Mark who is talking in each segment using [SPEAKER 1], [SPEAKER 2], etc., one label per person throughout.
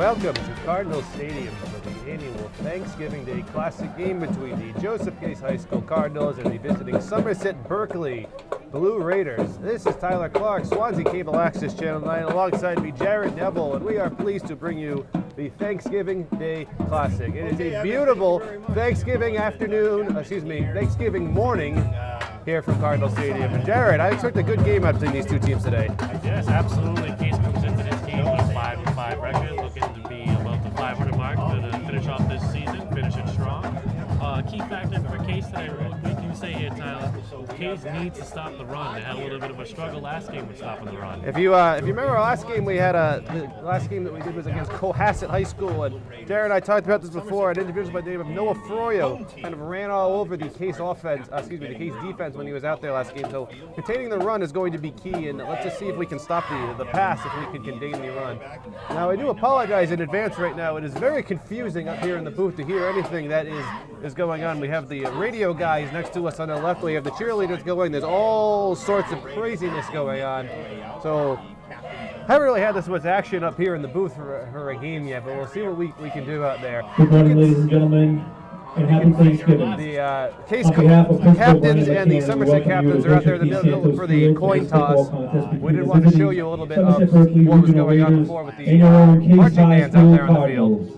[SPEAKER 1] welcome to Cardinal Stadium for the annual Thanksgiving Day Classic game between the Joseph Case High School Cardinals and the visiting Somerset-Berkley Blue Raiders. This is Tyler Clark, Swansea Cable Access Channel 9, alongside me, Jared Neville, and we are pleased to bring you the Thanksgiving Day Classic. It is a beautiful Thanksgiving morning here from Cardinal Stadium. And Jared, I expect a good game out between these two teams today.
[SPEAKER 2] Yes, absolutely. Case comes into this game with a 5-5 record, looking to be about the 500 mark to finish off this season, finish it strong. Key factor for Case that we do say here, Tyler, Case needs to stop the run. They had a little bit of a struggle last game with stopping the run.
[SPEAKER 1] If you remember our last game, the last game that we did was against Cohasset High School, and Jared and I talked about this before. An individual by the name of Noah Froyo kind of ran all over the Case the Case defense when he was out there last game. So containing the run is going to be key, and let's just see if we can stop the pass, if we can contain the run. Now, I do apologize in advance right now. It is very confusing up here in the booth to hear anything that is going on. We have the radio guys next to us on the left. We have the cheerleaders going. There's all sorts of craziness going on. So haven't really had this much action up here in the booth for a game yet, but we'll see what we can do out there.
[SPEAKER 3] Good morning, ladies and gentlemen, and happy Thanksgiving.
[SPEAKER 1] The Case captains and the Somerset captains are out there in the middle for the coin toss. We did want to show you a little bit of what was going on before with the marching bands out there on the field.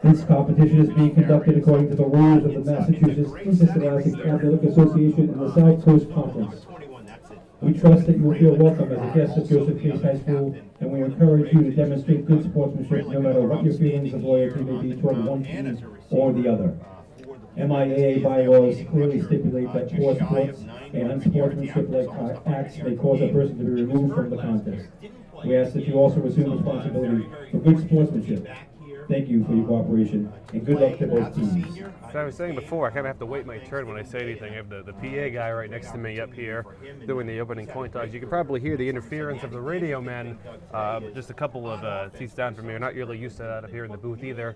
[SPEAKER 3] This competition is being conducted according to the rules of the Massachusetts Interscholastic Athletic Association and the South Coast Conference. We trust that you will feel welcome as a guest of Joseph Case High School, and we encourage you to demonstrate good sportsmanship no matter what your feelings of loyalty may be toward one team or the other. MIAA bylaws clearly stipulate that poor sports and unsportsmanship-like acts may cause a person to be removed from the contest. We ask that you also assume responsibility for good sportsmanship. Thank you for your cooperation, and good luck to both teams.
[SPEAKER 1] As I was saying before, I kind of have to wait my turn when I say anything. I have the PA guy right next to me up here doing the opening coin toss. You can probably hear the interference of the radio men just a couple of seats down from me. We're not really used to that up here in the booth either.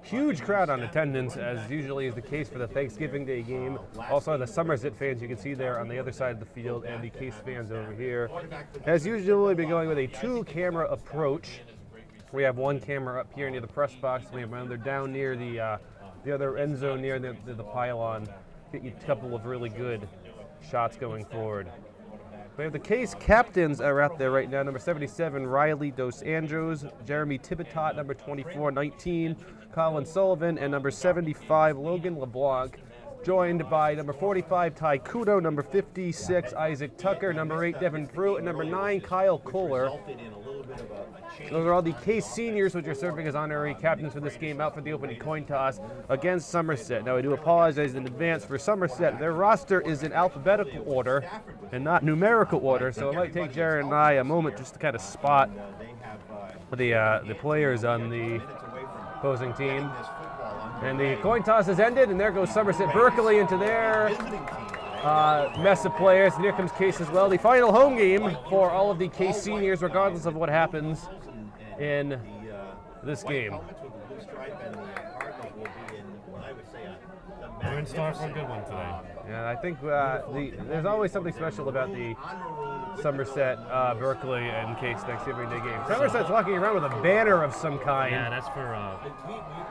[SPEAKER 1] Huge crowd on attendance, as usually is the case for the Thanksgiving Day game. Also, the Somerset fans you can see there on the other side of the field, and the Case fans over here. As usual, we'll be going with a two-camera approach. We have one camera up here near the press box. We have another down near the other end zone near the pylon. Get you a couple of really good shots going forward. We have the Case captains are out there right now. Number 77, Riley Dos Anjos. Jeremy Tibitot, number 24, 19, Colin Sullivan, and number 75, Logan LeBlanc. Joined by number 45, Ty Kudo, number 56, Isaac Tucker, number 8, Devin Pruitt, and number 9, Kyle Kohler. Those are all the Case seniors, which are serving as honorary captains for this game, out for the opening coin toss against Somerset. Now, I do apologize in advance for Somerset. Their roster is in alphabetical order and not numerical order, so it might take Jared and I a moment just to kind of spot the players on the opposing team. And the coin toss has ended, and there goes Somerset-Berkley into their mess of players. And here comes Case as well. The final home game for all of the Case seniors, regardless of what happens in this game.
[SPEAKER 2] We're in store for a good one today.
[SPEAKER 1] Yeah, I think there's always something special about the Somerset-Berkley and Case Thanksgiving Day game. Somerset's walking around with a banner of some kind.
[SPEAKER 2] Yeah, that's for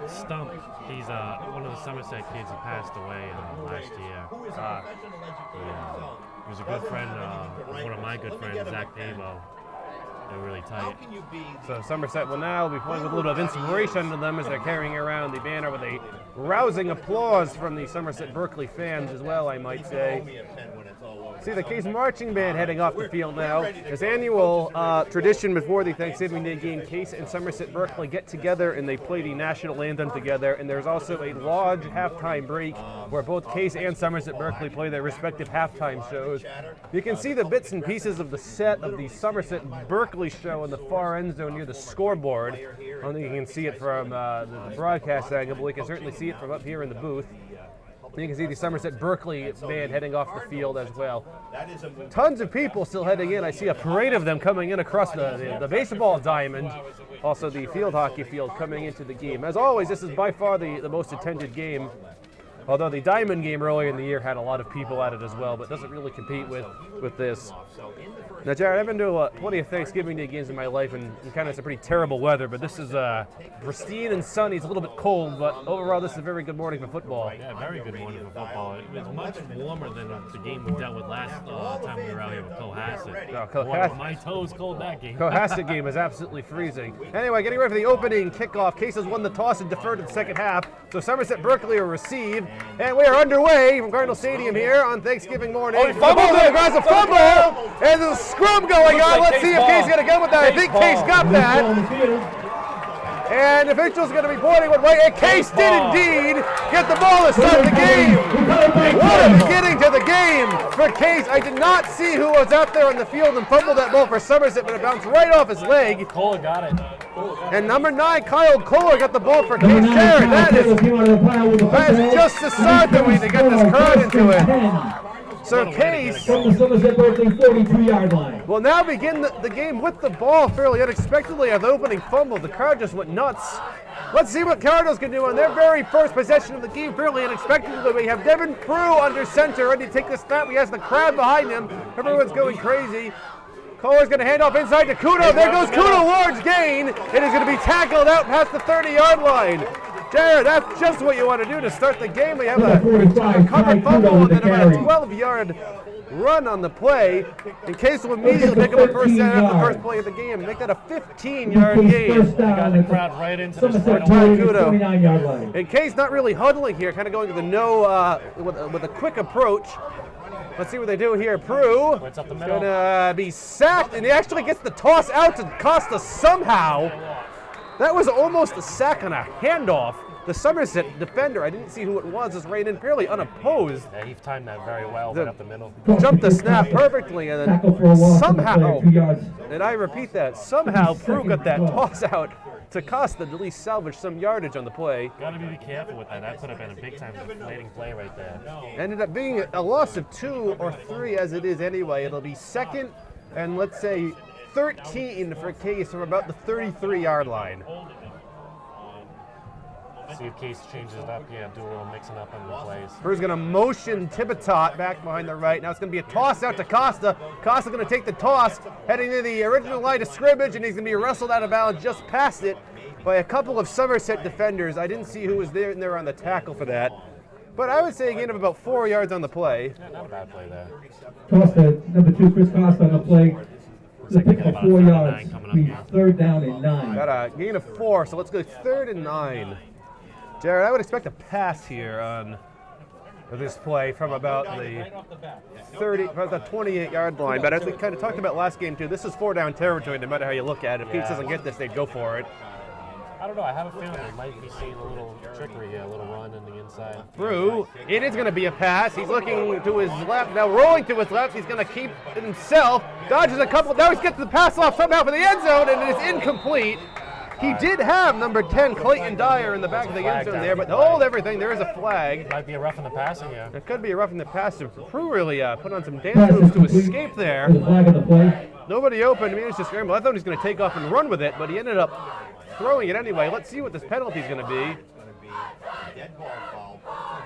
[SPEAKER 2] Stump. He's one of the Somerset kids who passed away last year. He was a good friend, one of my good friends, Zach Davo. They're really tight.
[SPEAKER 1] So Somerset will now be playing with a little bit of inspiration to them as they're carrying around the banner with a rousing applause from the Somerset-Berkley fans as well, I might say. See the Case marching band heading off the field now. This annual tradition before the Thanksgiving Day game, Case and Somerset-Berkley get together and they play the national anthem together. And there's also a large halftime break where both Case and Somerset-Berkley play their respective halftime shows. You can see the bits and pieces of the set of the Somerset-Berkley show in the far end zone near the scoreboard. I don't think you can see it from the broadcast angle, but we can certainly see it from up here in the booth. You can see the Somerset-Berkley band heading off the field as well. Tons of people still heading in. I see a parade of them coming in across the baseball diamond. Also the field hockey field coming into the game. As always, this is by far the most attended game Although the Diamond game earlier in the year had a lot of people at it as well, but doesn't really compete with this. Now, Jared, I've been to plenty of Thanksgiving Day games in my life, and kind of some pretty terrible weather, but this is pristine and sunny. It's a little bit cold, but overall, this is a very good morning for football.
[SPEAKER 2] Yeah, very good morning for football. It was much warmer than the game we dealt with last time we were out here with Cohasset.
[SPEAKER 1] No,
[SPEAKER 2] My toes cold that game.
[SPEAKER 1] Cohasset game is absolutely freezing. Anyway, getting ready for the opening kickoff. Case has won the toss and deferred in the second half, so Somerset-Berkley will receive, and we are underway from Cardinal Stadium here on Thanksgiving morning.
[SPEAKER 4] Oh, he fumbled it!
[SPEAKER 1] Across a fumble, and there's a scrum going on. Let's see if Case going to go with that. I think Case got that. And the official's going to be pointing one way, and Case did indeed get the ball to start the game. What a beginning to the game for Case. I did not see who was out there on the field and fumbled that ball for Somerset, but it bounced right off his leg.
[SPEAKER 2] Kohler got it.
[SPEAKER 1] And number 9, Kyle Kohler, got the ball for Case. Jared, that is just the start that we need to get this crowd into it. So Case
[SPEAKER 3] From the Somerset-Berkley 42-yard line.
[SPEAKER 1] will now begin the game with the ball fairly unexpectedly at the opening fumble. The crowd just went nuts. Let's see what Cardinals can do on their very first possession of the game fairly unexpectedly. We have Devin Prue under center, ready to take the snap. He has the crowd behind him. Everyone's going crazy. Kohler's going to hand off inside to Kudo. There goes Kudo, large gain. It is going to be tackled out past the 30-yard line. Jared, that's just what you want to do to start the game. We have a covered fumble and then about a 12-yard run on the play. In Case will immediately pick up a first down after the first play of the game. Make that a 15-yard gain.
[SPEAKER 2] Got the crowd right into the
[SPEAKER 3] Somerset-Berkley 29-yard line.
[SPEAKER 1] In Case not really huddling here, kind of going to the no with a quick approach. Let's see what they do here. Prue
[SPEAKER 2] It's up the middle.
[SPEAKER 1] gonna be sacked, and he actually gets the toss out to Costa somehow. That was almost a sack on a handoff. The Somerset defender, I didn't see who it was, just ran in fairly unopposed.
[SPEAKER 2] Yeah, he timed that very well right up the middle.
[SPEAKER 1] Jumped the snap perfectly, and
[SPEAKER 3] Tackle
[SPEAKER 1] then
[SPEAKER 3] for a loss
[SPEAKER 1] somehow,
[SPEAKER 3] 2 yards.
[SPEAKER 1] and I repeat that, somehow Prue got that toss out to Costa to at least salvage some yardage on the play.
[SPEAKER 2] Gotta be careful with that. That could have been a big time deflating play right there.
[SPEAKER 1] Ended up being a loss of 2 or 3 as it is anyway. It'll be second and let's say 13 for Case from about the 33-yard line.
[SPEAKER 2] See if Case changes it up. Yeah, do a little mixing up on the plays.
[SPEAKER 1] Prue's going to motion Tibitot back behind the right. Now it's going to be a toss out to Costa. Costa's going to take the toss, heading to the original line of scrimmage, and he's going to be wrestled out of bounds just past it by a couple of Somerset defenders. I didn't see who was there on the tackle for that. But I would say a gain of about 4 yards on the play.
[SPEAKER 2] Yeah, not a bad play there.
[SPEAKER 3] Costa, number 2, Chris Costa on the play. The pick for
[SPEAKER 2] about
[SPEAKER 3] 4
[SPEAKER 2] a
[SPEAKER 3] yards.
[SPEAKER 2] 39 coming up
[SPEAKER 3] Be
[SPEAKER 2] now.
[SPEAKER 3] 3rd down and 9.
[SPEAKER 1] Got a gain of 4, so let's go 3rd and 9. Jared, I would expect a pass here on this play from about the 28-yard line. But as we kind of talked about last game too, this is 4-down territory no matter how you look at it. If Case doesn't get this, they'd go for it.
[SPEAKER 2] I don't know. I have a feeling they might be seeing a little trickery here, a little run in the inside.
[SPEAKER 1] Prue, it is going to be a pass. He's looking to his left. Now rolling to his left. He's going to keep it himself. Dodges a couple. Now he gets the pass off somehow for the end zone, and it is incomplete. He did have number 10, Clayton Dyer, in the back of the end zone there, but hold everything. There is a flag.
[SPEAKER 2] Might be a rough in the passing here.
[SPEAKER 1] It could be a rough in the passer. Prue really put on some dance moves to escape there.
[SPEAKER 3] There's a flag on the play.
[SPEAKER 1] Nobody open. He managed to scramble. I thought he was going to take off and run with it, but he ended up throwing it anyway. Let's see what this penalty is going to be.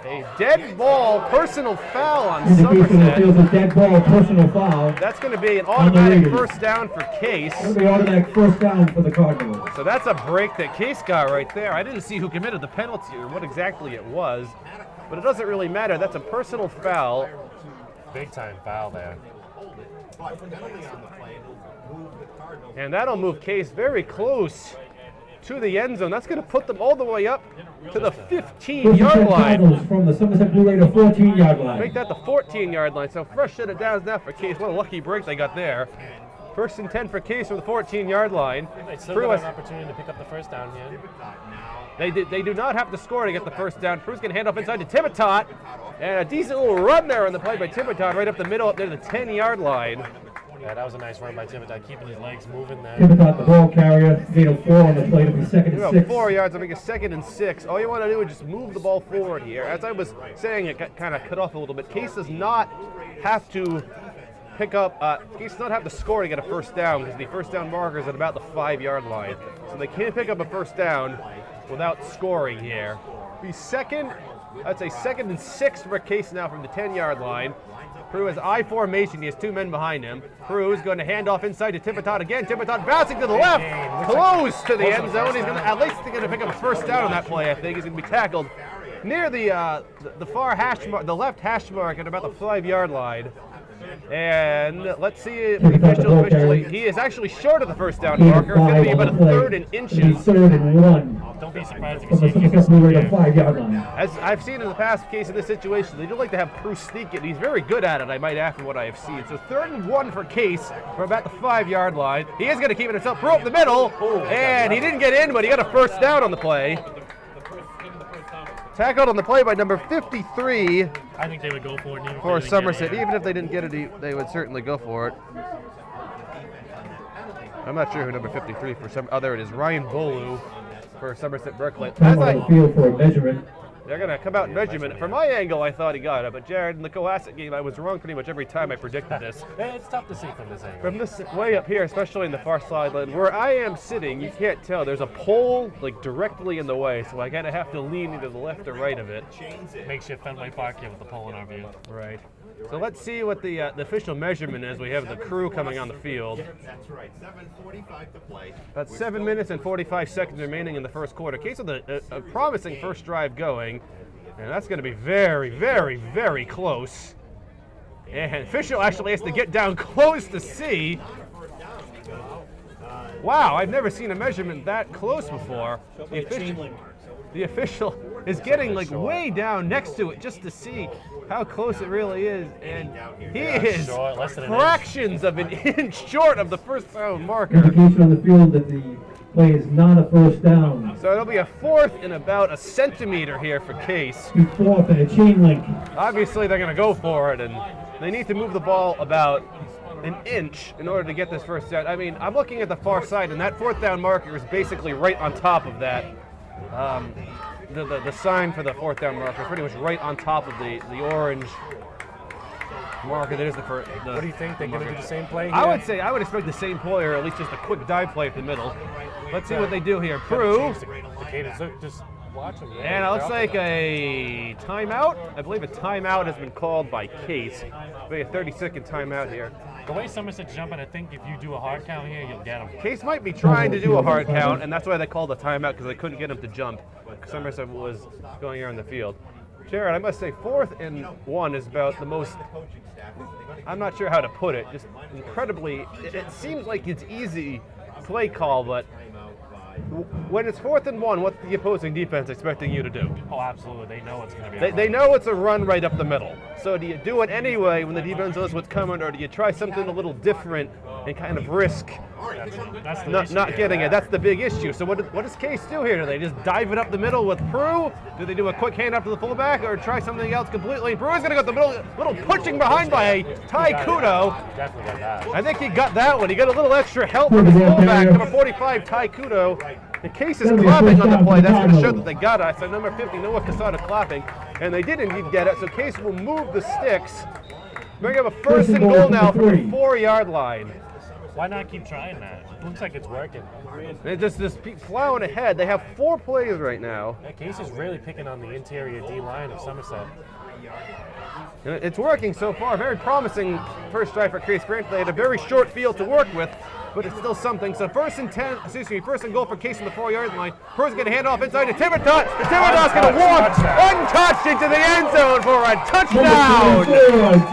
[SPEAKER 1] A dead ball personal foul on
[SPEAKER 3] Indication that
[SPEAKER 1] Somerset.
[SPEAKER 3] feels a dead ball, personal foul.
[SPEAKER 1] That's going to be an automatic
[SPEAKER 3] Underrated.
[SPEAKER 1] first down for Case.
[SPEAKER 3] That'll be automatic first down for the Cardinals.
[SPEAKER 1] So that's a break that Case got right there. I didn't see who committed the penalty or what exactly it was, but it doesn't really matter. That's a personal foul.
[SPEAKER 2] Big time foul there.
[SPEAKER 1] And that'll move Case very close to the end zone. That's going to put them all the way up to the 15-yard line.
[SPEAKER 3] Cardinals from the Somerset Blue Raider 14-yard line.
[SPEAKER 1] Make that the 14-yard line. So fresh set of downs now for Case. What a lucky break they got there. 1st and 10 for Case from the 14-yard line.
[SPEAKER 2] They still
[SPEAKER 1] Prue
[SPEAKER 2] got
[SPEAKER 1] has-
[SPEAKER 2] an opportunity to pick up the first down here.
[SPEAKER 1] They do not have to score to get the first down. Prue's going to hand off inside to Tibitot. And a decent little run there on the play by Tibitot right up the middle up there to the 10-yard line.
[SPEAKER 2] Yeah, that was a nice run by Timothy, keeping his legs moving there.
[SPEAKER 3] Tibitot, the ball carrier, gain of 4 on the play to be 2nd and
[SPEAKER 1] About
[SPEAKER 3] 6.
[SPEAKER 1] 4 yards, I think it's 2nd and 6. All you want to do is just move the ball forward here. As I was saying, it got kind of cut off a little bit. Case does not have to pick up, Case does not have to score to get a first down because the first down marker is at about the 5-yard line. So they can't pick up a first down without scoring here. Be 2nd That's a 2nd and 6 for Case now from the 10-yard line. Prue has I formation. He has 2 men behind him. Prue is going to hand off inside to Tipitot again. Tipitot bouncing to the left, close to the end zone. He's going to, at least he's going to pick up a first down on that play. I think he's going to be tackled near the far hash mark, the left hash mark at about the 5-yard line. And let's see if the official officially, he is actually short of the first down marker. It's going to be about a 3rd and inches.
[SPEAKER 3] 3rd and 1.
[SPEAKER 2] Don't be surprised if you
[SPEAKER 3] From
[SPEAKER 2] see
[SPEAKER 3] the
[SPEAKER 2] him kick
[SPEAKER 3] Somerset-Berkley 5-yard line.
[SPEAKER 1] As I've seen in the past case in this situation, they do like to have Prue sneak it. He's very good at it, I might add, from what I have seen. So 3rd and 1 for Case from about the 5-yard line. He is going to keep it himself. Prue up the middle, and he didn't get in, but he got a first down on the play. Tackled on the play by number 53
[SPEAKER 2] I think they would go for it. Even
[SPEAKER 1] for
[SPEAKER 2] if they didn't
[SPEAKER 1] Somerset.
[SPEAKER 2] get it.
[SPEAKER 1] Even if they didn't get it, they would certainly go for it. I'm not sure who number 53 for some. Oh, there it is, Ryan Bolu for Somerset-Berkley.
[SPEAKER 3] Time on the field for a measurement.
[SPEAKER 1] They're going to come out and measurement. From my angle, I thought he got it, but Jared, in the Cohasset game, I was wrong pretty much every time I predicted this.
[SPEAKER 2] It's tough to see from this angle.
[SPEAKER 1] From this way up here, especially in the far sideline, where I am sitting, you can't tell. There's a pole like directly in the way, so I kind of have to lean either the left or right of it.
[SPEAKER 2] Makes you Fenway Park here with the pole in our view.
[SPEAKER 1] Right. So let's see what the official measurement is. We have the crew coming on the field.
[SPEAKER 4] That's right. 7:45 to play.
[SPEAKER 1] About 7 minutes and 45 seconds remaining in the first quarter. Case with a promising first drive going, and that's going to be very, very, very close. And official actually has to get down close to see. Wow, I've never seen a measurement that close before. The official is getting like way down next to it just to see how close it really is, and he is
[SPEAKER 2] Short, less than an
[SPEAKER 1] fractions of an inch short of the first down marker.
[SPEAKER 3] Indication on the field that the play is not a first down.
[SPEAKER 1] So it'll be a 4th and about a centimeter here for Case.
[SPEAKER 3] 4th and a chain link.
[SPEAKER 1] Obviously they're going to go for it, and they need to move the ball about an inch in order to get this first down. I mean, I'm looking at the far side, and that 4th down marker is basically right on top of that. The sign for the 4th down marker is pretty much right on top of the orange marker. That is the first.
[SPEAKER 2] What do you think? They're going to do the same play here?
[SPEAKER 1] I would expect the same play, or at least just a quick dive play up the middle. Let's see what they do here. Prue.
[SPEAKER 2] Just watch them.
[SPEAKER 1] And it looks like a timeout. I believe a timeout has been called by Case. Maybe a 30-second timeout here.
[SPEAKER 2] The way Somerset's jumping, I think if you do a hard count here, you'll get him.
[SPEAKER 1] Case might be trying to do a hard count, and that's why they called a timeout, because they couldn't get him to jump. Somerset was going here on the field. Jared, I must say 4th and 1 is about the most, I'm not sure how to put it, just incredibly, it seems like it's easy play call, but when it's 4th and 1, what's the opposing defense expecting you to do?
[SPEAKER 2] Oh, absolutely. They know it's going to be.
[SPEAKER 1] They know it's a run right up the middle. So do you do it anyway when the defense knows what's coming, or do you try something a little different and kind of risk
[SPEAKER 2] That's the
[SPEAKER 1] not getting it? That's the big issue. So what does Case do here? Do they just dive it up the middle with Prue? Do they do a quick hand up to the fullback, or try something else completely? Prue is going to go up the middle, little pushing behind by Ty Kudo.
[SPEAKER 2] Definitely got that.
[SPEAKER 1] I think he got that one. He got a little extra help from his fullback, number 45, Ty Kudo. The Case is clapping on the play. That's going to show that they got it. So number 50, Noah Casada clapping. And they did indeed get it. So Case will move the sticks. Bring up a 1st and goal now from the 4-yard line.
[SPEAKER 2] Why not keep trying that? Looks like it's working.
[SPEAKER 1] They just plowing ahead. They have 4 plays right now.
[SPEAKER 2] That Case is really picking on the interior D line of Somerset.
[SPEAKER 1] And it's working so far. Very promising first drive for Case. Granted, they had a very short field to work with, but it's still something. So 1st and goal for Case on the 4-yard line. Prue's going to hand off inside to Tivertot. And Tivertot's going to walk untouched into the end zone for a touchdown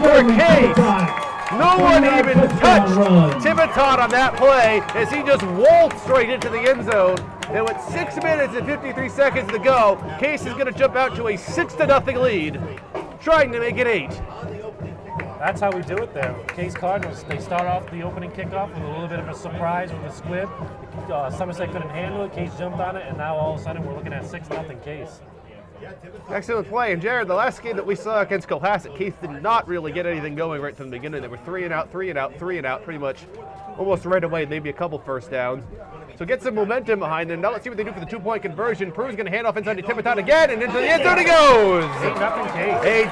[SPEAKER 1] for Case. No one even touched Tivertot on that play as he just waltzed right into the end zone. And with 6 minutes and 53 seconds to go, Case is going to jump out to a 6-0 lead, trying to make it 8.
[SPEAKER 2] That's how we do it there. Case Cardinals, they start off the opening kickoff with a little bit of a surprise with a squib. Somerset couldn't handle it, Case jumped on it, and now all of a sudden we're looking at 6-0 Case.
[SPEAKER 1] Excellent play. And Jared, the last game that we saw against Cohasset, Case did not really get anything going right from the beginning. They were 3 and out, 3 and out, 3 and out pretty much almost right away, maybe a couple first downs. So get some momentum behind them. Now let's see what they do for the 2-point conversion. Prue's going to hand off inside to Tivertot again, and into the end zone he goes.
[SPEAKER 2] 8-0 Case.
[SPEAKER 1] A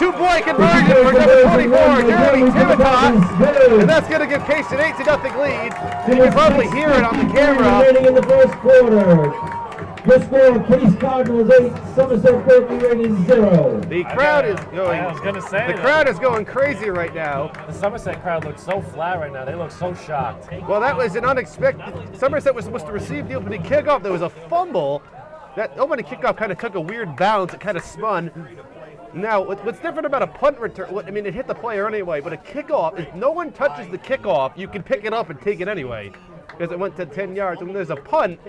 [SPEAKER 1] 2-point conversion for number 24, Jeremy Tivertot. And that's going to give Case an 8-0 lead. You can probably hear it on the camera.
[SPEAKER 3] In the first quarter. The score of Case Cardinals 8, Somerset-Berkley Regional 0.
[SPEAKER 1] The crowd is going.
[SPEAKER 2] I was gonna say
[SPEAKER 1] The
[SPEAKER 2] that.
[SPEAKER 1] crowd is going crazy right now.
[SPEAKER 2] The Somerset crowd looks so flat right now. They look so shocked.
[SPEAKER 1] Well, that was an unexpected. Somerset was supposed to receive the opening kickoff. There was a fumble. That opening kickoff kind of took a weird bounce. It kind of spun. Now, what's different about a punt return? I mean, it hit the player anyway, but a kickoff, if no one touches the kickoff, you can pick it up and take it anyway, because it went to 10 yards. When there's a punt,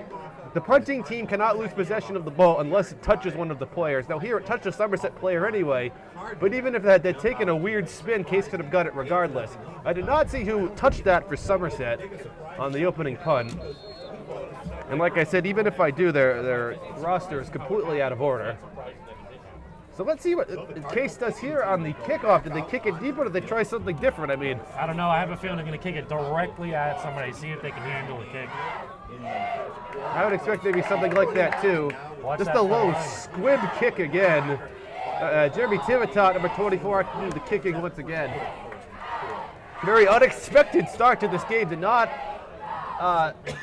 [SPEAKER 1] the punting team cannot lose possession of the ball unless it touches one of the players. Now, here it touched a Somerset player anyway, but even if that had taken a weird spin, Case could have got it regardless. I did not see who touched that for Somerset on the opening punt. And like I said, even if I do, their roster is completely out of order. So let's see what Case does here on the kickoff. Did they kick it deep or did they try something different? I mean,
[SPEAKER 2] I don't know. I have a feeling they're going to kick it directly at somebody. See if they can handle the kick.
[SPEAKER 1] I would expect maybe something like that too.
[SPEAKER 2] Watch
[SPEAKER 1] Just
[SPEAKER 2] that
[SPEAKER 1] a low
[SPEAKER 2] far line.
[SPEAKER 1] squib kick again. Jeremy Tivitot, number 24, to do the kicking once again. Very unexpected start to this game. Did not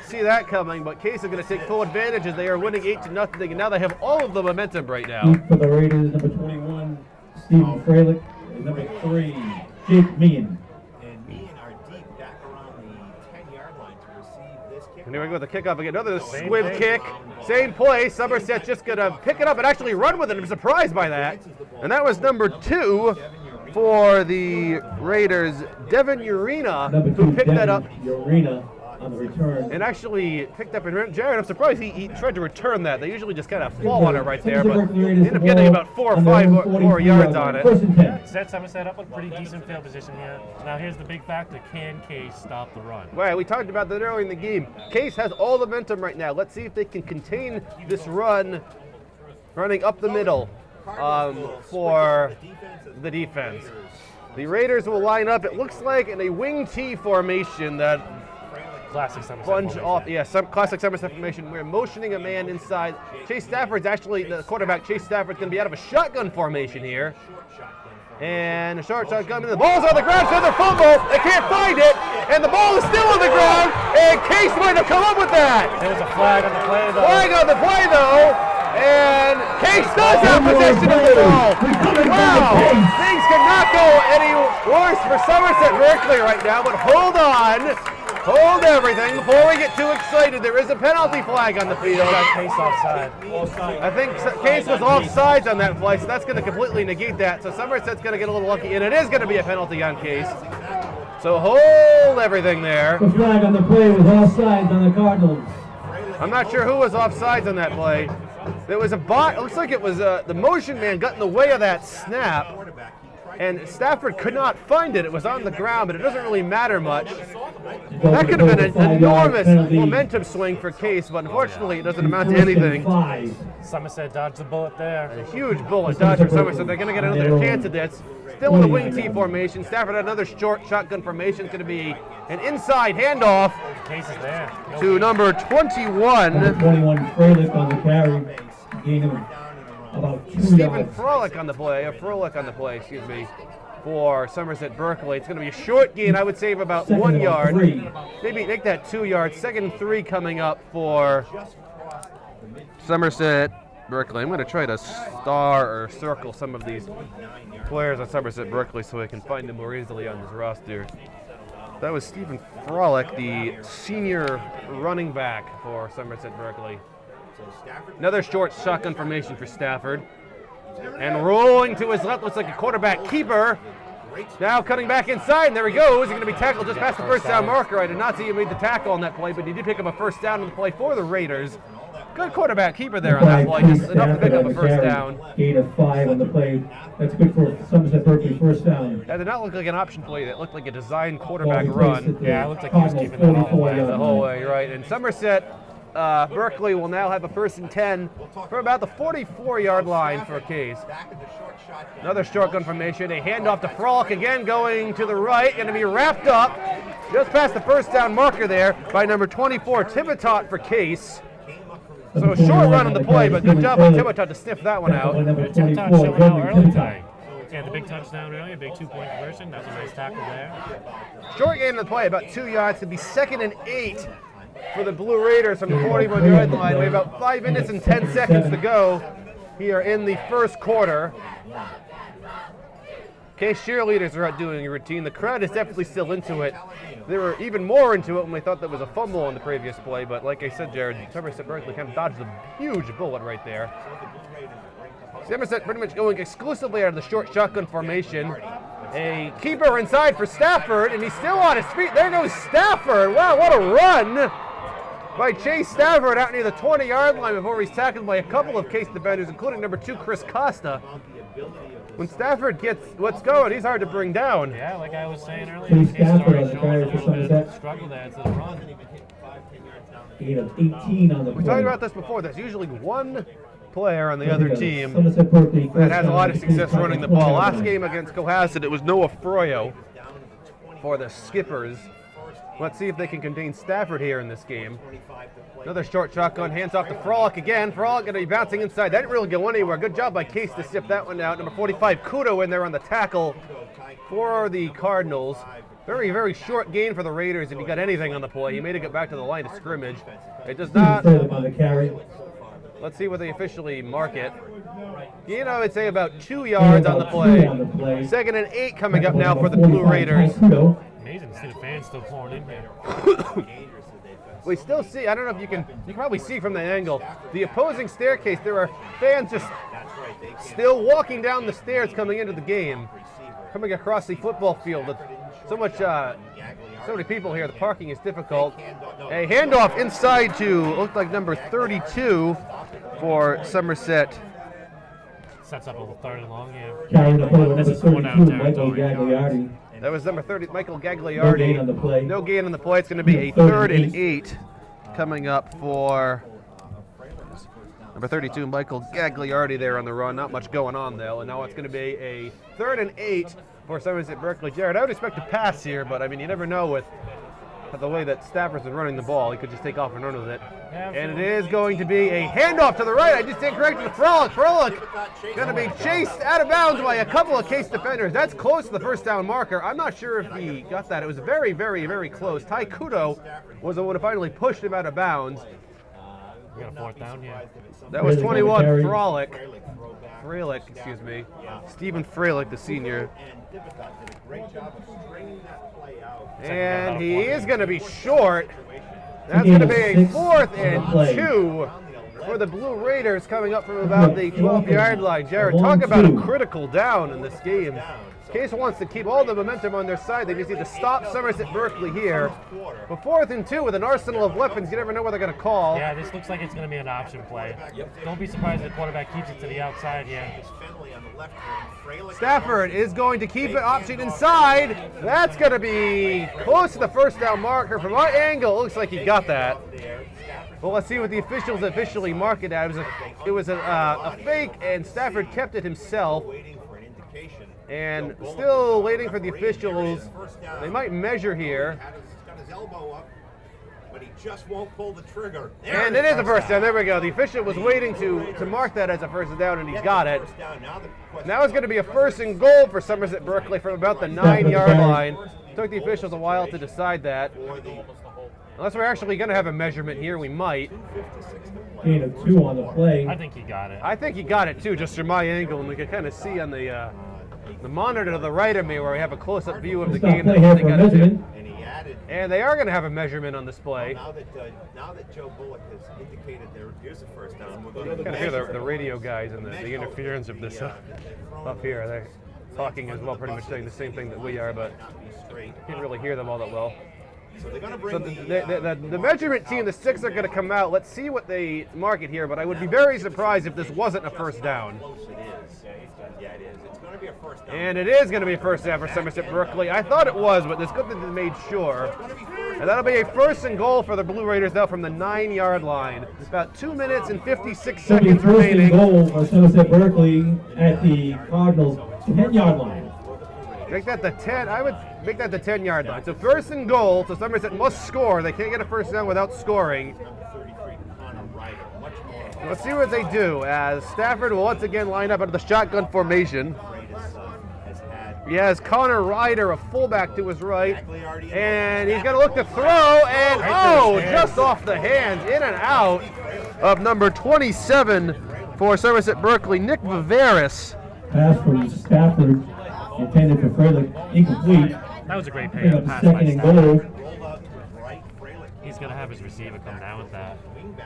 [SPEAKER 1] see that coming, but Case is going to take full advantage as they are winning 8-0, and now they have all of the momentum right now.
[SPEAKER 3] Deep for the Raiders, number 21, Stephen Freilich, and number 3, Jake Meehan.
[SPEAKER 4] And me and are deep back around the 10-yard line to receive this kick.
[SPEAKER 1] And here we go with the kickoff again. Another squib kick. Same play. Somerset's just going to pick it up and actually run with it. I'm surprised by that. And that was number 2 for the Raiders, Devin Urena,
[SPEAKER 3] Number 2,
[SPEAKER 1] who picked that up
[SPEAKER 3] Urena on the return.
[SPEAKER 1] and actually picked up and ran. Jared, I'm surprised he tried to return that. They usually just kind of fall on it right there, but they ended up getting about 4 or 5 more yards on it.
[SPEAKER 3] First and 10.
[SPEAKER 2] Set Somerset up a pretty decent field position here. Now here's the big factor. Can Case stop the run?
[SPEAKER 1] Right, we talked about that earlier in the game. Case has all the momentum right now. Let's see if they can contain this run, running up the middle for the defense. The Raiders will line up, it looks like, in a wing T formation that
[SPEAKER 2] Classic Somerset.
[SPEAKER 1] plunge
[SPEAKER 2] formation.
[SPEAKER 1] off. Yeah, some classic Somerset formation. We're motioning a man inside. Chase Stafford's actually, the quarterback, Chase Stafford's going to be out of a shotgun formation here. And a short shotgun, and the ball's on the ground, so the fumble. They can't find it, and the ball is still on the ground, and Case might have come up with that.
[SPEAKER 2] There was a flag on the play though.
[SPEAKER 1] Flag on the play though, and Case does have possession of the ball. Wow, things cannot go any worse for Somerset-Berkley right now, but hold on. Hold everything before we get too excited. There is a penalty flag on the field.
[SPEAKER 2] Got Case offside.
[SPEAKER 1] I think Case was offsides on that play, so that's going to completely negate that. So Somerset's going to get a little lucky, and it is going to be a penalty on Case. So hold everything there.
[SPEAKER 3] The flag on the play was offsides on the Cardinals.
[SPEAKER 1] I'm not sure who was offsides on that play. There was a bot. It looks like it was the motion man got in the way of that snap, and Stafford could not find it. It was on the ground, but it doesn't really matter much. That could have been an enormous momentum swing for Case, but unfortunately it doesn't amount to anything.
[SPEAKER 2] Somerset dodged the bullet there.
[SPEAKER 1] A huge bullet dodge for Somerset. They're going to get another chance at this. Still in the wing T formation. Stafford had another short shotgun formation. It's going to be an inside handoff
[SPEAKER 2] Case is there. No
[SPEAKER 1] to number 21.
[SPEAKER 3] Number 21, Freilich on the carry, gain of about 2
[SPEAKER 1] Stephen
[SPEAKER 3] yards.
[SPEAKER 1] Frolic on the play, excuse me, for Somerset-Berkley. It's going to be a short gain, I would say, of about
[SPEAKER 3] Second
[SPEAKER 1] 1
[SPEAKER 3] and
[SPEAKER 1] yard.
[SPEAKER 3] 3.
[SPEAKER 1] Maybe make that 2 yards. 2nd and 3 coming up for Somerset-Berkley. I'm going to try to star or circle some of these players on Somerset-Berkley so I can find them more easily on this roster. That was Stephen Frolic, the senior running back for Somerset-Berkley. Another short shotgun formation for Stafford. And rolling to his left, looks like a quarterback keeper. Now cutting back inside, and there he goes. He's going to be tackled just past the first down marker. I did not see him made the tackle on that play, but he did pick up a first down on the play for the Raiders. Good quarterback keeper there on that play, just enough to pick up a first down.
[SPEAKER 3] Gain of 5 on the play. That's good for Somerset-Berkley first down.
[SPEAKER 1] That did not look like an option play. That looked like a designed quarterback
[SPEAKER 3] Ball
[SPEAKER 1] run.
[SPEAKER 3] placed at the
[SPEAKER 2] Yeah, it looked like he was
[SPEAKER 3] Cardinals'
[SPEAKER 2] keeping that all the
[SPEAKER 3] 44
[SPEAKER 2] way.
[SPEAKER 3] yard
[SPEAKER 1] The whole
[SPEAKER 3] line.
[SPEAKER 1] way, right. And Somerset-Berkley will now have a 1st and 10 from about the 44-yard line for Case. Another shotgun formation, a handoff to Frolic again going to the right, going to be wrapped up just past the first down marker there by number 24, Tivitot for Case. So a short run on the play, but good job by Tivitot to sniff that one out.
[SPEAKER 3] Number
[SPEAKER 2] Tivitot
[SPEAKER 3] 24,
[SPEAKER 2] showing out
[SPEAKER 3] Devin
[SPEAKER 2] early
[SPEAKER 3] Tivitot.
[SPEAKER 2] tonight. Yeah, the big touchdown earlier, big 2-point conversion. That's a nice tackle there.
[SPEAKER 1] Short gain of the play, about 2 yards, to be 2nd and 8 for the Blue Raiders from the 41-yard line. We have about 5 minutes and 10 seconds to go here in the first quarter. Case cheerleaders are out doing a routine. The crowd is definitely still into it. They were even more into it when they thought that was a fumble on the previous play, but like I said, Jared, Somerset-Berkley kind of dodged a huge bullet right there. Somerset pretty much going exclusively out of the short shotgun formation. A keeper inside for Stafford, and he's still on his feet. There goes Stafford. Wow, what a run by Chase Stafford out near the 20-yard line before he's tackled by a couple of Case defenders, including number 2, Chris Costa. When Stafford gets what's going, he's hard to bring down.
[SPEAKER 2] Yeah, like I was saying earlier,
[SPEAKER 3] Chase
[SPEAKER 2] Case
[SPEAKER 3] Stafford
[SPEAKER 2] already
[SPEAKER 3] on the
[SPEAKER 2] showing
[SPEAKER 3] carry
[SPEAKER 2] a
[SPEAKER 3] for
[SPEAKER 2] little bit of
[SPEAKER 3] Somerset.
[SPEAKER 2] struggle there to the run.
[SPEAKER 3] Gain of 18 on the
[SPEAKER 1] We
[SPEAKER 3] play.
[SPEAKER 1] talked about this before. There's usually one player on the other team
[SPEAKER 3] Somerset-Berkley
[SPEAKER 1] that has a lot of
[SPEAKER 3] first down,
[SPEAKER 1] success
[SPEAKER 3] Case
[SPEAKER 1] running the
[SPEAKER 3] Costa,
[SPEAKER 1] ball.
[SPEAKER 3] 20-yard
[SPEAKER 1] Last
[SPEAKER 3] line.
[SPEAKER 1] game against Cohasset, it was Noah Froyo for the Skippers. Let's see if they can contain Stafford here in this game. Another short shotgun, hands off to Frolic again. Frolic going to be bouncing inside. That didn't really go anywhere. Good job by Case to sift that one out. Number 45, Kudo in there on the tackle for the Cardinals. Very, very short gain for the Raiders if he got anything on the play. He made it get back to the line of scrimmage. It does not.
[SPEAKER 3] Further on the carry.
[SPEAKER 1] Let's see what they officially mark it. You know, I'd say about 2 yards on the play.
[SPEAKER 3] 2 on the play.
[SPEAKER 1] 2nd and 8 coming up now for the Blue
[SPEAKER 3] 45,
[SPEAKER 1] Raiders.
[SPEAKER 3] Kudo.
[SPEAKER 2] Amazing to see the fans still pouring in here.
[SPEAKER 1] We still see, I don't know if you can probably see from the angle, the opposing staircase, there are fans just still walking down the stairs coming into the game, coming across the football field. With so many people here, the parking is difficult. A handoff inside to, looked like number 32 for Somerset.
[SPEAKER 2] Sets up a little 3rd and long, yeah.
[SPEAKER 3] Carrying the ball, number
[SPEAKER 2] This is going
[SPEAKER 3] 32,
[SPEAKER 2] down
[SPEAKER 3] Michael
[SPEAKER 2] territory.
[SPEAKER 3] Gagliardi.
[SPEAKER 1] That was number 30, Michael
[SPEAKER 3] No gain
[SPEAKER 1] Gagliardi.
[SPEAKER 3] on the play.
[SPEAKER 1] No gain on the play. It's going to be a 3rd and 8 coming up for number 32, Michael Gagliardi there on the run. Not much going on though, and now it's going to be a 3rd and 8 for Somerset-Berkley. Jared, I would expect a pass here, but I mean, you never know with the way that Stafford's been running the ball. He could just take off and run with it. And it is going to be a handoff to the right. I just stand corrected to Frolic. Frolic going to be chased out of bounds by a couple of Case defenders. That's close to the first down marker. I'm not sure if he got that. It was very, very, very close. Ty Kudo was the one who finally pushed him out of bounds.
[SPEAKER 2] We got a 4th down, yeah.
[SPEAKER 1] That was
[SPEAKER 3] Fralick on the
[SPEAKER 1] 21,
[SPEAKER 3] carry.
[SPEAKER 1] Frolic, excuse me. Stephen Fralick, the senior. And he is going to be short. That's going to be a 4th and 2 for the Blue Raiders coming up from about the 12-yard line. Jared, talk about a critical down in this game. Case wants to keep all the momentum on their side. They just need to stop Somerset-Berkley here. But 4th and 2 with an arsenal of weapons, you never know what they're going to call.
[SPEAKER 2] Yeah, this looks like it's going to be an option play. Don't be surprised if the quarterback keeps it to the outside here.
[SPEAKER 1] Stafford is going to keep it option inside. That's going to be close to the first down marker. From our angle, it looks like he got that. Well, let's see what the officials officially mark it at. It was a fake, and Stafford kept it himself. And still waiting for the officials. They might measure here.
[SPEAKER 4] Got his elbow up, but he just won't pull the trigger.
[SPEAKER 1] And it is a first down. There we go. The official was waiting to mark that as a first down, and he's got it. Now it's going to be a 1st and goal for Somerset-Berkley from about the 9-yard line. Took the officials a while to decide that. Unless we're actually going to have a measurement here, we might.
[SPEAKER 3] Gain of 2 on the play.
[SPEAKER 2] I think he got it.
[SPEAKER 1] I think he got it too, just from my angle, and we can kind of see on the monitor to the right of me where we have a close-up view of the
[SPEAKER 3] Stop
[SPEAKER 1] game.
[SPEAKER 3] play
[SPEAKER 1] That
[SPEAKER 3] here
[SPEAKER 1] they
[SPEAKER 3] for
[SPEAKER 1] gotta do.
[SPEAKER 3] measurement.
[SPEAKER 1] And they are going to have a measurement on display.
[SPEAKER 4] Now that Joe Bullock has indicated there's a first down, we're going to
[SPEAKER 1] Kind of hear the radio guys and the interference of this up here. They're talking as well, pretty much saying the same thing that we are, but can't really hear them all that well.
[SPEAKER 4] So they're going to
[SPEAKER 1] So
[SPEAKER 4] bring
[SPEAKER 1] the measurement team, the six, are going to come out. Let's see what they mark it here, but I would be very surprised if this wasn't a first down.
[SPEAKER 4] Yeah, it is. It's going to be a first down.
[SPEAKER 1] And it is going to be a first down for Somerset-Berkley. I thought it was, but it's good that they made sure. And that'll be a 1st and goal for the Blue Raiders now from the 9-yard line. About 2 minutes and 56
[SPEAKER 3] So the
[SPEAKER 1] seconds
[SPEAKER 3] first and
[SPEAKER 1] remaining.
[SPEAKER 3] goal for Somerset-Berkley at the Cardinals 10-yard line.
[SPEAKER 1] Make that the 10. I would make that the 10-yard line. So 1st and goal. So Somerset must score. They can't get a first down without scoring. Let's see what they do as Stafford will once again line up out of the shotgun formation. He has Connor Ryder, a fullback, to his right, and he's going to look to throw, and just off the hands, in and out of number 27 for Somerset-Berkley, Nick Viveris.
[SPEAKER 3] Pass from Stafford, intended for Frederick, incomplete.
[SPEAKER 2] That was a great
[SPEAKER 3] Bring
[SPEAKER 2] pay
[SPEAKER 3] up
[SPEAKER 2] pass by
[SPEAKER 3] second and
[SPEAKER 2] Stafford.
[SPEAKER 3] goal.
[SPEAKER 2] He's going to have his receiver come down with that.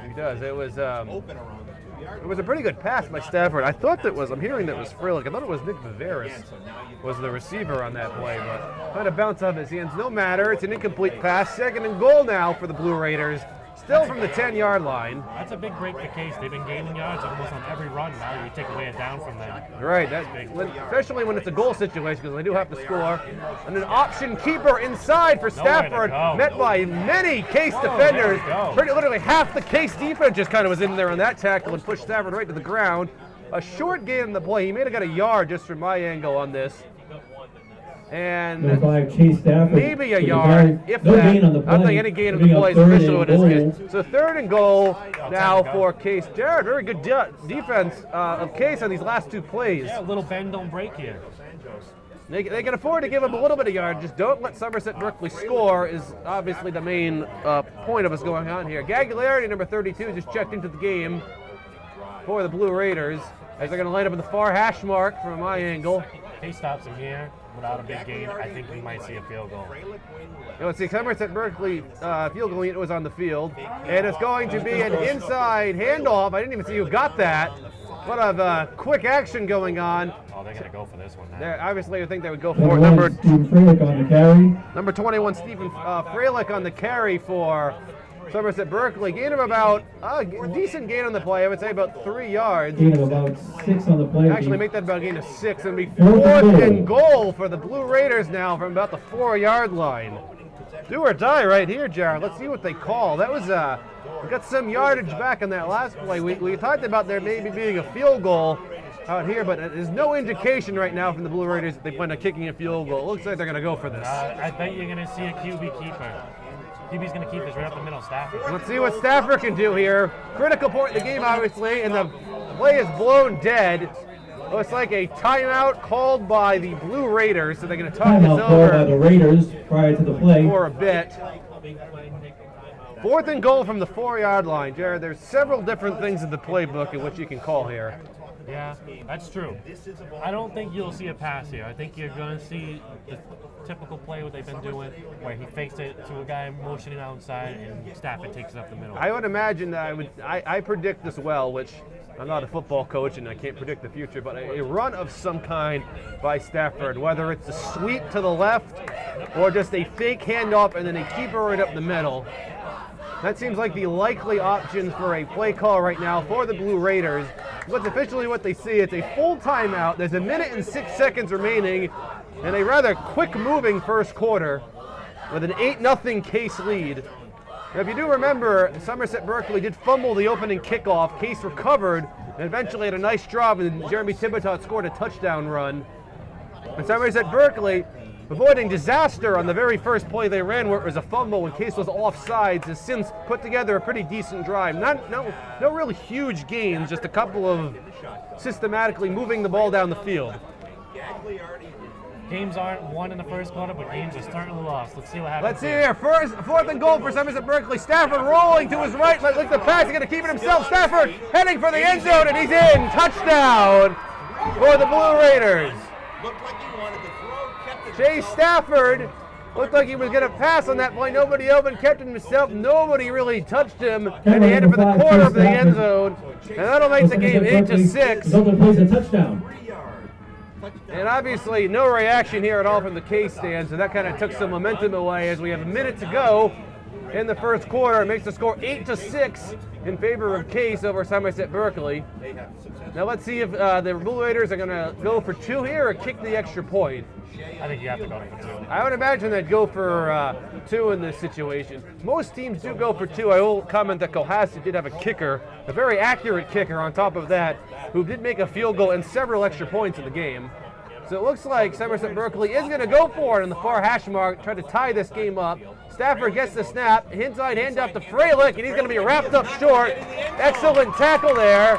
[SPEAKER 1] He does. It was a pretty good pass by Stafford. I thought I'm hearing that was Freilich. I thought it was Nick Viveris was the receiver on that play, but kind of bounced off his hands. No matter, it's an incomplete pass. Second and goal now for the Blue Raiders. Still from the 10-yard line.
[SPEAKER 2] That's a big break for Case. They've been gaining yards almost on every run. Now you take away it down from them.
[SPEAKER 1] Right, especially when it's a goal situation, because they do have to score. And an option keeper inside for Stafford, met by many Case defenders. Literally half the Case defense just kind of was in there on that tackle and pushed Stafford right to the ground. A short gain in the play. He may have got a yard just from my angle on this. And
[SPEAKER 3] Chase Stafford,
[SPEAKER 1] maybe a yard, if that. I don't think any gain on the play is official in this case. So third and goal now for Case. Jared, very good defense of Case on these last two plays.
[SPEAKER 2] Yeah, a little bend don't break here.
[SPEAKER 1] They can afford to give him a little bit of yard. Just don't let Somerset-Berkley score is obviously the main point of what's going on here. Gagliardi, number 32, just checked into the game for the Blue Raiders as they're going to line up in the far hash mark from my angle.
[SPEAKER 2] Case stops him here without a big gain. I think we might see a field goal.
[SPEAKER 1] Let's see, Somerset-Berkley field goal unit was on the field, and it's going to be an inside handoff. I didn't even see who got that. What a quick action going on.
[SPEAKER 2] Oh, they're going to go for this one now.
[SPEAKER 1] Obviously, I think they would go for it. Number
[SPEAKER 3] 21,
[SPEAKER 1] Stephen Freilich on the carry for Somerset-Berkley. Gain of about a decent gain on the play. I would say about 3 yards.
[SPEAKER 3] Gain of about 6 on the play.
[SPEAKER 1] Actually, make that about a gain of 6. And be fourth and goal for the Blue Raiders now from about the 4-yard line. Do or die right here, Jared. Let's see what they call. That was we got some yardage back on that last play. We talked about there maybe being a field goal out here, but there's no indication right now from the Blue Raiders that they plan on kicking a field goal. It looks like they're going to go for this.
[SPEAKER 2] I bet you're going to see a QB keeper. QB's going to keep this right up the middle, Stafford.
[SPEAKER 1] Let's see what Stafford can do here. Critical point in the game, obviously, and the play is blown dead. Looks like a timeout called by the Blue Raiders, so they're going to talk this over
[SPEAKER 3] by the Raiders prior to the play
[SPEAKER 1] for a bit. Fourth and goal from the 4-yard line. Jared, there's several different things in the playbook in which you can call here.
[SPEAKER 2] Yeah, that's true. I don't think you'll see a pass here. I think you're going to see the typical play what they've been doing, where he fakes it to a guy motioning outside and Stafford takes it up the middle.
[SPEAKER 1] I would imagine that I predict this well, which I'm not a football coach and I can't predict the future, but a run of some kind by Stafford, whether it's a sweep to the left or just a fake handoff and then a keeper right up the middle. That seems like the likely options for a play call right now for the Blue Raiders. What's officially what they see, it's a full timeout. There's 1 minute and 6 seconds remaining and a rather quick-moving first quarter with an 8-0 Case lead. Now, if you do remember, Somerset-Berkley did fumble the opening kickoff. Case recovered and eventually had a nice drop, and Jeremy Thibodeau scored a touchdown run. And Somerset-Berkley, avoiding disaster on the very first play they ran where it was a fumble when Case was offsides, has since put together a pretty decent drive. No really huge gains, just a couple of systematically moving the ball down the field.
[SPEAKER 2] Games aren't won in the first quarter, but games are starting to lost. Let's see what happens.
[SPEAKER 1] Let's see here. Fourth and goal for Somerset-Berkley. Stafford rolling to his right. Like the pass, he's going to keep it himself. Stafford heading for the end zone, and he's in. Touchdown for the Blue Raiders. Chase Stafford looked like he was going to pass on that play. Nobody open, kept it himself. Nobody really touched him, and he headed for the corner of the end zone. And that'll make the game 8-6.
[SPEAKER 3] Plays a touchdown.
[SPEAKER 1] And obviously no reaction here at all from the Case stand, so that kind of took some momentum away as we have a minute to go in the first quarter. It makes the score 8-6 in favor of Case over Somerset-Berkley. Now let's see if the Blue Raiders are going to go for 2 here or kick the extra point.
[SPEAKER 2] I think you have to go for 2.
[SPEAKER 1] I would imagine they'd go for 2 in this situation. Most teams do go for 2. I will comment that Cohasset did have a kicker, a very accurate kicker on top of that, who did make a field goal and several extra points in the game. So it looks like Somerset-Berkley is going to go for it on the far hash mark, try to tie this game up. Stafford gets the snap, inside handoff to Freilich, and he's going to be wrapped up short. Excellent tackle there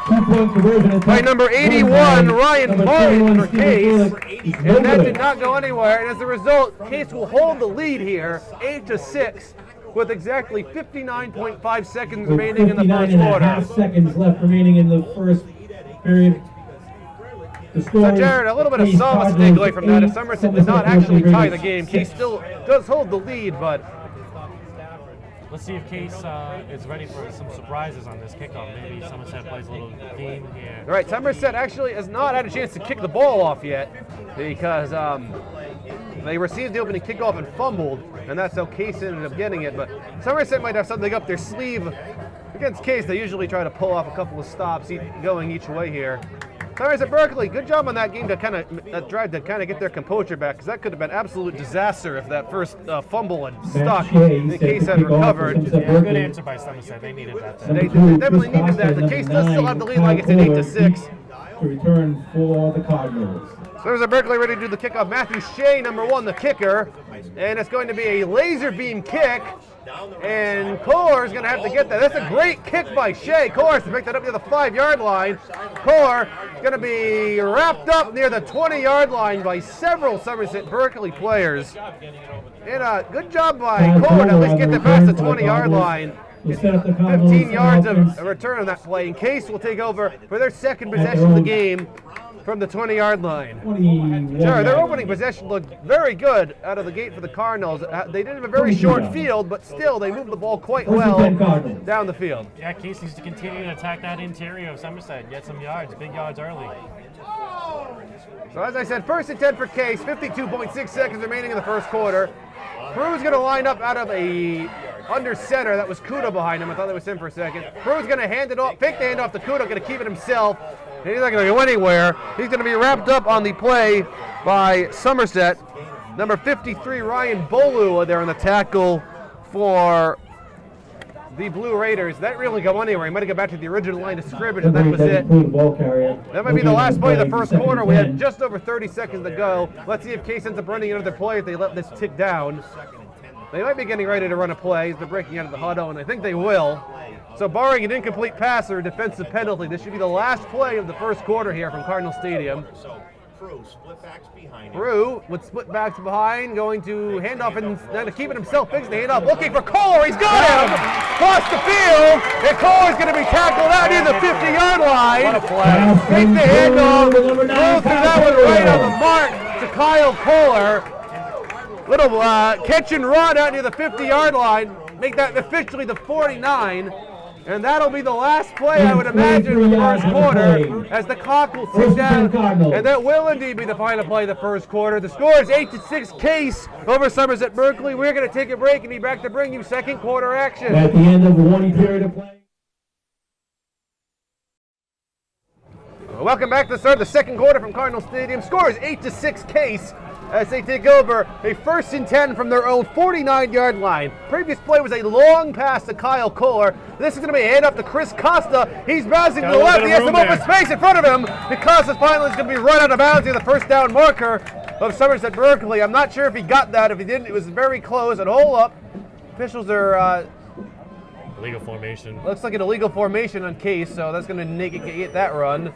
[SPEAKER 1] by number 81, Ryan Martin for Case, and that did not go anywhere. And as a result, Case will hold the lead here, 8-6, with exactly 59.5 seconds remaining in the first quarter.
[SPEAKER 3] Seconds left remaining in the first period.
[SPEAKER 1] So Jared, a little bit of solid mistake away from that. If Somerset did not actually tie the game, Case still does hold the lead, but
[SPEAKER 2] let's see if Case is ready for some surprises on this kickoff. Maybe Somerset plays a little game here.
[SPEAKER 1] all right, Somerset actually has not had a chance to kick the ball off yet because they received the opening kickoff and fumbled, and that's how Case ended up getting it. But Somerset might have something up their sleeve. Against Case, they usually try to pull off a couple of stops going each way here. Somerset-Berkley, good job on that game to kind of try to get their composure back, because that could have been absolute disaster if that first fumble had stuck. The Case had recovered.
[SPEAKER 2] Yeah, good answer by Somerset. They needed that.
[SPEAKER 1] They definitely needed that. The Case does still have the lead, like it's at 8-6.
[SPEAKER 3] To return for the Cardinals.
[SPEAKER 1] Somerset-Berkley ready to do the kickoff. Matthew Shea, number 1, the kicker, and it's going to be a laser beam kick. And Kohler is going to have to get that. That's a great kick by Shea. Kohler has to pick that up near the 5-yard line. Kohler is going to be wrapped up near the 20-yard line by several Somerset-Berkley players. And a good job by Kohler to at least get that past the 20-yard line. 15 yards of a return on that play. And Case will take over for their second possession of the game from the 20-yard line. Sure, their opening possession looked very good out of the gate for the Cardinals. They did have a very short field, but still they moved the ball quite well down the field.
[SPEAKER 2] Yeah, Case needs to continue to attack that interior of Somerset and get some yards, big yards early.
[SPEAKER 1] So as I said, 1st and 10 for Case, 52.6 seconds remaining in the first quarter. Crew's going to line up out of a under center. That was Kudo behind him. I thought that was him for a second. Crew's going to hand it off, fake the handoff to Kudo, going to keep it himself. And he's not going to go anywhere. He's going to be wrapped up on the play by Somerset. Number 53, Ryan Bolu, there on the tackle for the Blue Raiders. That really go anywhere. He might have gone back to the original line of scrimmage, and that was it. That might be the last play of the first quarter. We had just over 30 seconds to go. Let's see if Case ends up running another play if they let this tick down. They might be getting ready to run a play. They're breaking out of the huddle, and I think they will. So barring an incomplete pass or a defensive penalty, this should be the last play of the first quarter here from Cardinal Stadium. Crew with split backs behind, going to hand off and then to keep it himself, fakes the handoff, looking for Kohler. He's got him across the field, and Kohler's going to be tackled out near the 50-yard line.
[SPEAKER 2] What a play!
[SPEAKER 1] Take the handoff, throw through that one right on the mark to Kyle Kohler. Little catch and run out near the 50-yard line, make that officially the 49. And that'll be the last play, I would imagine, in the first quarter, as the clock will tick down. And that will indeed be the final play of the first quarter. The score is 8-6 Case over Somerset-Berkley. We're going to take a break and be back to bring you second quarter action.
[SPEAKER 3] At the end of the one period of play.
[SPEAKER 1] Welcome back to the start of the second quarter from Cardinal Stadium. Score is 8-6 Case as they take over a 1st and 10 from their own 49-yard line. Previous play was a long pass to Kyle Kohler. This is going to be a hand up to Chris Costa. He's bouncing to the left. He has some open space in front of him. Costa's finally is going to be run out of bounds near the first down marker of Somerset-Berkley. I'm not sure if he got that. If he didn't, it was very close. And hold up. Officials are
[SPEAKER 2] illegal formation.
[SPEAKER 1] Looks like an illegal formation on Case, so that's going to negate that run.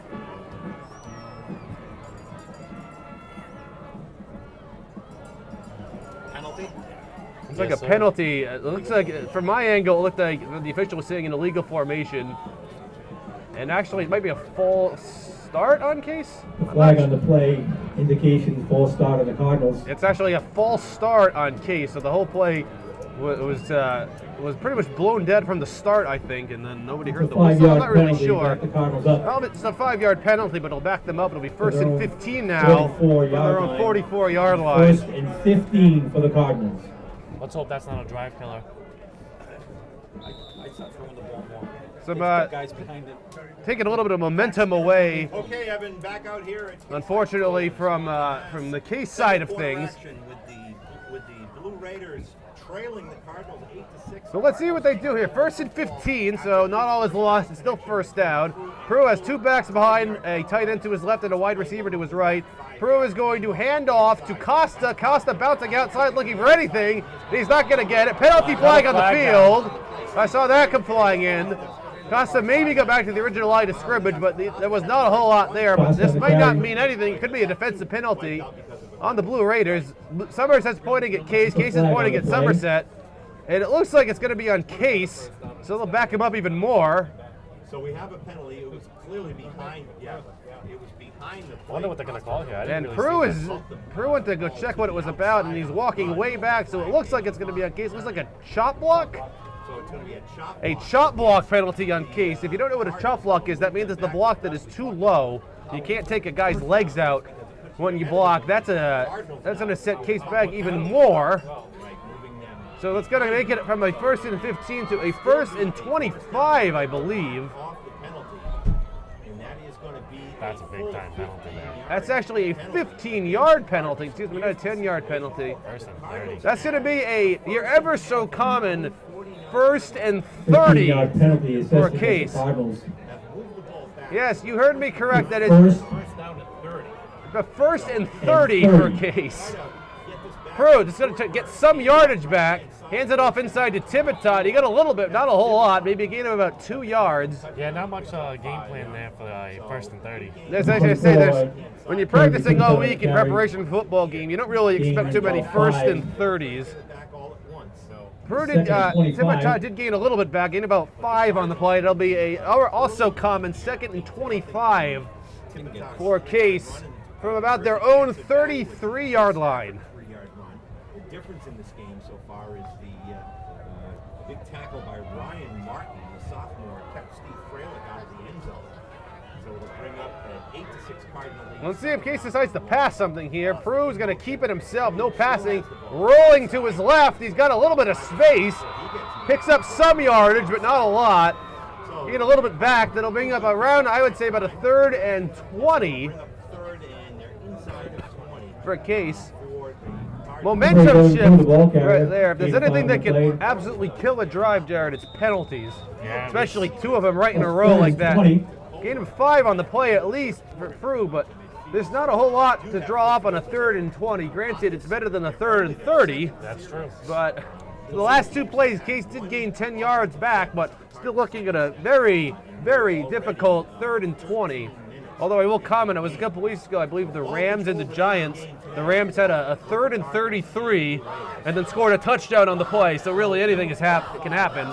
[SPEAKER 1] It's like a penalty. It looks like, from my angle, it looked like the official was saying an illegal formation. And actually, it might be a false start on Case.
[SPEAKER 3] The flag on the play indication false start on the Cardinals.
[SPEAKER 1] It's actually a false start on Case, so the whole play was pretty much blown dead from the start, I think, and then nobody heard the whistle. I'm not really sure. Well, it's a 5-yard penalty, but it'll back them up. It'll be 1st and 15 now. From their own 44-yard line.
[SPEAKER 3] 1st and 15 for the Cardinals.
[SPEAKER 2] Let's hope that's not a drive killer.
[SPEAKER 5] I start throwing the ball more.
[SPEAKER 1] Some
[SPEAKER 5] Guys behind it.
[SPEAKER 1] taking a little bit of momentum away,
[SPEAKER 4] Okay, Evan, back out here.
[SPEAKER 1] unfortunately, from the Case side of things.
[SPEAKER 4] With the the Blue Raiders trailing the Cardinals 8-6.
[SPEAKER 1] So let's see what they do here. First and 15, so not all is lost. It's still first down. Peru has two backs behind, a tight end to his left and a wide receiver to his right. Peru is going to hand off to Costa. Costa bouncing outside looking for anything. He's not going to get it. Penalty flag on the field. I saw that come flying in. Costa maybe got back to the original line of scrimmage, but there was not a whole lot there. But this might not mean anything. It could be a defensive penalty on the Blue Raiders. Somerset's pointing at Case. Case is pointing at Somerset. And it looks like it's going to be on Case, so they'll back him up even more.
[SPEAKER 4] So we have a penalty. It was clearly behind. Yeah, it was behind the play.
[SPEAKER 2] I wonder what they're going to call here. I didn't
[SPEAKER 1] And
[SPEAKER 2] really see that.
[SPEAKER 1] Peru went to go check what it was about, and he's walking way back, so it looks like it's going to be on Case. It looks like a chop block.
[SPEAKER 4] So it's going to be a chop.
[SPEAKER 1] A chop block penalty on Case. If you don't know what a chop block is, that means it's the block that is too low. You can't take a guy's legs out when you block. That's going to set Case back even more. So that's going to make it from a first and 15 to a first and 25, I believe.
[SPEAKER 2] That's a big time penalty there.
[SPEAKER 1] That's actually a 15-yard penalty. Excuse me, not a 10-yard penalty.
[SPEAKER 2] First and 30.
[SPEAKER 1] That's going to be your ever so common first and 30
[SPEAKER 3] penalty
[SPEAKER 1] for a
[SPEAKER 3] assessed
[SPEAKER 1] Case.
[SPEAKER 3] against the Cardinals.
[SPEAKER 1] Yes, you heard me correct. That is
[SPEAKER 3] First
[SPEAKER 1] the first and 30 for a Case. Peru just going to get some yardage back. Hands it off inside to Timitot. He got a little bit, not a whole lot, maybe a gain of about 2 yards.
[SPEAKER 2] Yeah, not much game plan there for first and 30.
[SPEAKER 1] As I say, when you're practicing all week in preparation for football game, you don't really expect too many first and 30s. Peru did, Timitot did gain a little bit back, gained about 5 on the play. It'll be a also common second and 25 for Case from about their own 33-yard line.
[SPEAKER 4] The difference in this game so far is the big tackle by Ryan Martin, the sophomore, kept Steve Fralick out of the end zone. So it'll bring up an 8-6 Cardinal lead.
[SPEAKER 1] Let's see if Case decides to pass something here. Peru's going to keep it himself. No passing. Rolling to his left. He's got a little bit of space. Picks up some yardage, but not a lot. You get a little bit back. That'll bring up around, I would say, about a 3rd and 20
[SPEAKER 4] Third, and they're inside of 20
[SPEAKER 1] for Case.
[SPEAKER 4] for the
[SPEAKER 1] Momentum shift
[SPEAKER 3] ball carrier.
[SPEAKER 1] right there. If there's anything that can
[SPEAKER 3] Play.
[SPEAKER 1] absolutely kill a drive, Jared, it's penalties.
[SPEAKER 2] Yeah.
[SPEAKER 1] Especially 2 of them right in a row like that.
[SPEAKER 3] 20.
[SPEAKER 1] Gain of 5 on the play at least for Peru, but there's not a whole lot to draw up on a 3rd and 20. Granted, it's better than a 3rd and 30,
[SPEAKER 2] That's true.
[SPEAKER 1] but the last 2 plays, Case did gain 10 yards back, but still looking at a very, very difficult 3rd and 20. Although I will comment, it was a couple weeks ago, I believe the Rams and the Giants. The Rams had a 3rd and 33 and then scored a touchdown on the play, so really anything can happen.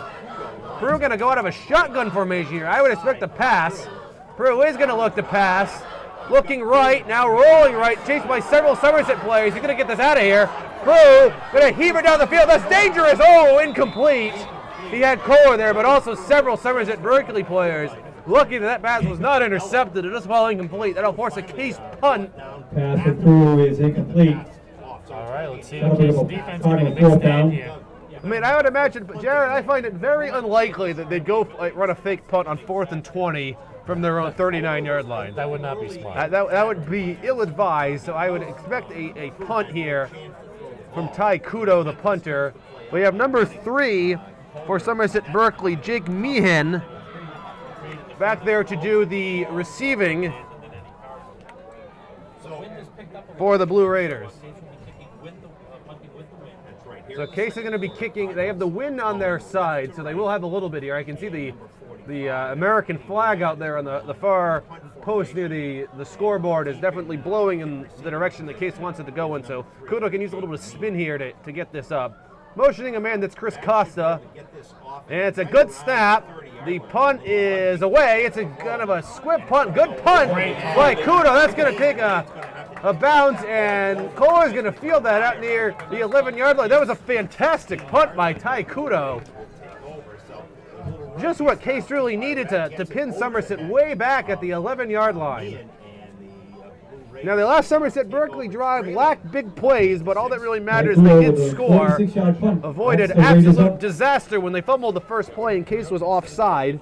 [SPEAKER 1] Peru going to go out of a shotgun formation here. I would expect a pass. Peru is going to look to pass. Looking right, now rolling right, chased by several Somerset players. He's going to get this out of here. Peru going to heave it down the field. That's dangerous. Oh, incomplete. He had Kohler there, but also several Somerset-Berkley players. Lucky that pass was not intercepted. It just fell incomplete. That'll force a Case punt.
[SPEAKER 3] Pass for Peru is incomplete.
[SPEAKER 2] All right, let's see
[SPEAKER 3] That'll
[SPEAKER 2] what
[SPEAKER 3] bring
[SPEAKER 2] Case
[SPEAKER 3] up
[SPEAKER 2] defense
[SPEAKER 3] Cardinal
[SPEAKER 2] can make a big
[SPEAKER 3] fourth
[SPEAKER 2] stand
[SPEAKER 3] down.
[SPEAKER 2] here.
[SPEAKER 1] I mean, I would imagine, but Jared, I find it very unlikely that they'd go run a fake punt on 4th and 20 from their own 39-yard line.
[SPEAKER 2] That would not be smart.
[SPEAKER 1] That would be ill-advised, so I would expect a punt here from Ty Kudo, the punter. We have number 3 for Somerset-Berkley, Jake Meehan, back there to do the receiving for the Blue Raiders. So Case is going to be kicking. They have the wind on their side, so they will have a little bit here. I can see the American flag out there on the far post near the scoreboard is definitely blowing in the direction that Case wants it to go in. So Kudo can use a little bit of spin here to get this up. Motioning a man, that's Chris Costa. And it's a good snap. The punt is away. It's a kind of a squib punt. Good punt by Kudo. That's going to take a bounce, and Kohler is going to field that out near the 11-yard line. That was a fantastic punt by Ty Kudo. Just what Case really needed to pin Somerset way back at the 11-yard line. Now, the last Somerset-Berkley drive lacked big plays, but all that really matters is they did score. Avoided absolute disaster when they fumbled the first play and Case was offside.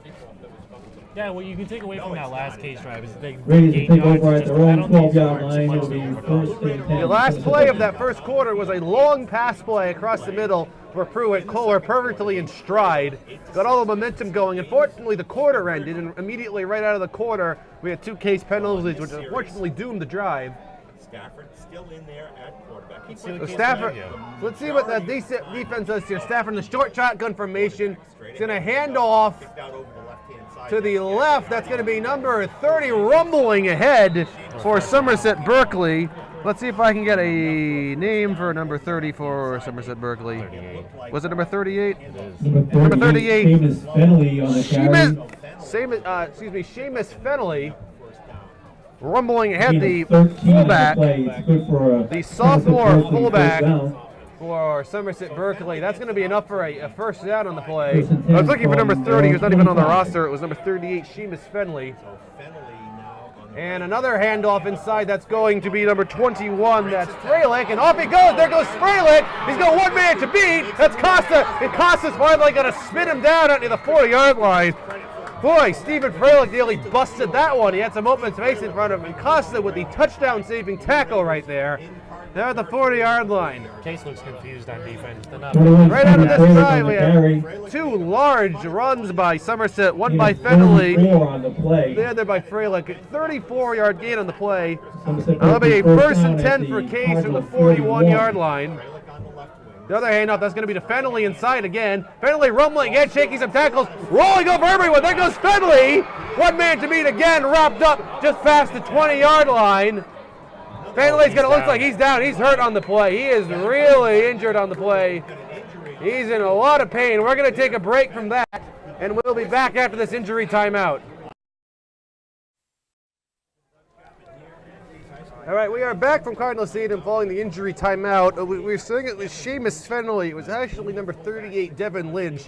[SPEAKER 2] Yeah, what you can take away from that last case drive is they
[SPEAKER 3] Ready to
[SPEAKER 2] gained
[SPEAKER 3] take
[SPEAKER 2] yards.
[SPEAKER 3] over at
[SPEAKER 2] Just,
[SPEAKER 3] their
[SPEAKER 2] I
[SPEAKER 3] own
[SPEAKER 2] don't think
[SPEAKER 3] 12-yard
[SPEAKER 2] scored
[SPEAKER 3] line.
[SPEAKER 2] too
[SPEAKER 3] It'll
[SPEAKER 2] much
[SPEAKER 3] be
[SPEAKER 2] over
[SPEAKER 3] first
[SPEAKER 2] those.
[SPEAKER 3] and 10.
[SPEAKER 1] The last play of that first quarter was a long pass play across the middle where Pruitt Kohler perfectly in stride, got all the momentum going. Unfortunately, the quarter ended, and immediately right out of the quarter, we had 2 case penalties, which unfortunately doomed the drive.
[SPEAKER 4] Stafford still in there at quarterback.
[SPEAKER 1] So Stafford, let's see what the defense does here. Stafford in the short shotgun formation. He's going to hand off to the left. That's going to be number 30 rumbling ahead for Somerset-Berkley. Let's see if I can get a name for number 30 for Somerset-Berkley.
[SPEAKER 2] 38.
[SPEAKER 1] Was it number 38?
[SPEAKER 2] It is.
[SPEAKER 1] Number 38.
[SPEAKER 3] Seamus Fennelly on the carry.
[SPEAKER 1] Seamus Fennelly rumbling ahead, the
[SPEAKER 3] 13 on the
[SPEAKER 1] fullback,
[SPEAKER 3] play. It's good for a
[SPEAKER 1] the sophomore
[SPEAKER 3] Somerset-Berkley
[SPEAKER 1] fullback
[SPEAKER 3] first down.
[SPEAKER 1] for Somerset-Berkley. That's going to be enough for a first down on the play.
[SPEAKER 3] First and
[SPEAKER 1] I was
[SPEAKER 3] 10
[SPEAKER 1] looking for number
[SPEAKER 3] from
[SPEAKER 1] 30. He was not even on the
[SPEAKER 3] 25.
[SPEAKER 1] roster. It was number 38, Seamus Fennelly. And another handoff inside. That's going to be number 21. That's Fralick. And off he goes. There goes Fralick. He's got one man to beat. That's Costa. And Costa's finally going to spin him down out near the 40-yard line. Boy, Stephen Fralick nearly busted that one. He had some open space in front of him. And Costa with the touchdown-saving tackle right there. They're at the 40-yard line.
[SPEAKER 2] Case looks confused on defense. They're not.
[SPEAKER 1] Right out of this
[SPEAKER 3] Fralick
[SPEAKER 1] drive,
[SPEAKER 3] on
[SPEAKER 1] we
[SPEAKER 3] the
[SPEAKER 1] have
[SPEAKER 3] carry.
[SPEAKER 1] 2 large runs by Somerset, one
[SPEAKER 3] He
[SPEAKER 1] by
[SPEAKER 3] is
[SPEAKER 1] Fennelly,
[SPEAKER 3] 34 on the play.
[SPEAKER 1] the other by Fralick. 34-yard gain on the play.
[SPEAKER 3] Somerset-Berkley
[SPEAKER 1] That'll be a first and
[SPEAKER 3] down
[SPEAKER 1] 10
[SPEAKER 3] at
[SPEAKER 1] for
[SPEAKER 3] the
[SPEAKER 1] Case from the
[SPEAKER 3] Cardinal
[SPEAKER 1] 41-yard line. The other handoff, that's going to be to Fennelly inside again. Fennelly rumbling again, shaking some tackles, rolling over everyone. There goes Fennelly. One man to beat again, wrapped up just past the 20-yard line. Fennelly's going to look like he's down. He's hurt on the play. He is really injured on the play. He's in a lot of pain. We're going to take a break from that, and we'll be back after this injury timeout. All right, we are back from Cardinal Stadium following the injury timeout. We were saying it was Seamus Fennelly. It was actually number 38, Devin Lynch.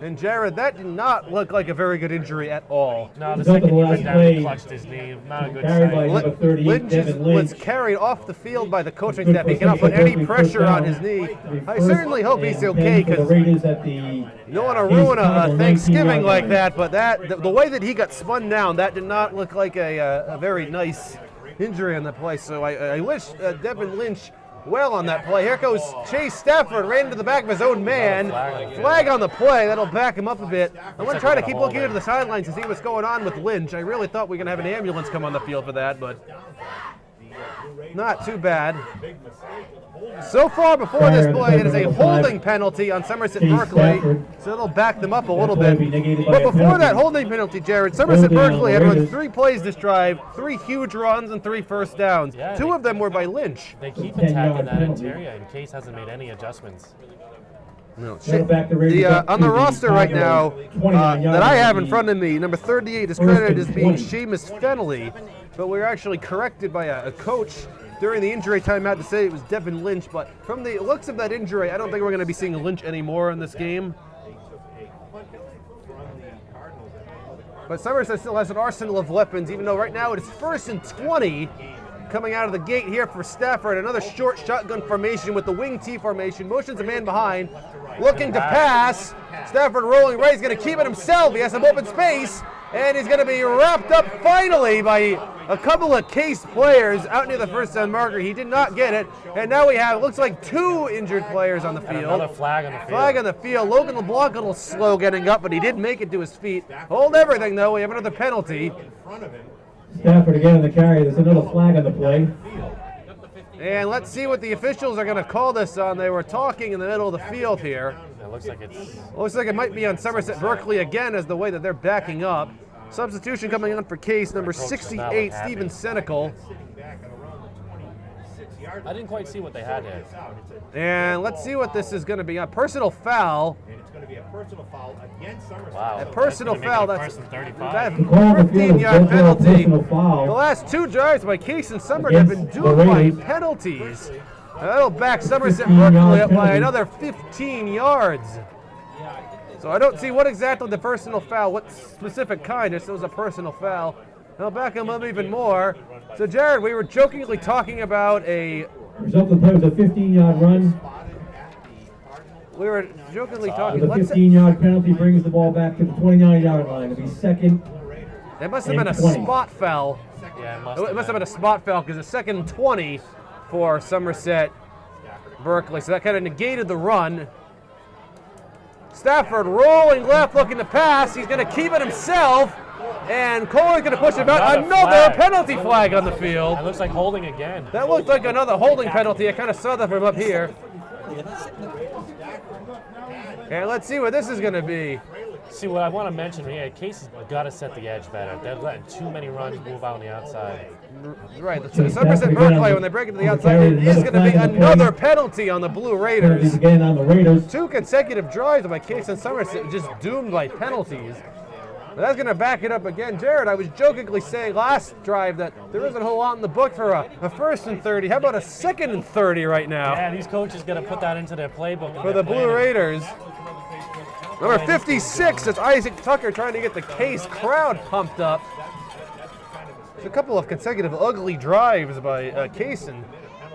[SPEAKER 1] And Jared, that did not look like a very good injury at all.
[SPEAKER 2] No, the
[SPEAKER 3] Is that the
[SPEAKER 2] second he
[SPEAKER 3] last
[SPEAKER 2] went down,
[SPEAKER 3] play?
[SPEAKER 2] he clutched his knee. Not a good
[SPEAKER 3] Carried by
[SPEAKER 2] sign.
[SPEAKER 3] number 38,
[SPEAKER 1] Lynch
[SPEAKER 3] Devin
[SPEAKER 1] was
[SPEAKER 3] Lynch.
[SPEAKER 1] carried off the field by the coaching
[SPEAKER 3] Good
[SPEAKER 1] staff.
[SPEAKER 3] for
[SPEAKER 1] He cannot put any
[SPEAKER 3] Somerset-Berkley first
[SPEAKER 1] pressure on
[SPEAKER 3] down.
[SPEAKER 1] his knee.
[SPEAKER 3] The
[SPEAKER 1] I
[SPEAKER 3] first
[SPEAKER 1] certainly hope he's
[SPEAKER 3] and
[SPEAKER 1] okay
[SPEAKER 3] 10 for the
[SPEAKER 1] because
[SPEAKER 3] Raiders at the
[SPEAKER 1] you don't want to
[SPEAKER 3] East
[SPEAKER 1] ruin a
[SPEAKER 3] Cardinal
[SPEAKER 1] Thanksgiving
[SPEAKER 3] 19-yard
[SPEAKER 1] like
[SPEAKER 3] line.
[SPEAKER 1] that, but the way that he got spun down, that did not look like a very nice injury on the play. So I wish Devin Lynch well on that play. Here goes Chase Stafford, ran into the back of his own man. Flag on the play. That'll back him up a bit. I want to try to keep looking into the sidelines to see what's going on with Lynch. I really thought we were going to have an ambulance come on the field for that, but not too bad. So far before this play, it is a holding penalty on Somerset-Berkley, so it'll back them up a little bit. But before that holding penalty, Jared, Somerset-Berkley had run 3 plays this drive, 3 huge runs and 3 first downs.
[SPEAKER 2] Yeah,
[SPEAKER 1] 2 of them were by Lynch.
[SPEAKER 2] They keep
[SPEAKER 3] 10-yard
[SPEAKER 2] attacking that
[SPEAKER 3] penalty.
[SPEAKER 2] interior, and Case hasn't made any adjustments.
[SPEAKER 1] No,
[SPEAKER 3] They'll back the Raiders up
[SPEAKER 1] on
[SPEAKER 3] to
[SPEAKER 1] the
[SPEAKER 3] the
[SPEAKER 1] roster right now
[SPEAKER 3] 29
[SPEAKER 1] that I have in
[SPEAKER 3] yards.
[SPEAKER 1] front of me, number 38 is
[SPEAKER 3] First
[SPEAKER 1] credited
[SPEAKER 3] and
[SPEAKER 1] as being
[SPEAKER 3] 20.
[SPEAKER 1] Seamus Fennelly, but we were actually corrected by a coach during the injury timeout to say it was Devin Lynch. But from the looks of that injury, I don't think we're going to be seeing Lynch anymore in this game. But Somerset still has an arsenal of weapons, even though right now it is first and 20 coming out of the gate here for Stafford. Another short shotgun formation with the wing T formation. Motions a man behind, looking to pass. Stafford rolling right. He's going to keep it himself. He has some open space, and he's going to be wrapped up finally by a couple of Case players out near the first down marker. He did not get it, and now we have, looks like 2 injured players on the
[SPEAKER 2] And
[SPEAKER 1] field.
[SPEAKER 2] another flag on the field.
[SPEAKER 1] Flag on the field. Logan LeBlanc a little slow getting up, but he did make it to his feet. Hold everything, though. We have another penalty.
[SPEAKER 3] Stafford again on the carry. There's another flag on the play.
[SPEAKER 1] And let's see what the officials are going to call this on. They were talking in the middle of the field here.
[SPEAKER 2] It looks like it's.
[SPEAKER 1] Looks like it might be on Somerset-Berkley again as the way that they're backing up. Substitution coming on for Case, number 68, Steven Senecal.
[SPEAKER 2] I didn't quite see what they had here.
[SPEAKER 1] And let's see what this is going to be. A personal foul.
[SPEAKER 4] And it's going to be a personal foul against Somerset.
[SPEAKER 2] Wow.
[SPEAKER 1] A personal
[SPEAKER 2] That's gonna
[SPEAKER 1] foul.
[SPEAKER 2] make it
[SPEAKER 1] That's
[SPEAKER 2] first and
[SPEAKER 1] that
[SPEAKER 2] 35.
[SPEAKER 3] Call on the field is
[SPEAKER 1] 15-yard
[SPEAKER 3] good for a
[SPEAKER 1] penalty.
[SPEAKER 3] personal
[SPEAKER 1] The
[SPEAKER 3] foul.
[SPEAKER 1] last 2 drives by Case and Summers have been
[SPEAKER 3] Against the
[SPEAKER 1] doomed by
[SPEAKER 3] Raiders.
[SPEAKER 1] penalties. That'll back Somerset-Berkley up by
[SPEAKER 3] penalty.
[SPEAKER 1] another 15 yards. So I don't see what exactly the personal foul, what specific kind. This was a personal foul. They'll back him up even more. So Jared, we were jokingly talking about
[SPEAKER 3] Result of the play was a 15-yard run.
[SPEAKER 1] we were jokingly
[SPEAKER 3] The
[SPEAKER 1] talking. Let's
[SPEAKER 3] 15-yard penalty brings the ball back to the 29-yard line. It'll be second
[SPEAKER 1] That must have been a
[SPEAKER 3] 20.
[SPEAKER 1] spot foul.
[SPEAKER 2] Yeah,
[SPEAKER 1] It must have been a spot foul because it's 2nd and 20 for Somerset-Berkley. So that kind of negated the run. Stafford rolling left, looking to pass. He's going to keep it himself. And Cole's going to push it back. Another penalty flag on the field.
[SPEAKER 2] That looks like holding again.
[SPEAKER 1] That looked like another holding penalty. I kind of saw that from up here. And let's see what this is going to be.
[SPEAKER 2] See, what I want to mention here, Case has got to set the edge better. They're letting too many runs move out on the outside.
[SPEAKER 1] Right, the Somerset-Berkley, when they break it to the outside, it is going to be another penalty on the Blue Raiders.
[SPEAKER 3] Again on the Raiders.
[SPEAKER 1] 2 consecutive drives by Case and Somerset just doomed by penalties. But that's going to back it up again. Jared, I was jokingly saying last drive that there isn't a whole lot in the book for a 1st and 30. How about a 2nd and 30 right now?
[SPEAKER 2] Yeah, these coaches got to put that into their playbook.
[SPEAKER 1] For the Blue Raiders. Number 56 is Isaac Tucker trying to get the Case crowd pumped up. There's a couple of consecutive ugly drives by Case and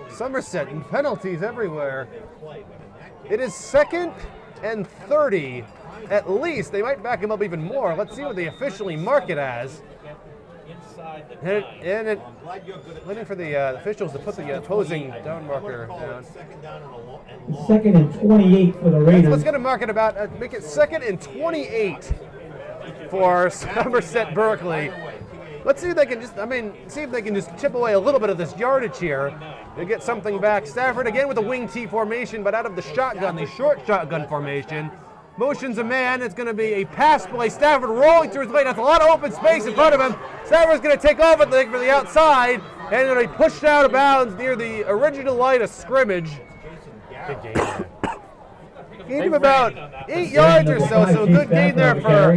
[SPEAKER 1] Somerset and penalties everywhere. It is 2nd and 30 at least. They might back him up even more. Let's see what they officially mark it as. And waiting for the officials to put the opposing down marker down.
[SPEAKER 3] 2nd and 28 for the Raiders.
[SPEAKER 1] Let's get a mark it about, make it 2nd and 28 for Somerset-Berkley. Let's see if they can just chip away a little bit of this yardage here to get something back. Stafford again with a wing T formation, but out of the shotgun, the short shotgun formation. Motions a man. It's going to be a pass play. Stafford rolling through his lane. That's a lot of open space in front of him. Stafford's going to take off at the for the outside and going to be pushed out of bounds near the original line of scrimmage.
[SPEAKER 2] Good game.
[SPEAKER 1] Gained him about 8 yards or so. So a good gain there for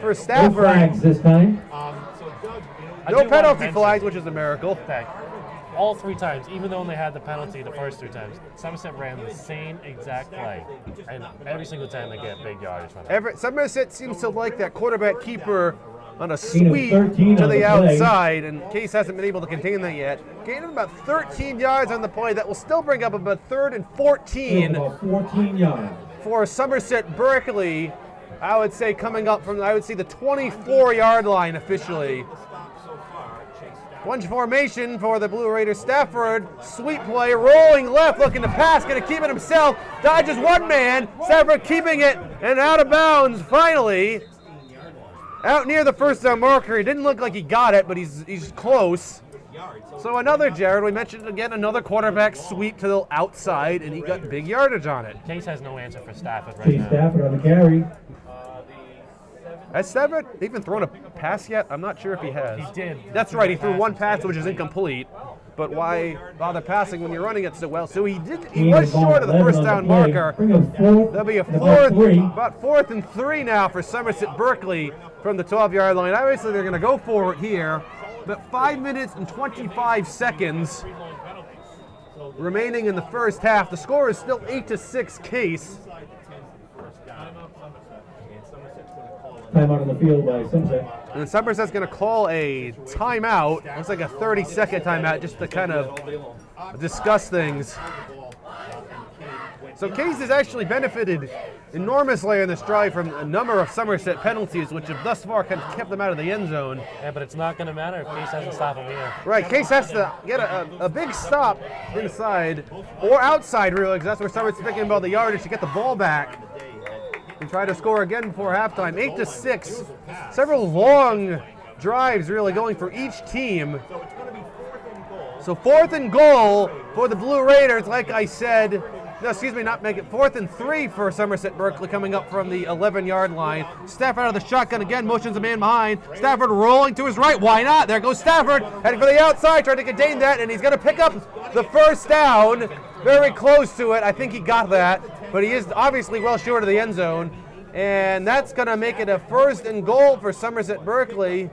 [SPEAKER 3] No
[SPEAKER 1] Stafford.
[SPEAKER 3] flags this time.
[SPEAKER 1] No penalty flags, which is a miracle.
[SPEAKER 2] All 3 times, even though they had the penalty the first 3 times, Somerset ran the same exact play. And every single time they get big yardage from it.
[SPEAKER 1] Somerset seems to like that quarterback keeper on a sweep
[SPEAKER 3] 13
[SPEAKER 1] to
[SPEAKER 3] on
[SPEAKER 1] the
[SPEAKER 3] the play.
[SPEAKER 1] outside, and Case hasn't been able to contain that yet. Gained him about 13 yards on the play. That will still bring up about 3rd and 14
[SPEAKER 3] About 14 yards.
[SPEAKER 1] for Somerset-Berkley. I would say coming up from, the 24-yard line officially. Bunch formation for the Blue Raiders. Stafford, sweep play, rolling left, looking to pass, going to keep it himself. Dodges one man. Stafford keeping it and out of bounds finally. Out near the first down marker. He didn't look like he got it, but he's close. So another, Jared, we mentioned again, another quarterback sweep to the outside, and he got big yardage on it.
[SPEAKER 2] Case has no answer for Stafford right
[SPEAKER 3] Chase
[SPEAKER 2] now.
[SPEAKER 3] Stafford on the carry.
[SPEAKER 1] Has Stafford even thrown a pass yet? I'm not sure if he has.
[SPEAKER 2] He did.
[SPEAKER 1] That's right, he threw one pass, which is incomplete. But why bother passing when you're running it so well? So he was short of the first down marker. There'll be a about 4th and 3 now for Somerset-Berkley from the 12-yard line. Obviously, they're going to go for it here. But 5 minutes and 25 seconds remaining in the first half. The score is still 8-6 Case.
[SPEAKER 3] Timeout on the field by Somerset.
[SPEAKER 1] And Somerset's going to call a timeout. Looks like a 30-second timeout just to kind of discuss things. So Case has actually benefited enormously in this drive from a number of Somerset penalties, which have thus far kind of kept them out of the end zone.
[SPEAKER 2] Yeah, but it's not going to matter if Case hasn't stopped him here.
[SPEAKER 1] Right, Case has to get a big stop inside or outside, really, because that's where Somerset's thinking about the yardage to get the ball back and try to score again before halftime. 8-6. Several long drives really going for each team. So 4th and goal for the Blue Raiders, like I said. No, excuse me, not make it 4th and 3 for Somerset-Berkley coming up from the 11-yard line. Stafford out of the shotgun again, motions a man behind. Stafford rolling to his right, why not? There goes Stafford, heading for the outside, trying to contain that, and he's going to pick up the first down. Very close to it, I think he got that, but he is obviously well short of the end zone. And that's going to make it a 1st and goal for Somerset-Berkley.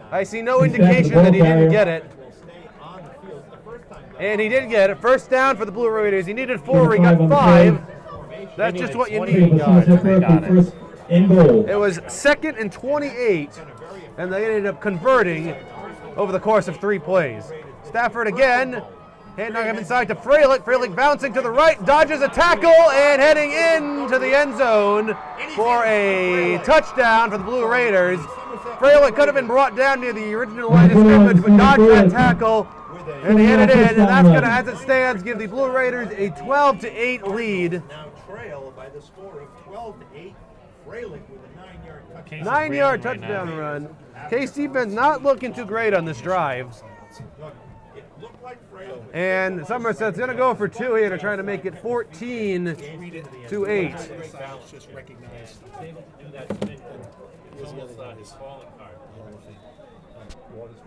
[SPEAKER 1] I see no indication that he didn't get it. And he did get it. First down for the Blue Raiders. He needed 4, he got 5. That's just what you need.
[SPEAKER 3] First and goal.
[SPEAKER 1] It was 2nd and 28, and they ended up converting over the course of 3 plays. Stafford again, handing him inside to Fralick. Fralick bouncing to the right, dodges a tackle, and heading in into the end zone for a touchdown for the Blue Raiders. Fralick could have been brought down near the original line of scrimmage, but dodged that tackle, and he hit it in, and that's going to, as it stands, give the Blue Raiders a 12-8 lead.
[SPEAKER 4] Now trail by the score of 12-8. Fralick with a 9-yard touchdown.
[SPEAKER 1] 9-yard touchdown run. Case defense not looking too great on this drive.
[SPEAKER 4] Look, it looked like Fralick.
[SPEAKER 1] And Somerset's going to go for 2 here to try to make it 14-8.
[SPEAKER 5] Just recognized.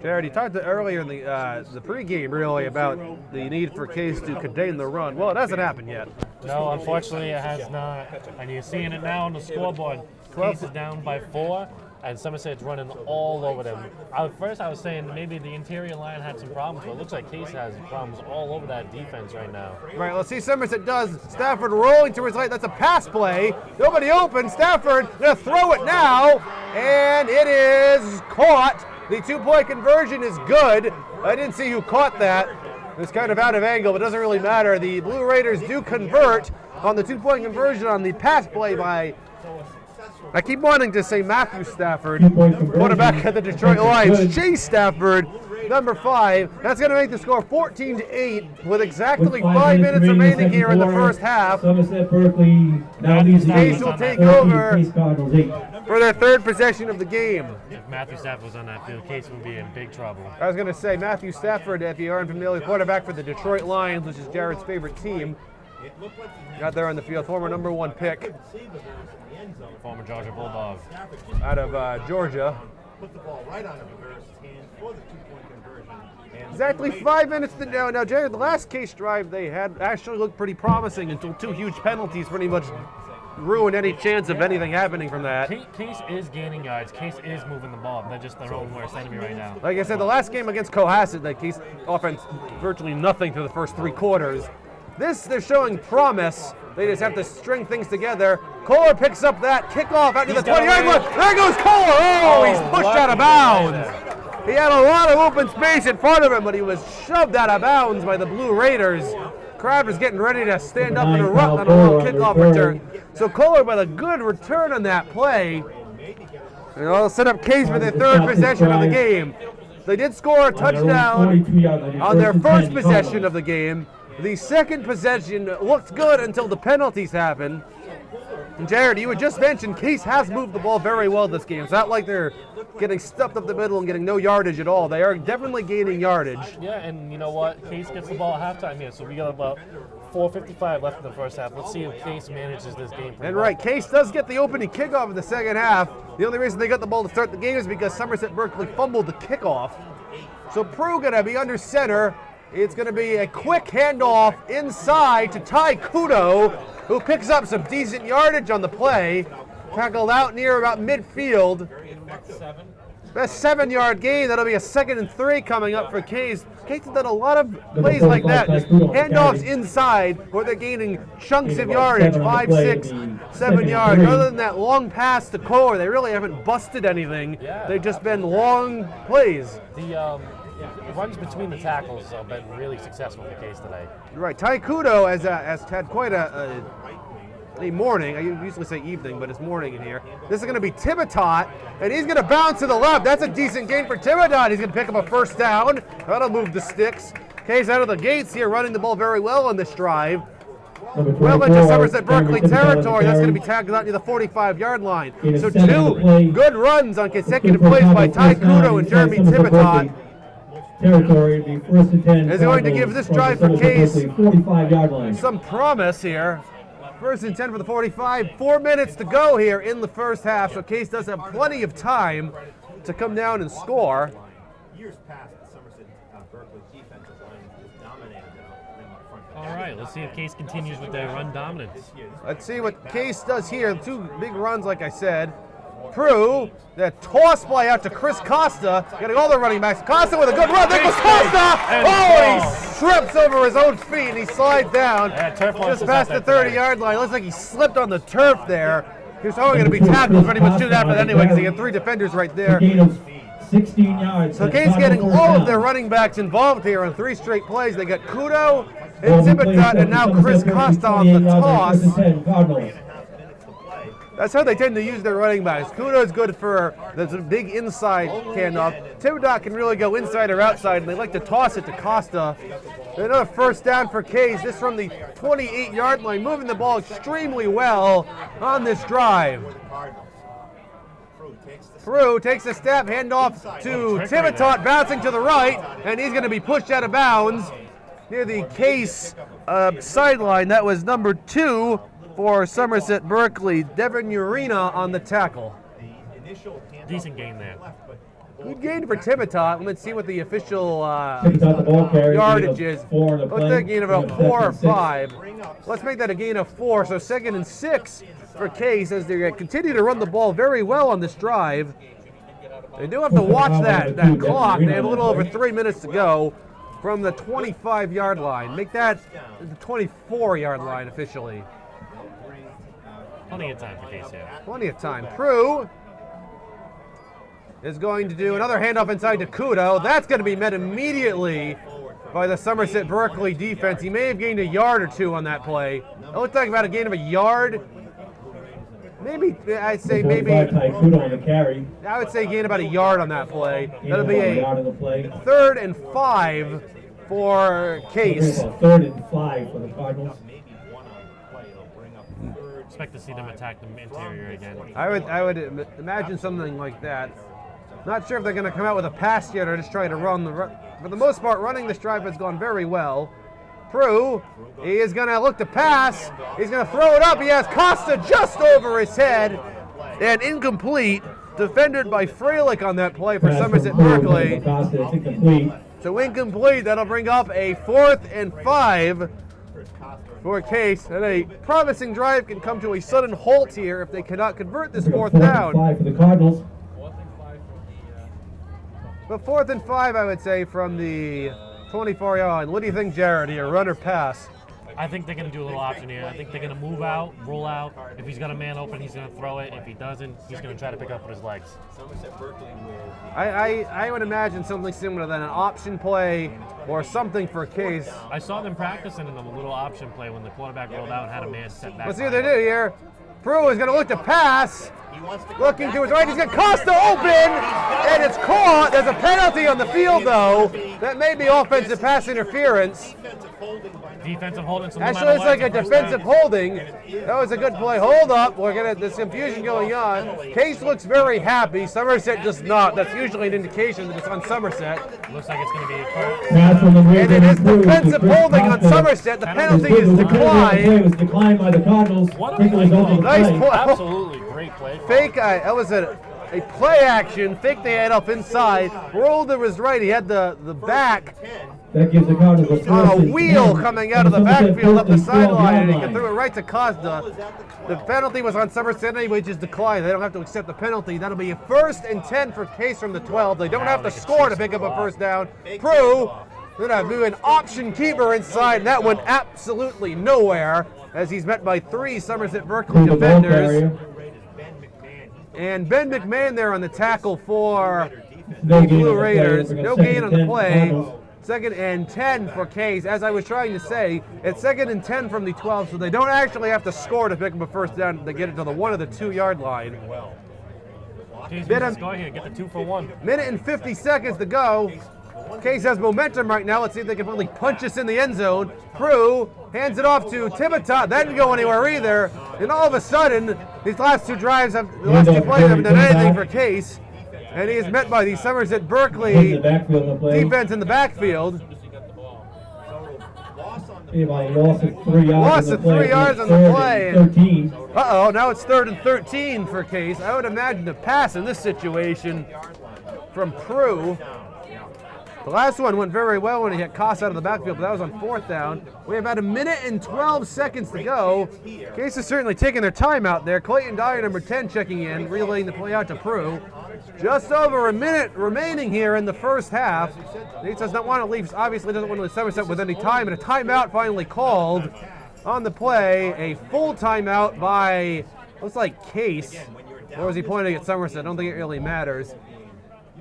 [SPEAKER 1] Jared, you talked earlier in the pregame really about the need for Case to contain the run. Well, it hasn't happened yet.
[SPEAKER 2] No, unfortunately, it has not. And you're seeing it now on the scoreboard. Case is down by 4, and Somerset's running all over them. At first, I was saying maybe the interior line had some problems, but it looks like Case has problems all over that defense right now.
[SPEAKER 1] Right, let's see Somerset does. Stafford rolling to his right. That's a pass play. Nobody open. Stafford going to throw it now, and it is caught. The 2-point conversion is good. I didn't see who caught that. It was kind of out of angle, but it doesn't really matter. The Blue Raiders do convert on the 2-point conversion on the pass play by, I keep wanting to say Matthew Stafford, quarterback of the Detroit Lions. Chase Stafford, number 5. That's going to make the score 14-8 with exactly 5 minutes remaining here in the first half.
[SPEAKER 3] Somerset-Berkley now leads the
[SPEAKER 1] Case
[SPEAKER 3] game.
[SPEAKER 1] will take
[SPEAKER 3] 14,
[SPEAKER 1] over
[SPEAKER 3] Case Cardinals 8.
[SPEAKER 1] for their 3rd possession of the game.
[SPEAKER 2] If Matthew Stafford was on that field, Case would be in big trouble.
[SPEAKER 1] I was going to say Matthew Stafford, if you aren't familiar, quarterback for the Detroit Lions, which is Jared's favorite team. Got there on the field, former number 1 pick
[SPEAKER 2] Former Georgia Bulldog.
[SPEAKER 1] out of Georgia.
[SPEAKER 4] Put the ball right on Rivera's hand for the 2-point conversion. And
[SPEAKER 1] Exactly 5 minutes to go. Now, Jared, the last Case drive they had actually looked pretty promising until 2 huge penalties pretty much ruined any chance of anything happening from that.
[SPEAKER 2] Case is gaining yards. Case is moving the ball. They're just their own worst enemy right now.
[SPEAKER 1] Like I said, the last game against Cohasset, the Case offense virtually nothing through the first 3 quarters. This, they're showing promise. They just have to string things together. Kohler picks up that kickoff out to the 20-yard line. There goes Kohler. Oh, he's pushed out of bounds. He had a lot of open space in front of him, but he was shoved out of bounds by the Blue Raiders. Crabber's getting ready to stand up and erupt on a little kickoff return. So Kohler with a good return on that play. And it'll set up Case for their 3rd possession of the game. They did score a touchdown on their first possession of the game. The 2nd possession looked good until the penalties happened. And Jared, you had just mentioned Case has moved the ball very well this game. It's not like they're getting stuffed up the middle and getting no yardage at all. They are definitely gaining yardage.
[SPEAKER 2] Yeah, and you know what? Case gets the ball at halftime here, so we got about 4:55 left in the first half. Let's see if Case manages this game.
[SPEAKER 1] And right, Case does get the opening kickoff in the second half. The only reason they got the ball to start the game is because Somerset-Berkley fumbled the kickoff. So Prue gonna be under center. It's going to be a quick handoff inside to Ty Kudo, who picks up some decent yardage on the play. Tackled out near about midfield. Best 7-yard gain. That'll be a 2nd and 3 coming up for Case. Case has done a lot of plays like that. Just handoffs inside where they're gaining chunks of yardage, 5, 6, 7 yards. Other than that long pass to Kohler, they really haven't busted anything. They've just been long plays.
[SPEAKER 2] The runs between the tackles have been really successful for Case today.
[SPEAKER 1] Right, Ty Kudo has had quite a morning. I usually say evening, but it's morning in here. This is going to be Thibodeau, and he's going to bounce to the left. That's a decent gain for Thibodeau. He's going to pick up a 1st down. That'll move the sticks. Case out of the gates here, running the ball very well on this drive. Well into Somerset-Berkley territory. That's going to be tackled out near the 45-yard line. So 2 good runs on consecutive plays by Ty Kudo and Jeremy Thibodeau.
[SPEAKER 3] Territory, the 1st and 10.
[SPEAKER 1] Is going to give this drive for Case
[SPEAKER 3] 45-yard line.
[SPEAKER 1] some promise here. 1st and 10 for the 45. 4 minutes to go here in the first half, so Case does have plenty of time to come down and score.
[SPEAKER 4] years past, the Somerset-Berkley defensive line has dominated them up front.
[SPEAKER 2] All right, let's see if Case continues with their run dominance.
[SPEAKER 1] Let's see what Case does here. 2 big runs, like I said. Prue, that toss play out to Chris Costa, getting all the running backs. Costa with a good run. There goes Costa! Oh, he trips over his own feet and he slides down just past the 30-yard line. Looks like he slipped on the turf there. He was only going to be tackled pretty much soon after that anyway because he had 3 defenders right there.
[SPEAKER 3] 16 yards.
[SPEAKER 1] So Case getting all of their running backs involved here on 3 straight plays. They got Kudo and Thibodeau and now Chris Costa on the toss. That's how they tend to use their running backs. Kudo's good for the big inside handoff. Thibodeau can really go inside or outside, and they like to toss it to Costa. Another first down for Case. This from the 28-yard line, moving the ball extremely well on this drive. Prue takes a step, handoff to Thibodeau, bouncing to the right, and he's going to be pushed out of bounds near the Case sideline. That was number 2 for Somerset-Berkley, Devin Urena on the tackle.
[SPEAKER 2] Decent gain there.
[SPEAKER 1] Good gain for Thibodeau. Let's see what the official
[SPEAKER 3] Thibodeau, the ball carrier,
[SPEAKER 1] yardage
[SPEAKER 3] gain of
[SPEAKER 1] is.
[SPEAKER 3] 4 in the
[SPEAKER 1] Looks
[SPEAKER 3] play.
[SPEAKER 1] like a gain of about
[SPEAKER 3] Gain
[SPEAKER 1] 4 or
[SPEAKER 3] second and
[SPEAKER 1] 5. Let's make that a gain of 4. So 2nd and 6 for Case as they continue to run the ball very well on this drive. They do have to watch that clock. They have a little over 3 minutes to go from the 25-yard line. Make that the 24-yard line officially.
[SPEAKER 2] Plenty of time for Case here.
[SPEAKER 1] Plenty of time. Prue is going to do another handoff inside to Kudo. That's going to be met immediately by the Somerset-Berkley defense. He may have gained a yard or 2 on that play. It looked like about a gain of a yard. Maybe, I'd say maybe,
[SPEAKER 3] Kudo on the carry.
[SPEAKER 1] I would say gain about a yard on that play. That'll be a
[SPEAKER 3] yard on the play.
[SPEAKER 1] 3rd and 5 for Case.
[SPEAKER 3] 3rd and 5 for the Cardinals.
[SPEAKER 2] Expect to see them attack the interior again.
[SPEAKER 1] I would imagine something like that. Not sure if they're going to come out with a pass yet or just try to run. For the most part, running this drive has gone very well. Prue, he is going to look to pass. He's going to throw it up. He has Costa just over his head. And incomplete. Defended by Freilich on that play for Somerset-Berkley.
[SPEAKER 3] Costa, it's incomplete.
[SPEAKER 1] So incomplete. That'll bring up a 4th and 5 for Case. And a promising drive can come to a sudden halt here if they cannot convert this 4th down.
[SPEAKER 3] 5 for the Cardinals.
[SPEAKER 1] But 4th and 5, I would say, from the 24-yard line. What do you think, Jared? Here, run or pass?
[SPEAKER 2] I think they're going to do a little option here. I think they're going to move out, roll out. If he's got a man open, he's going to throw it. If he doesn't, he's going to try to pick up with his legs.
[SPEAKER 1] I would imagine something similar than an option play or something for Case.
[SPEAKER 2] I saw them practicing in a little option play when the quarterback rolled out and had a man step back.
[SPEAKER 1] Let's see what they do here. Prue is going to look to pass. Looking to his right, he's got Costa open, and it's caught. There's a penalty on the field, though. That may be offensive pass interference.
[SPEAKER 2] Defensive holding. So
[SPEAKER 1] Actually, it's like a defensive holding. That was a good play. Hold up. There's confusion going on. Case looks very happy. Somerset does not. That's usually an indication that it's on Somerset.
[SPEAKER 2] Looks like it's going to be a first.
[SPEAKER 1] And it is defensive holding on Somerset. The penalty is declined.
[SPEAKER 3] It was declined by the Cardinals.
[SPEAKER 2] What a play.
[SPEAKER 1] Nice play.
[SPEAKER 2] Absolutely great play.
[SPEAKER 1] Fake, that was a play action. Fake the head up inside. Rolled to his right. He had the back
[SPEAKER 3] That gives the Cardinals a first
[SPEAKER 1] on a
[SPEAKER 3] and
[SPEAKER 1] wheel
[SPEAKER 3] 10.
[SPEAKER 1] coming out of the backfield up the sideline, and he threw it right to Costa. The penalty was on Somerset anyway, which is declined. They don't have to accept the penalty. That'll be a 1st and 10 for Case from the 12. They don't have to score to pick up a first down. Prue gonna do an option keeper inside, and that went absolutely nowhere as he's met by 3 Somerset-Berkley defenders. And Ben McMahon there on the tackle for the Blue Raiders. No gain on the play. 2nd and 10 for Case. As I was trying to say, it's 2nd and 10 from the 12, so they don't actually have to score to pick up a first down. They get it to the 1 of the 2-yard line.
[SPEAKER 2] Let's go here, get the 2 for 1.
[SPEAKER 1] Minute and 50 seconds to go. Case has momentum right now. Let's see if they can finally punch this in the end zone. Prue hands it off to Thibodeau. That didn't go anywhere either. And all of a sudden, these last 2 drives, the last 2 plays haven't done anything for Case. And he is met by the Somerset-Berkley defense in the backfield.
[SPEAKER 3] Loss of 3 yards.
[SPEAKER 1] Loss of 3 yards on the play.
[SPEAKER 3] 13.
[SPEAKER 1] Uh-oh, now it's 3rd and 13 for Case. I would imagine a pass in this situation from Prue. The last one went very well when he had Costa out of the backfield, but that was on 4th down. We have about a minute and 12 seconds to go. Case is certainly taking their time out there. Clayton Dyer, number 10, checking in, relaying the play out to Prue. Just over a minute remaining here in the first half. He does not want to leave, obviously doesn't want to leave Somerset with any time, and a timeout finally called on the play. A full timeout by, looks like Case. Or was he pointing at Somerset? I don't think it really matters.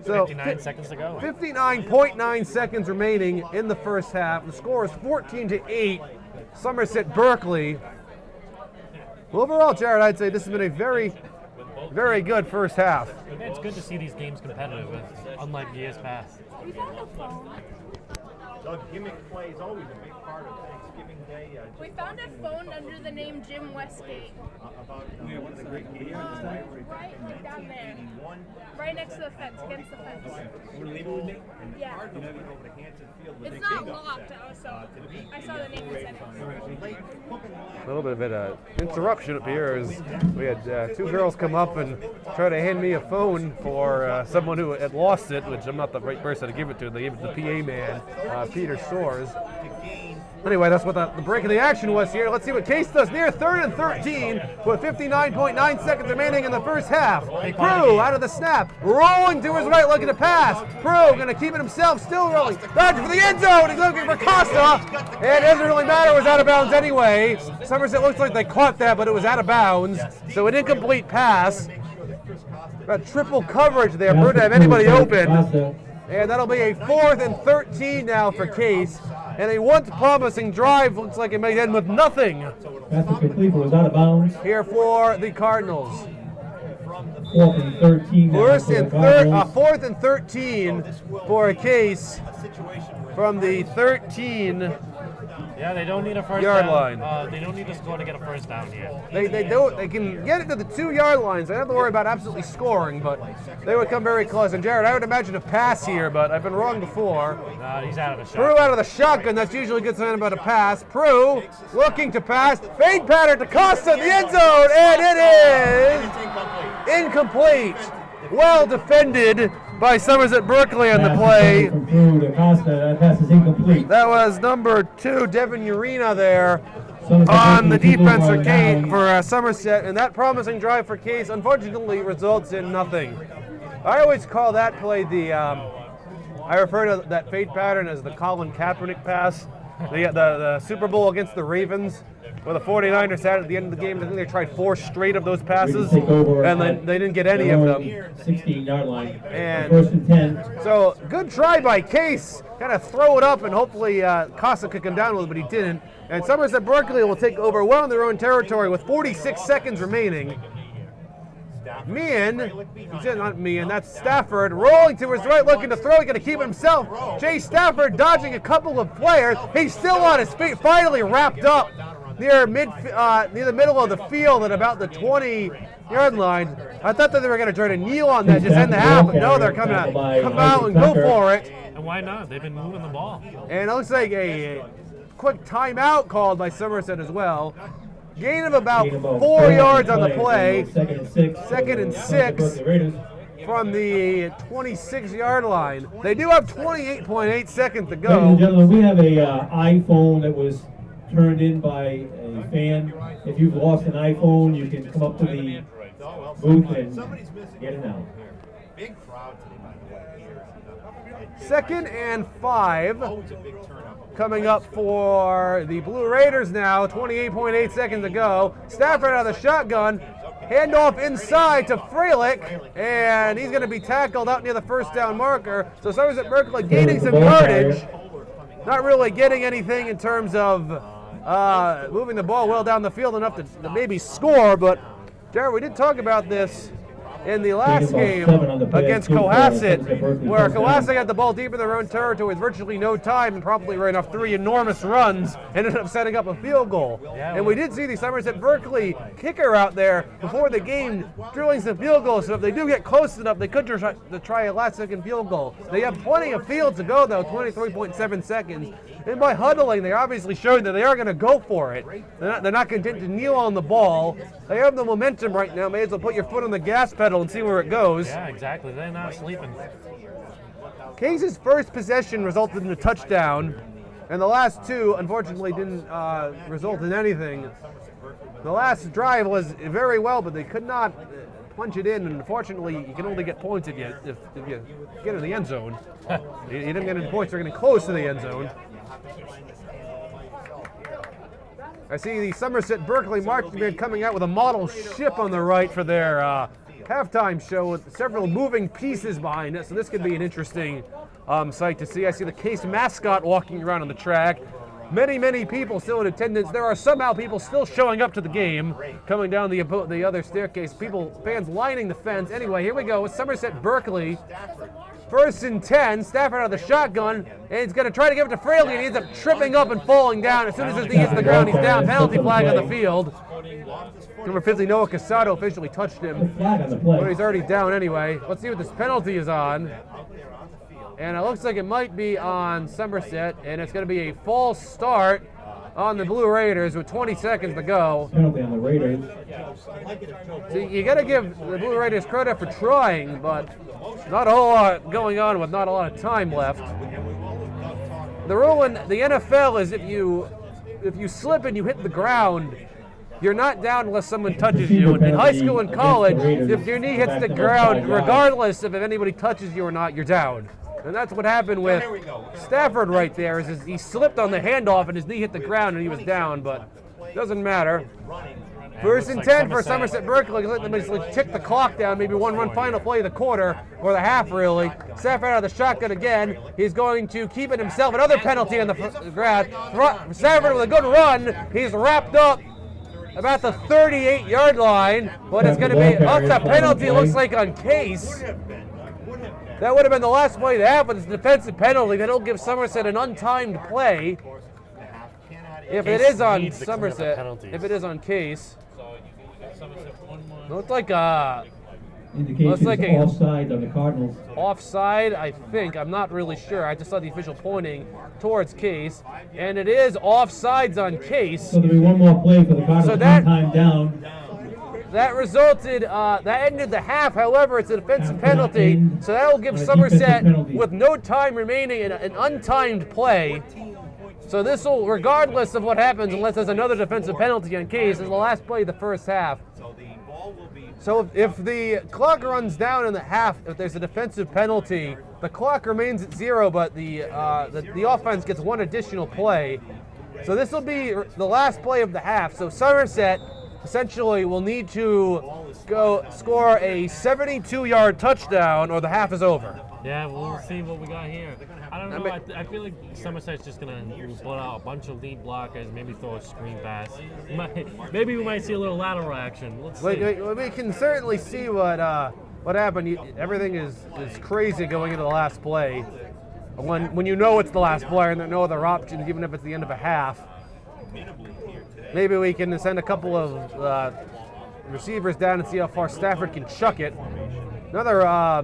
[SPEAKER 1] So
[SPEAKER 2] 59 seconds to go.
[SPEAKER 1] 59.9 seconds remaining in the first half. The score is 14-8. Somerset-Berkley. Well, overall, Jared, I'd say this has been a very, very good first half.
[SPEAKER 2] It's good to see these games competitive, unlike years past.
[SPEAKER 6] We found a phone.
[SPEAKER 4] Doug, gimmick play is always a big part of Thanksgiving Day.
[SPEAKER 6] We found a phone under the name Jim Westgate.
[SPEAKER 4] About one of the great videos.
[SPEAKER 6] Right down there. Right next to the fence, against the fence.
[SPEAKER 4] Want to leave it with me?
[SPEAKER 6] Yeah.
[SPEAKER 4] Cardinal went over to Hanson Field with
[SPEAKER 6] It's
[SPEAKER 4] a
[SPEAKER 6] not
[SPEAKER 4] big
[SPEAKER 6] locked,
[SPEAKER 4] upset,
[SPEAKER 6] so I saw the name and said it.
[SPEAKER 4] Late hook and line.
[SPEAKER 1] A little bit of an interruption up here as we had two girls come up and try to hand me a phone for someone who had lost it, which I'm not the right person to give it to. They gave it to the PA man, Peter Soares. Anyway, that's what the break of the action was here. Let's see what Case does near 3rd and 13 with 59.9 seconds remaining in the first half. Prue out of the snap, rolling to his right, looking to pass. Prue going to keep it himself, still rolling. Dodging for the end zone. He's looking for Costa. And it doesn't really matter. It was out of bounds anyway. Somerset looks like they caught that, but it was out of bounds. So an incomplete pass. Got triple coverage there. Prue to have anybody open. And that'll be a 4th and 13 now for Case. And a once promising drive looks like it may end with nothing.
[SPEAKER 3] Pass is complete, but was out of bounds.
[SPEAKER 1] Here for the Cardinals.
[SPEAKER 3] 4th and 13. now
[SPEAKER 1] First
[SPEAKER 3] for the
[SPEAKER 1] and
[SPEAKER 3] Cardinals.
[SPEAKER 1] 4th and 13 for a Case from the 13.
[SPEAKER 2] Yeah, they don't need a first
[SPEAKER 1] Yard
[SPEAKER 2] down.
[SPEAKER 1] line.
[SPEAKER 2] They don't need to score to get a first down here.
[SPEAKER 1] They can get it to the 2-yard lines. They don't have to worry about absolutely scoring, but they would come very close. And Jared, I would imagine a pass here, but I've been wrong before.
[SPEAKER 2] He's out of the
[SPEAKER 1] Prue
[SPEAKER 2] shot.
[SPEAKER 1] out of the shotgun. That's usually a good sign about a pass. Prue looking to pass. Fade pattern to Costa in the end zone, and it is incomplete. Well defended by Somerset-Berkley on the play.
[SPEAKER 3] From Prue to Costa, that pass is incomplete.
[SPEAKER 1] That was number 2, Devin Urena there
[SPEAKER 3] Somerset
[SPEAKER 1] on the
[SPEAKER 3] Berkley
[SPEAKER 1] defense for
[SPEAKER 3] now.
[SPEAKER 1] Case for Somerset, and that promising drive for Case unfortunately results in nothing. I always call that play the. I refer to that fade pattern as the Colin Kaepernick pass. The Super Bowl against the Ravens, where the 49ers had at the end of the game. I think they tried 4 straight of those passes,
[SPEAKER 3] Take over
[SPEAKER 1] and then they didn't get any of them.
[SPEAKER 3] 16-yard line.
[SPEAKER 1] And
[SPEAKER 3] 1st and 10.
[SPEAKER 1] so good try by Case, kind of throw it up, and hopefully Costa could come down with it, but he didn't. And Somerset-Berkley will take over well in their own territory with 46 seconds remaining. That's Stafford rolling to his right, looking to throw. He's going to keep it himself. Jay Stafford dodging a couple of players. He's still on his feet, finally wrapped up near the middle of the field at about the 20-yard line. I thought that they were going to try to kneel on that, just end the half, but no, they're coming out, come out and go for it.
[SPEAKER 2] And why not? They've been moving the ball.
[SPEAKER 1] And it looks like a quick timeout called by Somerset as well. Gain of about 4 yards on the play.
[SPEAKER 3] 2nd and 6.
[SPEAKER 1] 2nd and 6
[SPEAKER 3] Raiders.
[SPEAKER 1] from the 26-yard line. They do have 28.8 seconds to
[SPEAKER 3] Ladies and
[SPEAKER 1] go.
[SPEAKER 3] gentlemen, we have a iPhone that was turned in by a fan. If you've lost an iPhone, you can come up to the booth and get it now.
[SPEAKER 4] Big crowd today, by the way, here.
[SPEAKER 1] 2nd and 5
[SPEAKER 4] Always a big turnout.
[SPEAKER 1] coming up for the Blue Raiders now. 28.8 seconds to go. Stafford out of the shotgun. Handoff inside to Freilich, and he's going to be tackled out near the first down marker. So Somerset-Berkley gaining some yardage. Not really getting anything in terms of moving the ball well down the field enough to maybe score, but Jared, we did talk about this in the last game against Cohasset, where Cohasset had the ball deep in their own territory with virtually no time and probably ran off 3 enormous runs and ended up setting up a field goal. And we did see the Somerset-Berkley kicker out there before the game drilling some field goals, so if they do get close enough, they could try a last-second field goal. They have plenty of field to go, though, 23.7 seconds. And by huddling, they obviously showed that they are going to go for it. They're not content to kneel on the ball. They have the momentum right now. May as well put your foot on the gas pedal and see where it goes.
[SPEAKER 2] Yeah, exactly. They're not sleeping.
[SPEAKER 1] Case's first possession resulted in a touchdown, and the last 2, unfortunately, didn't result in anything. The last drive was very well, but they could not punch it in, and unfortunately, you can only get points if you get in the end zone. You didn't get any points, they're getting close to the end zone. I see the Somerset-Berkley marching band coming out with a model ship on the right for their halftime show with several moving pieces behind it, so this could be an interesting sight to see. I see the Case mascot walking around on the track. many people still in attendance. There are somehow people still showing up to the game, coming down the other staircase. Fans lining the fence. Anyway, here we go with Somerset-Berkley. 1st and 10. Stafford out of the shotgun, and he's going to try to give it to Fraley, and he ends up tripping up and falling down. As soon as his knee hits the ground, he's down. Penalty flag on the field. Number 50, Noah Casado officially touched him, but he's already down anyway. Let's see what this penalty is on. And it looks like it might be on Somerset, and it's going to be a false start on the Blue Raiders with 20 seconds to go.
[SPEAKER 3] Penalty on the Raiders.
[SPEAKER 1] So you got to give the Blue Raiders credit for trying, but not a whole lot going on with not a lot of time left. The rule in the NFL is if you slip and you hit the ground, you're not down unless someone touches you. In high school and college, if your knee hits the ground, regardless of if anybody touches you or not, you're down. And that's what happened with Stafford right there. Is he slipped on the handoff and his knee hit the ground and he was down, but it doesn't matter. 1st and 10 for Somerset-Berkley. Let them just tick the clock down. Maybe one run final play of the quarter, or the half really. Stafford out of the shotgun again. He's going to keep it himself. Another penalty on the ground. Stafford with a good run. He's wrapped up about the 38-yard line, but it's going to be up to penalty, it looks like, on Case. That would have been the last play of the half, but it's a defensive penalty. That'll give Somerset an untimed play. If it is on Somerset, if it is on Case. Looks like
[SPEAKER 3] Indications offside on the Cardinals.
[SPEAKER 1] Offside, I think. I'm not really sure. I just saw the official pointing towards Case, and it is offsides on Case.
[SPEAKER 3] So there'll be one more play for the Cardinals.
[SPEAKER 1] So that
[SPEAKER 3] time down.
[SPEAKER 1] That resulted. That ended the half. However, it's a defensive penalty, so that will give Somerset, with no time remaining, an untimed play. So this will, regardless of what happens, unless there's another defensive penalty on Case, is the last play of the first half. So if the clock runs down in the half, if there's a defensive penalty, the clock remains at 0, but the offense gets one additional play. So this will be the last play of the half. So Somerset essentially will need to go score a 72-yard touchdown, or the half is over.
[SPEAKER 2] Yeah, we'll see what we got here. I don't know. I feel like Somerset's just going to pull out a bunch of lead blockers, maybe throw a screen pass. Maybe we might see a little lateral action. Let's see.
[SPEAKER 1] We can certainly see what happened. Everything is crazy going into the last play. When you know it's the last play and there are no other options, even if it's the end of a half. Maybe we can send a couple of receivers down and see how far Stafford can chuck it. Another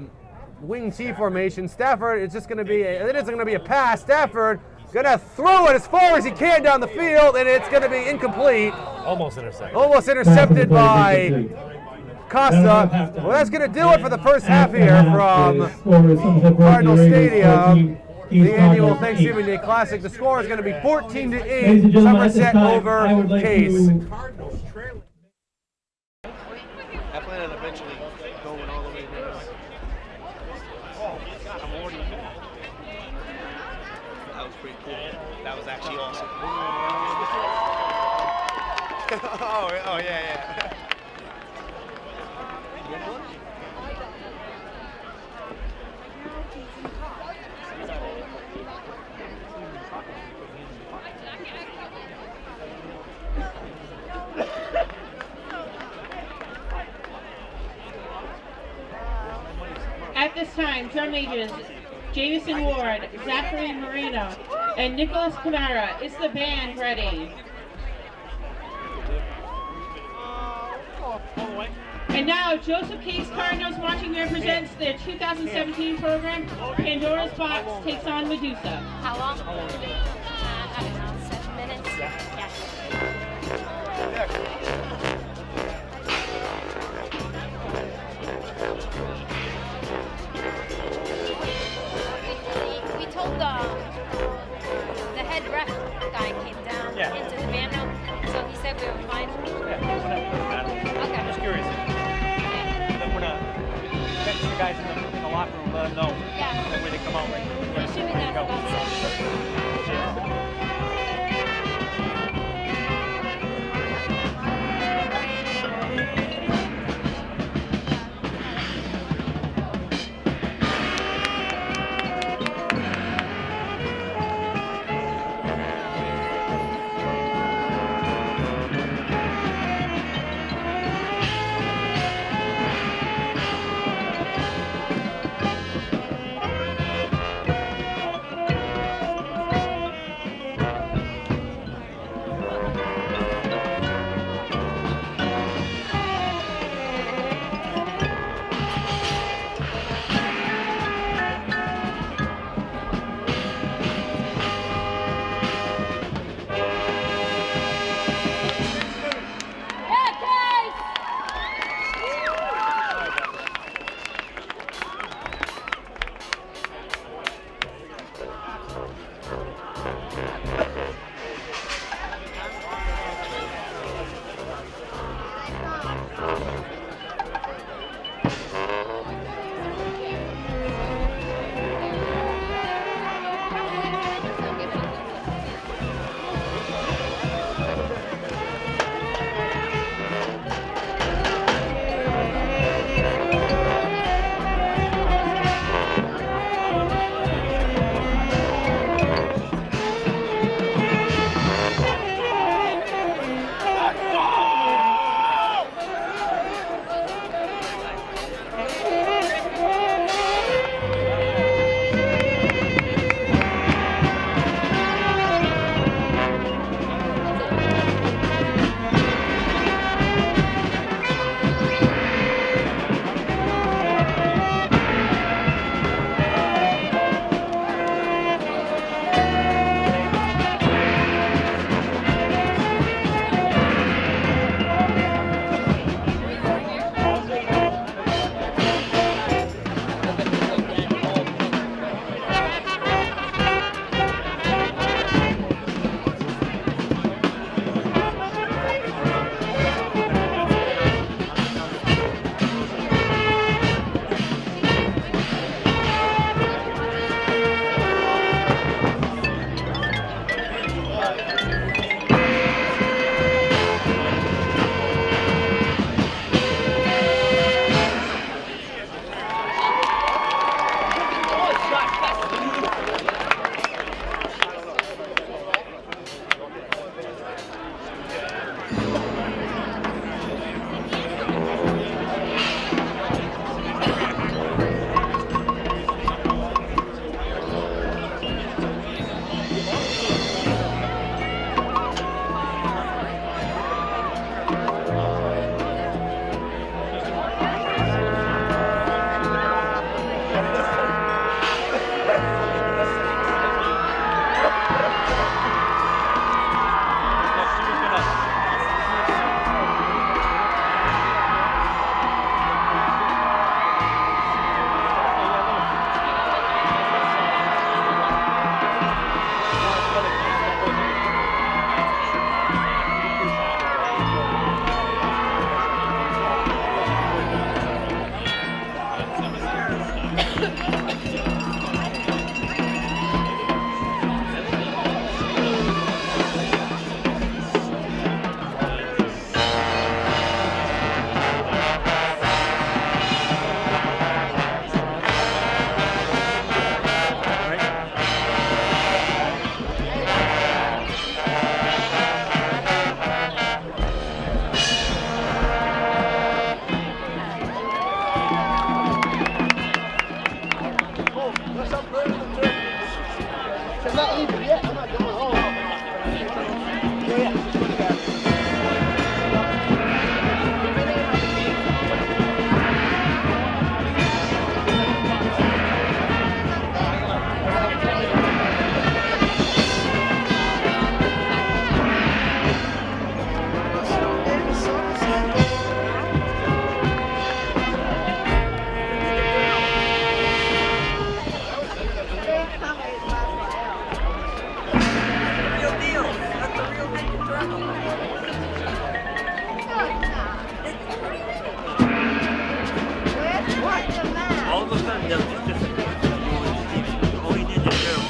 [SPEAKER 1] wing T formation. Stafford, it isn't going to be a pass. Stafford going to throw it as far as he can down the field, and it's going to be incomplete.
[SPEAKER 2] Almost intercepted.
[SPEAKER 1] Almost intercepted by Costa. Well, that's going to do it for the first half here from Cardinal Stadium, the annual Thanksgiving Day Classic. The score is going to be 14-8, Somerset over Case.
[SPEAKER 7] I plan on eventually going all the way to this. I'm already. That was pretty cool. That was actually awesome. oh yeah.
[SPEAKER 8] At this time, drum majors Jamison Ward, Zachary Moreno, and Nicholas Camara. Is the band ready? And now, Joseph Case Cardinals Marching Band presents their 2017 program, Pandora's Box Takes on Medusa.
[SPEAKER 6] How long? I don't know, 7 minutes? Yeah. We told the head ref guy came down into the band room, so he said we were fine. Okay.
[SPEAKER 7] I'm just curious. Then we're gonna text the guys in the locker room, let them know.
[SPEAKER 6] Yeah.
[SPEAKER 7] That way they come out right.
[SPEAKER 6] We should be done about 7.
[SPEAKER 7] they'll just disappear. All he did is zero.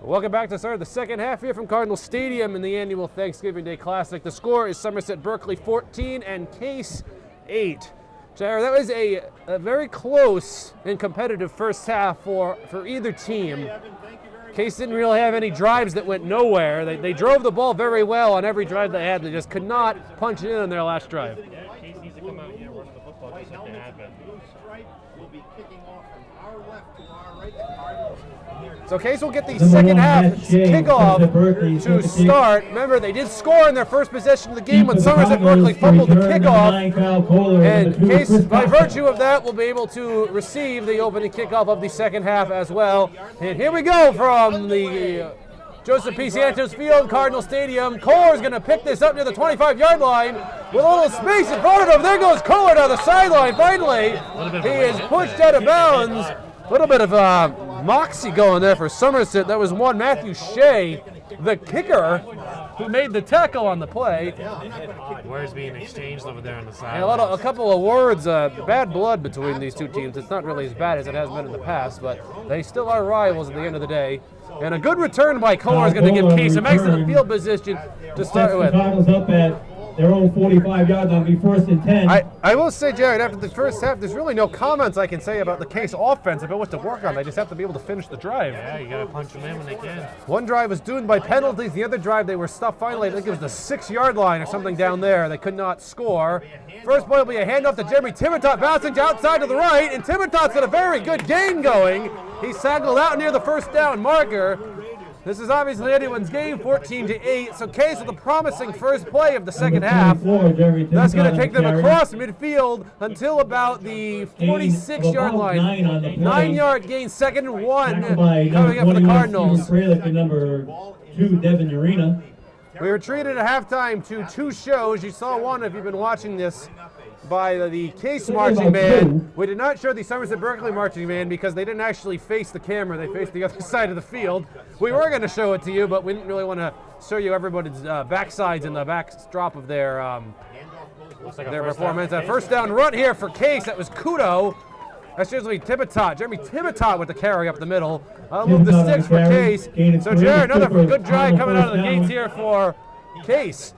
[SPEAKER 1] Welcome back to start the second half here from Cardinal Stadium in the annual Thanksgiving Day Classic. The score is Somerset-Berkley 14 and Case 8. Jared, that was a very close and competitive first half for either team. Case didn't really have any drives that went nowhere. They drove the ball very well on every drive they had. They just could not punch it in on their last drive.
[SPEAKER 2] Yeah, Case needs to come out here running the football just like they have been.
[SPEAKER 1] So Case will get the second half kickoff to start. Remember, they did score in their first possession of the game when Somerset-Berkley fumbled the kickoff. And Case, by virtue of that, will be able to receive the opening kickoff of the second half as well. And here we go from the Joseph P. Santos Field, Cardinal Stadium. Kohler is going to pick this up near the 25-yard line with a little space in front of him. There goes Kohler down the sideline. Finally, he is pushed out of bounds. A little bit of moxie going there for Somerset. That was one Matthew Shea, the kicker, who made the tackle on the play.
[SPEAKER 2] Words being exchanged over there on the side.
[SPEAKER 1] And a couple of words, bad blood between these two teams. It's not really as bad as it has been in the past, but they still are rivals at the end of the day. And a good return by Kohler is going to give Case some excellent field position to start with.
[SPEAKER 3] Up at their own 45-yard line, be first and 10.
[SPEAKER 1] I will say, Jared, after the first half, there's really no comments I can say about the Case offense about what to work on. They just have to be able to finish the drive.
[SPEAKER 2] Yeah, you got to punch them in when they can.
[SPEAKER 1] One drive was doomed by penalties. The other drive, they were stopped finally. I think it was the 6-yard line or something down there. They could not score. First play will be a handoff to Jeremy Timotot, bouncing outside to the right, and Timotot's got a very good gain going. He sackled out near the first down marker. This is obviously anyone's game, 14-8. So Case with a promising first play of the second half. That's going to take them across midfield until about the 46-yard line. 9-yard gain, second and 1 coming up for the Cardinals.
[SPEAKER 3] Number 2, Devin Urena.
[SPEAKER 1] We were treated at halftime to 2 shows. You saw one if you've been watching this by the Case marching band. We did not show the Somerset-Berkley marching band because they didn't actually face the camera. They faced the other side of the field. We were going to show it to you, but we didn't really want to show you everybody's backsides and the backdrop of their performance. A first down run here for Case. That was Kudo. That's usually Timotot. Jeremy Timotot with the carry up the middle. I'll move the sticks for Case. So Jared, another good drive coming out of the gates here for Case.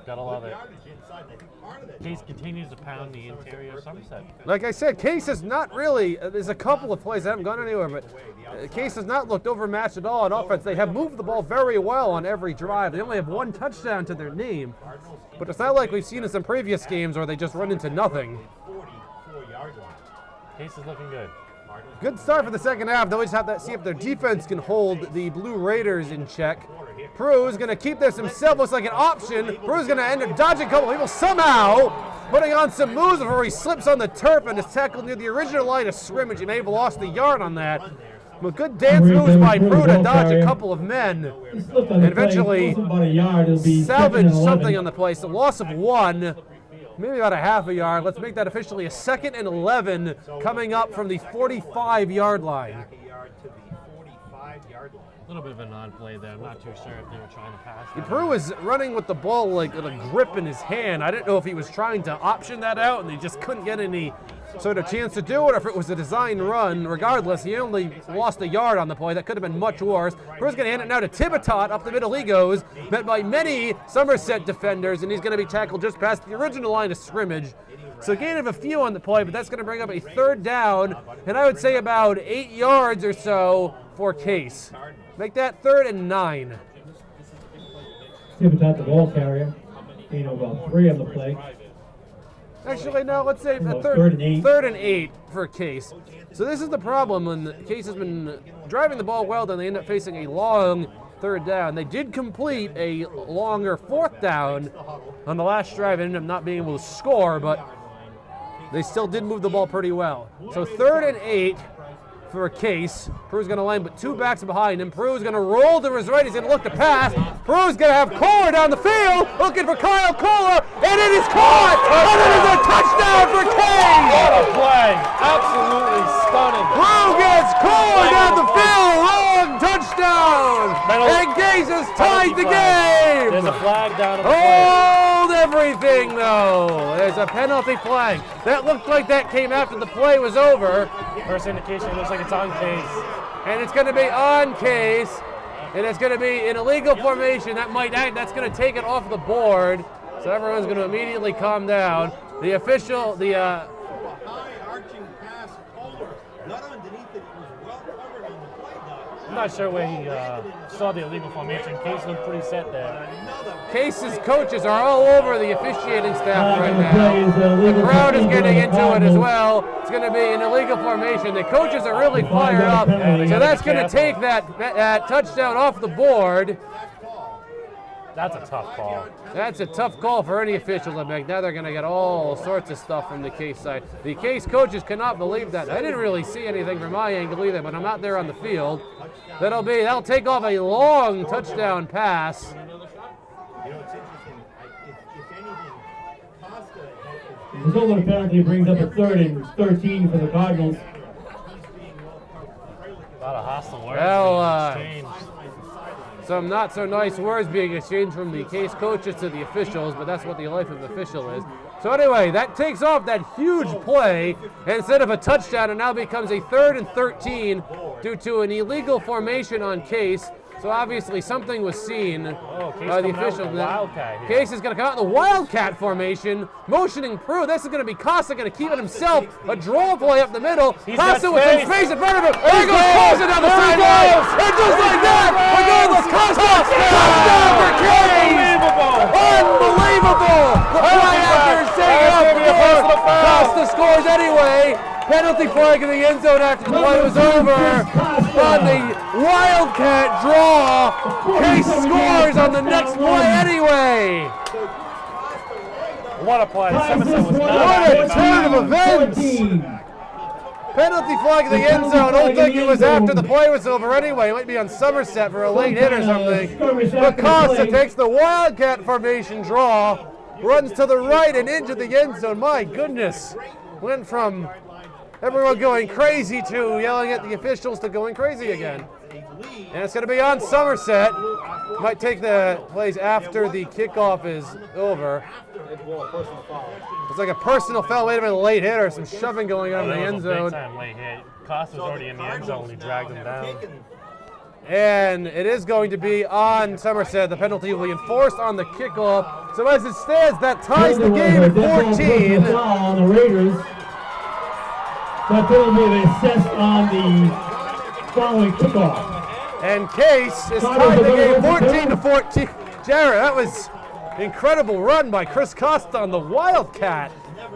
[SPEAKER 2] Gotta love it. Case continues to pound the interior of Somerset.
[SPEAKER 1] Like I said, Case has not really, there's a couple of plays that haven't gone anywhere, but Case has not looked overmatched at all on offense. They have moved the ball very well on every drive. They only have 1 touchdown to their name, but it's not like we've seen in some previous games where they just run into nothing.
[SPEAKER 2] Case is looking good.
[SPEAKER 1] Good start for the second half. They'll just have to see if their defense can hold the Blue Raiders in check. Prew's going to keep this himself. Looks like an option. Prew's going to end up dodging a couple people somehow, putting on some moves before he slips on the turf and is tackled near the original line of scrimmage. He may have lost the yard on that. But good dance moves by Prew to dodge a couple of men and eventually salvage something on the play. So loss of 1, maybe about a half a yard. Let's make that officially a 2nd and 11 coming up from the 45-yard line.
[SPEAKER 2] A little bit of a non-play there. I'm not too sure if they were trying to pass.
[SPEAKER 1] Prew was running with the ball like with a grip in his hand. I didn't know if he was trying to option that out and he just couldn't get any sort of chance to do it, or if it was a design run. Regardless, he only lost a yard on the play. That could have been much worse. Prew's going to hand it now to Tibitot. Up the middle he goes, met by many Somerset defenders, and he's going to be tackled just past the original line of scrimmage. So gain of a few on the play, but that's going to bring up a 3rd down, and I would say about 8 yards or so for Case. Make that 3rd and 9.
[SPEAKER 3] Tibitot, the ball carrier. Gain of about 3 on the play.
[SPEAKER 1] Actually, no, let's say a
[SPEAKER 3] Well,
[SPEAKER 1] 3rd and 8 for Case. So this is the problem when Case has been driving the ball well, then they end up facing a long 3rd down. They did complete a longer 4th down on the last drive and ended up not being able to score, but they still did move the ball pretty well. So 3rd and 8 for a Case. Prew's going to line, but 2 backs behind him. Prew's going to roll to his right. He's going to look to pass. Prew's going to have Kohler down the field, looking for Kyle Kohler, and it is caught! And it is a touchdown for Case!
[SPEAKER 2] What a play! Absolutely stunning.
[SPEAKER 1] Prew gets Kohler down the field, long touchdown! And Case has tied the game!
[SPEAKER 2] There's a flag down on the play.
[SPEAKER 1] Hold everything, though. There's a penalty flag. That looked like that came after the play was over.
[SPEAKER 2] First indication, it looks like it's on Case.
[SPEAKER 1] And it's going to be on Case. And it's going to be an illegal formation. That's going to take it off the board. So everyone's going to immediately calm down. The official,
[SPEAKER 4] High arching pass, Kohler, not underneath it, it was well covered on the play dot.
[SPEAKER 2] I'm not sure where he saw the illegal formation. Case looked pretty set there.
[SPEAKER 1] Case's coaches are all over the officiating staff right now. The crowd is getting into it as well. It's going to be an illegal formation. The coaches are really fired up. So that's going to take that touchdown off the board.
[SPEAKER 2] That's a tough call.
[SPEAKER 1] That's a tough call for any official to make. Now they're going to get all sorts of stuff from the Case side. The Case coaches cannot believe that. I didn't really see anything from my angle either, but I'm out there on the field. That'll take off a long touchdown pass.
[SPEAKER 4] You know, it's interesting. If anything, Costa
[SPEAKER 3] The result apparently brings up a 3rd and 13 for the Cardinals.
[SPEAKER 2] A lot of hostile words
[SPEAKER 1] Well,
[SPEAKER 2] being exchanged.
[SPEAKER 1] Some not so nice words being exchanged from the Case coaches to the officials, but that's what the life of an official is. So anyway, that takes off that huge play. And instead of a touchdown, it now becomes a 3rd and 13 due to an illegal formation on Case. So obviously something was seen by the officials. Case is going to come out in the Wildcat formation, motioning Prew. This is going to be Costa going to keep it himself. A draw play up the middle. Costa with some space in front of him. There goes Costa down the sideline. And just like that, regardless, Costa, touchdown for Case. Unbelievable. The play after taking off the board. Costa scores anyway. Penalty flag in the end zone after the play was over. On the Wildcat draw, Case scores on the next play anyway.
[SPEAKER 2] What a play. Somerset was not
[SPEAKER 1] What a turn of events.
[SPEAKER 3] 14.
[SPEAKER 1] Penalty flag in the end zone. I don't think it was after the play was over anyway. It might be on Somerset for a late hit or something. But Costa takes the Wildcat formation draw, runs to the right and into the end zone. My goodness. Went from everyone going crazy to yelling at the officials to going crazy again. And it's going to be on Somerset. Might take the plays after the kickoff is over. It's like a personal foul. Wait a minute, late hit or some shoving going on in the end zone.
[SPEAKER 2] Big time late hit. Costa was already in the end zone when he dragged him down.
[SPEAKER 1] And it is going to be on Somerset. The penalty will be enforced on the kickoff. So as it stands, that ties the game at 14.
[SPEAKER 3] On the Raiders. That penalty will be assessed on the following kickoff.
[SPEAKER 1] And Case is tied the game 14-14. Jared, that was incredible run by Chris Costa on the Wildcat.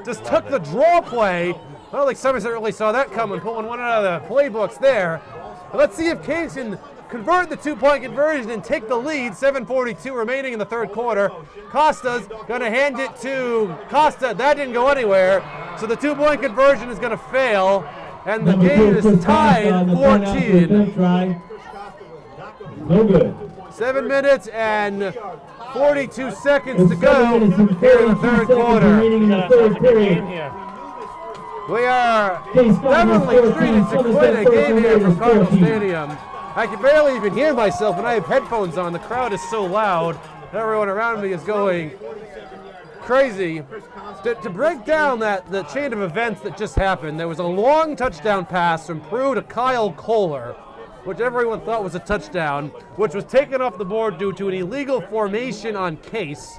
[SPEAKER 1] Just took the draw play, I don't think Somerset really saw that coming, pulling one out of the playbooks there. But let's see if Case can convert the 2-point conversion and take the lead. 7:42 remaining in the third quarter. Costa's going to hand it to Costa. That didn't go anywhere. So the 2-point conversion is going to fail. And the game is tied at 14.
[SPEAKER 3] No good.
[SPEAKER 1] 7 minutes and 42 seconds to go here in the third quarter.
[SPEAKER 3] Remaining in the third period.
[SPEAKER 1] We are definitely treated to quite a game here from Cardinal Stadium. I can barely even hear myself when I have headphones on. The crowd is so loud. Everyone around me is going crazy. To break down the chain of events that just happened, there was a long touchdown pass from Prue to Kyle Kohler, which everyone thought was a touchdown, which was taken off the board due to an illegal formation on Case,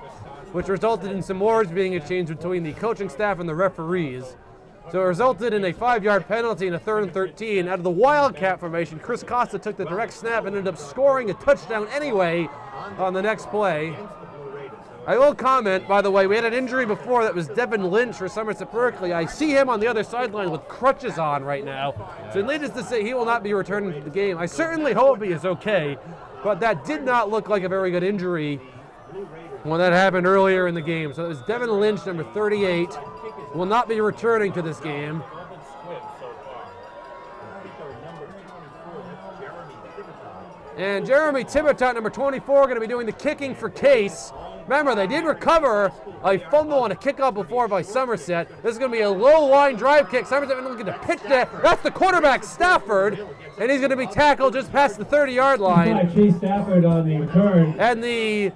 [SPEAKER 1] which resulted in some words being exchanged between the coaching staff and the referees. So it resulted in a 5-yard penalty and a 3rd and 13. Out of the Wildcat formation, Chris Costa took the direct snap and ended up scoring a touchdown anyway on the next play. I will comment, by the way, we had an injury before that was Devin Lynch for Somerset-Berkley. I see him on the other sideline with crutches on right now. So needless to say, he will not be returning to the game. I certainly hope he is okay, but that did not look like a very good injury when that happened earlier in the game. So it was Devin Lynch, number 38, will not be returning to this game. And Jeremy Tibitot, number 24, going to be doing the kicking for Case. Remember, they did recover a fumble on a kickoff before by Somerset. This is going to be a low line drive kick. Somerset looking to pitch that. That's the quarterback, Stafford, and he's going to be tackled just past the 30-yard line.
[SPEAKER 3] Chase Stafford on the return.
[SPEAKER 1] And the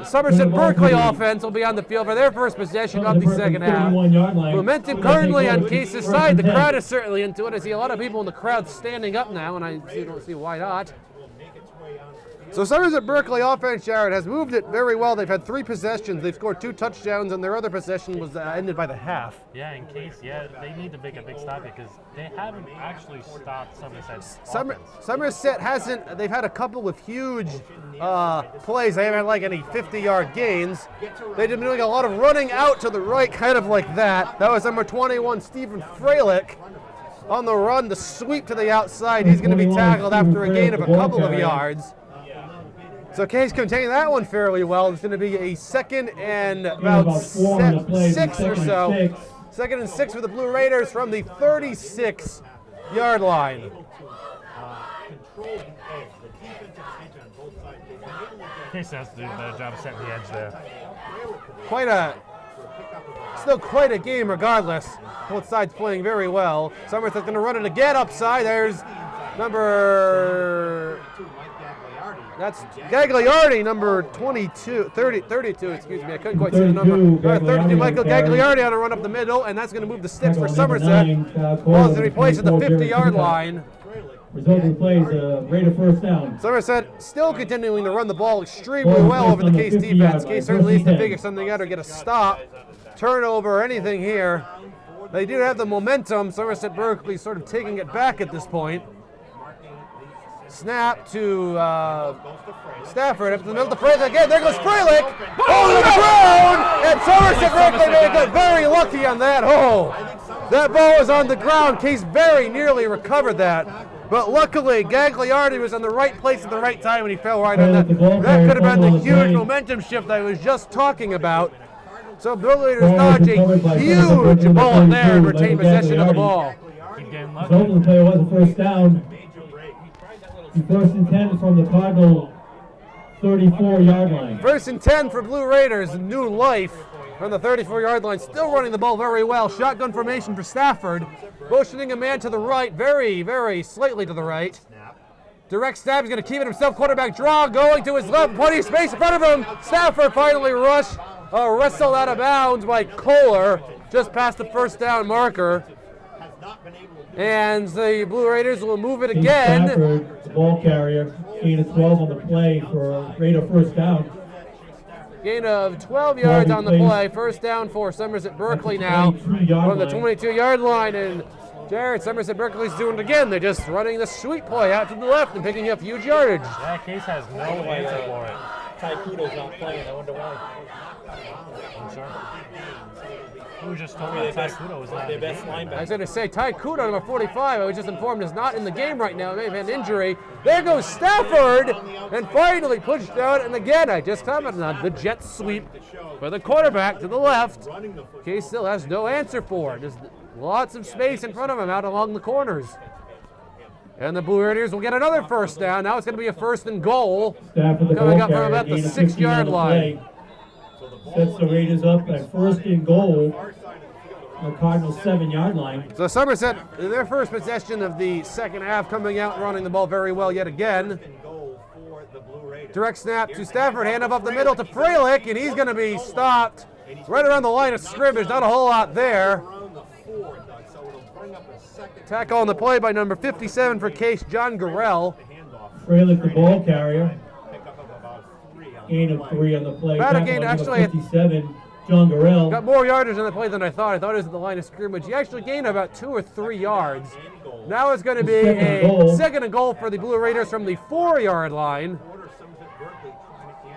[SPEAKER 1] Somerset-Berkley offense will be on the field for their first possession of the second half. Momentum currently on Case's side. The crowd is certainly into it. I see a lot of people in the crowd standing up now, and I don't see why not. So Somerset-Berkley offense, Jared, has moved it very well. They've had 3 possessions. They've scored 2 touchdowns, and their other possession was ended by the half.
[SPEAKER 2] Yeah, in Case, they need to make a big stop because they haven't actually stopped Somerset's
[SPEAKER 1] Somerset hasn't. They've had a couple of huge plays. They haven't had like any 50-yard gains. They've been doing a lot of running out to the right, kind of like that. That was number 21, Stephen Freilich. On the run, the sweep to the outside. He's going to be tackled after a gain of a couple of yards. So Case contained that one fairly well. It's going to be a 2nd and about 6 or so. 2nd and 6 for the Blue Raiders from the 36-yard line.
[SPEAKER 2] Case has to do a better job of setting the edge there.
[SPEAKER 1] Still quite a game regardless. Both sides playing very well. Somerset's going to run it again upside. There's that's Gagliardi, number 32, excuse me. I couldn't quite see the number. 32, Michael Gagliardi on a run up the middle, and that's going to move the sticks for Somerset. Well, it's replaced at the 50-yard line.
[SPEAKER 3] Resulting plays Raider first down.
[SPEAKER 1] Somerset still continuing to run the ball extremely well over the Case defense. Case certainly needs to figure something out or get a stop, turnover, or anything here. They do have the momentum. Somerset-Berkley sort of taking it back at this point. Snap to Stafford up to the middle of the Freilich again. There goes Freilich over the ground, and Somerset-Berkley got very lucky on that. Oh, that ball was on the ground. Case very nearly recovered that, but luckily Gagliardi was in the right place at the right time when he fell right on that. That could have been the huge momentum shift I was just talking about. So Blue Raiders dodge a huge bullet there and retain possession of the ball.
[SPEAKER 3] The play was a first down. First and 10 from the Cardinal 34-yard line.
[SPEAKER 1] 1st and 10 for Blue Raiders, new life from the 34-yard line. Still running the ball very well. Shotgun formation for Stafford. Motioning a man to the right, very, very slightly to the right. Direct snap, he's going to keep it himself. Quarterback draw, going to his left, plenty of space in front of him. Stafford finally wrestled out of bounds by Kohler, just past the first down marker. And the Blue Raiders will move it again.
[SPEAKER 3] Stafford, the ball carrier, gain of 12 on the play for a Raider first down.
[SPEAKER 1] Gain of 12 yards on the play. First down for Somerset-Berkley now from the 22-yard line. And Jared, Somerset-Berkley's doing it again. They're just running the sweep play out to the left and picking up huge yardage.
[SPEAKER 2] Yeah, Case has no answer for it.
[SPEAKER 5] Ty Kudo's not playing. I wonder why.
[SPEAKER 2] I'm sure. Who just told me that Ty Kudo was not
[SPEAKER 5] Their
[SPEAKER 2] in the
[SPEAKER 5] best
[SPEAKER 2] game?
[SPEAKER 5] linebacker.
[SPEAKER 1] I was going to say, Ty Kudo, number 45, I was just informed is not in the game right now. He may have had an injury. There goes Stafford, and finally pushed out. And again, I just commented on the jet sweep for the quarterback to the left. Case still has no answer for it. There's lots of space in front of him out along the corners. And the Blue Raiders will get another first down. Now it's going to be a 1st and goal.
[SPEAKER 3] Stafford, the
[SPEAKER 1] Coming
[SPEAKER 3] ball
[SPEAKER 1] up from
[SPEAKER 3] carrier,
[SPEAKER 1] about the
[SPEAKER 3] 8 of
[SPEAKER 1] 6
[SPEAKER 3] 15 on
[SPEAKER 1] yard
[SPEAKER 3] the
[SPEAKER 1] line.
[SPEAKER 3] play. Sets the Raiders up at 1st and goal. The Cardinal 7-yard line.
[SPEAKER 1] So Somerset, their first possession of the second half, coming out and running the ball very well yet again. Direct snap to Stafford, handoff up the middle to Freilich, and he's going to be stopped right around the line of scrimmage. Not a whole lot there. Tackle on the play by number 57 for Case, John Gurrell.
[SPEAKER 3] Freilich, the ball carrier. Gain of 3 on the play.
[SPEAKER 1] About a
[SPEAKER 3] Tackle
[SPEAKER 1] gain,
[SPEAKER 3] by number
[SPEAKER 1] actually,
[SPEAKER 3] 57, John Gurrell.
[SPEAKER 1] Got more yardage on the play than I thought. I thought it was at the line of scrimmage. He actually gained about 2 or 3 yards. Now it's going to be a 2nd and goal for the Blue Raiders from the 4-yard line.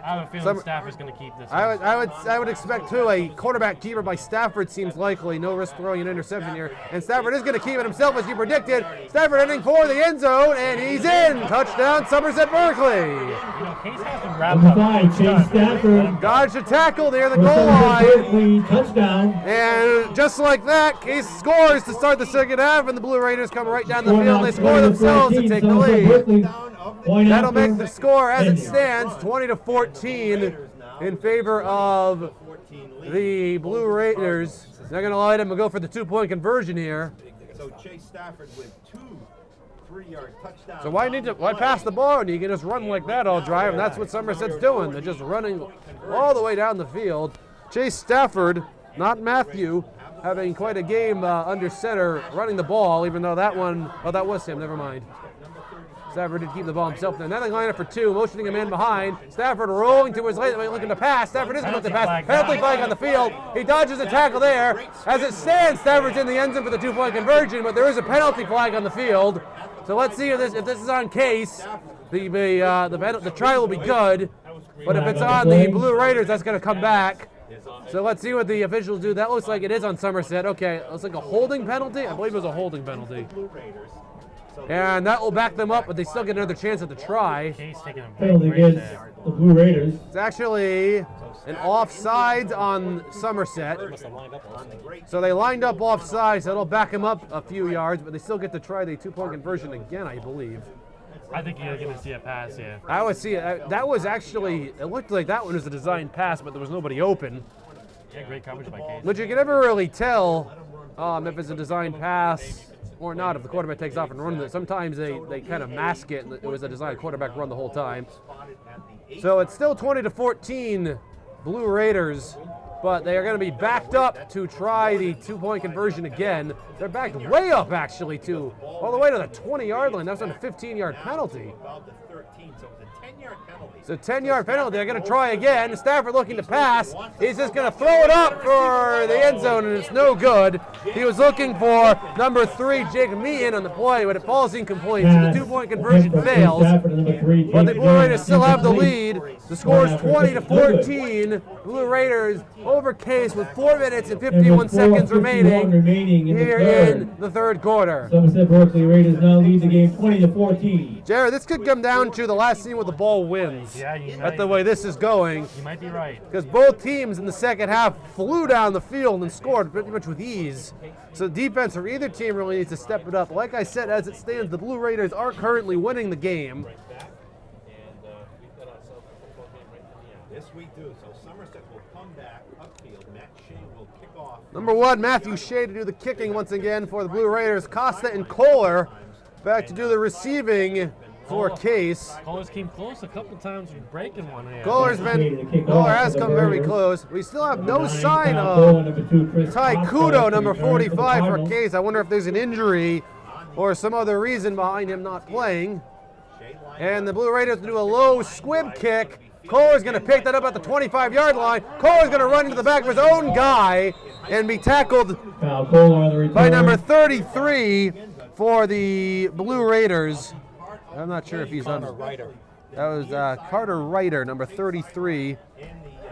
[SPEAKER 2] I have a feeling Stafford's going to keep this.
[SPEAKER 1] I would expect too. A quarterback keeper by Stafford seems likely. No risk throwing an interception here, and Stafford is going to keep it himself as you predicted. Stafford heading for the end zone, and he's in. Touchdown, Somerset-Berkley.
[SPEAKER 2] You know, Case has been wrapped up.
[SPEAKER 3] Number 5, Chase Stafford.
[SPEAKER 1] Dodged a tackle near the goal line,
[SPEAKER 3] Somerset-Berkley touchdown.
[SPEAKER 1] and just like that, Case scores to start the second half, and the Blue Raiders come right down the field. They score themselves to take the lead. That'll make the score as it stands 20-14 in favor of the Blue Raiders. They're going to line up and go for the 2-point conversion here.
[SPEAKER 4] So Chase Stafford with 2 3-yard touchdowns.
[SPEAKER 1] So why pass the ball when you can just run like that all drive? And that's what Somerset's doing. They're just running all the way down the field. Chase Stafford, not Matthew, having quite a game under center running the ball, even though that one, oh, that was him, never mind. Stafford did keep the ball himself there. Now they line up for 2, motioning a man behind. Stafford rolling to his left, looking to pass. Stafford isn't looking to pass. Penalty flag on the field. He dodges a tackle there. As it stands, Stafford's in the end zone for the 2-point conversion, but there is a penalty flag on the field. So let's see if this is on Case. The try will be good, but if it's on the Blue Raiders, that's going to come back. So let's see what the officials do. That looks like it is on Somerset. Okay, it looks like a holding penalty. I believe it was a holding penalty. And that will back them up, but they still get another chance at the try.
[SPEAKER 2] Case taking a
[SPEAKER 3] Penalty
[SPEAKER 2] break
[SPEAKER 3] against
[SPEAKER 2] there.
[SPEAKER 3] the Blue Raiders.
[SPEAKER 1] It's actually an offsides on Somerset. So they lined up offsides, so it'll back them up a few yards, but they still get to try the 2-point conversion again, I believe.
[SPEAKER 2] I think you're going to see a pass here.
[SPEAKER 1] I would see it. That was actually, it looked like that one was a designed pass, but there was nobody open.
[SPEAKER 2] Yeah, great coverage by Case.
[SPEAKER 1] But you can never really tell if it's a designed pass or not, if the quarterback takes off and runs it. Sometimes they kind of mask it, and it was a designed quarterback run the whole time. So it's still 20-14 Blue Raiders, but they are going to be backed up to try the 2-point conversion again. They're backed way up, actually, to all the way to the 20-yard line. That's on a 15-yard penalty. So 10-yard penalty. They're going to try again. Stafford looking to pass. He's just going to throw it up for the end zone, and it's no good. He was looking for number 3, Jacob Meehan, on the play, but it falls incomplete. So the 2-point conversion fails. But the Blue Raiders still have the lead. The score is 20-14. Blue Raiders over Case with 4 minutes and 51 seconds remaining here in the third quarter.
[SPEAKER 3] Somerset-Berkley Raiders now lead the game 20-14.
[SPEAKER 1] Jared, this could come down to the last scene where the ball wins.
[SPEAKER 2] Yeah, you
[SPEAKER 1] That's the way this is going.
[SPEAKER 2] You might be right.
[SPEAKER 1] Because both teams in the second half flew down the field and scored pretty much with ease. So the defense for either team really needs to step it up. Like I said, as it stands, the Blue Raiders are currently winning the game.
[SPEAKER 4] Yes, we do. So Somerset will come back upfield. Matt Shea will kick off.
[SPEAKER 1] Number 1, Matthew Shea to do the kicking once again for the Blue Raiders. Costa and Kohler back to do the receiving for Case.
[SPEAKER 2] Kohler's came close a couple times with breaking one here.
[SPEAKER 1] Kohler has come very close. We still have no sign of Ty Kudo, number 45 for Case. I wonder if there's an injury or some other reason behind him not playing. And the Blue Raiders do a low squib kick. Kohler's going to pick that up at the 25-yard line. Kohler's going to run into the back of his own guy and be tackled by number 33 for the Blue Raiders. I'm not sure if he's on. That was Carter Ryder, number 33.